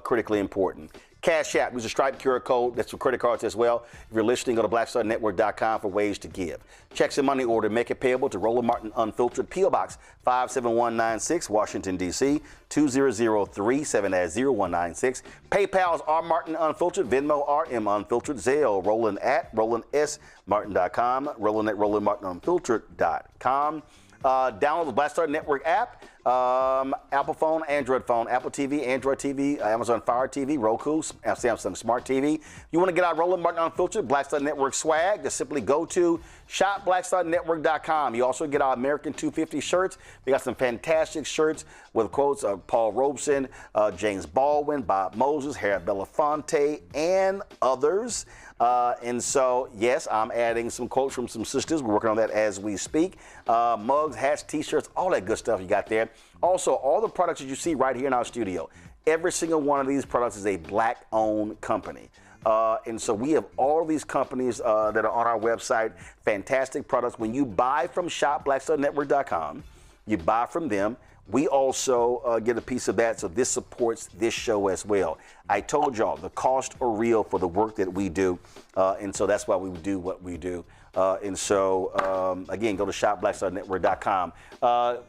critically important. Cash App, use a Stripe QR code. That's for credit cards as well. If you're listening, go to blackstarnetwork.com for ways to give. Checks and money order, make it payable to Roland Martin Unfiltered, P.O. Box 57196, Washington, D.C. 20037-0196. PayPal's R Martin Unfiltered, Venmo RM Unfiltered, Zelle Roland at RolandSMartin.com, Roland at RolandMartinUnfiltered.com. Download the Black Star Network app. Apple phone, Android phone, Apple TV, Android TV, Amazon Fire TV, Roku, Samsung Smart TV. You want to get our Roland Martin Unfiltered Black Star Network swag, just simply go to shopblackstarnetwork.com. You also get our American 250 shirts. We got some fantastic shirts with quotes of Paul Robeson, James Baldwin, Bob Moses, Harry Belafonte, and others. And so, yes, I'm adding some quotes from some sisters. We're working on that as we speak. Mugs, hats, T-shirts, all that good stuff you got there. Also, all the products that you see right here in our studio, every single one of these products is a Black-owned company. And so we have all these companies that are on our website, fantastic products. When you buy from shopblackstarnetwork.com, you buy from them. we also get a piece of that. So this supports this show as well. I told y'all the costs are real for the work that we do. And so that's why we do what we do. Again, go to shopblackstarnetwork.com.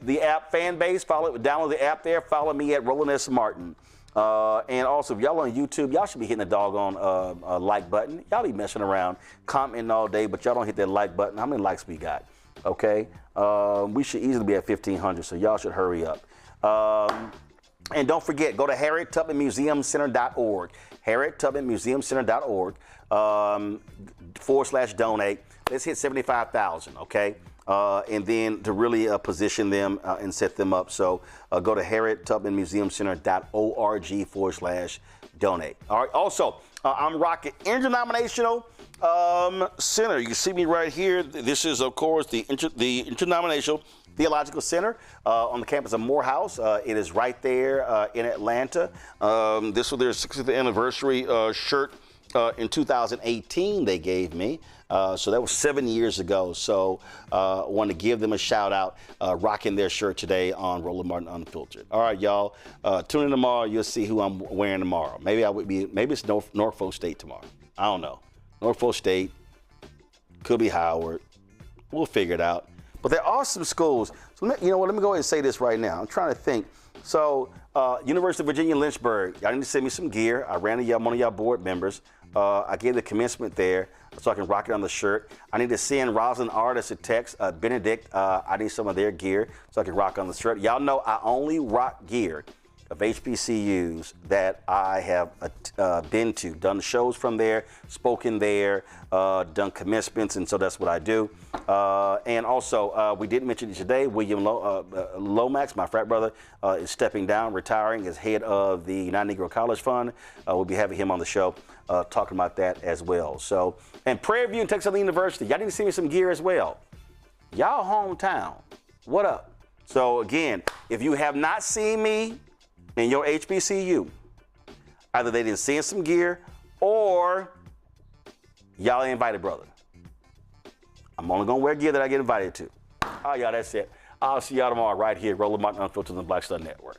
The app fan base, download the app there. Follow me at Roland S. Martin. And also, if y'all on YouTube, y'all should be hitting the doggone like button. Y'all be messing around, commenting all day, but y'all don't hit that like button. How many likes we got? Okay? We should easily be at 1,500, so y'all should hurry up. And don't forget, go to HarrietTubmanMuseumCenter.org. HarrietTubmanMuseumCenter.org /donate. Let's hit 75,000, okay? And then to really position them and set them up. So go to HarrietTubmanMuseumCenter.org /donate. All right. Also, I'm rocking interdenominational center. You see me right here. This is, of course, the Interdenominational Theological Center on the campus of Morehouse. It is right there in Atlanta. This was their 60th anniversary shirt in 2018 they gave me. So that was 7 years ago. So I want to give them a shout out, rocking their shirt today on Roland Martin Unfiltered. All right, y'all. Tune in tomorrow. You'll see who I'm wearing tomorrow. Maybe it's Norfolk State tomorrow. I don't know. Norfolk State, could be Howard. We'll figure it out. But they're awesome schools. So you know what? Let me go ahead and say this right now. I'm trying to think. So University of Virginia Lynchburg, y'all need to send me some gear. I ran one of y'all board members. I gave the commencement there so I can rock it on the shirt. I need to send Rosalind Artist a text. Benedict, I need some of their gear so I can rock on the shirt. Y'all know I only rock gear of HBCUs that I have been to, done shows from there, spoken there, done commencements, and so that's what I do. And also, we didn't mention it today, William Lomax, my frat brother, is stepping down, retiring as head of the United Negro College Fund. We'll be having him on the show talking about that as well. So, and Prairie View and Texas Southern University, y'all need to send me some gear as well. Y'all hometown, what up? So again, if you have not seen me in your HBCU, either they didn't send some gear or y'all ain't invited, brother. I'm only gonna wear gear that I get invited to. All right, y'all, that's it. I'll see y'all tomorrow right here, Roland Martin Unfiltered on the Black Star Network.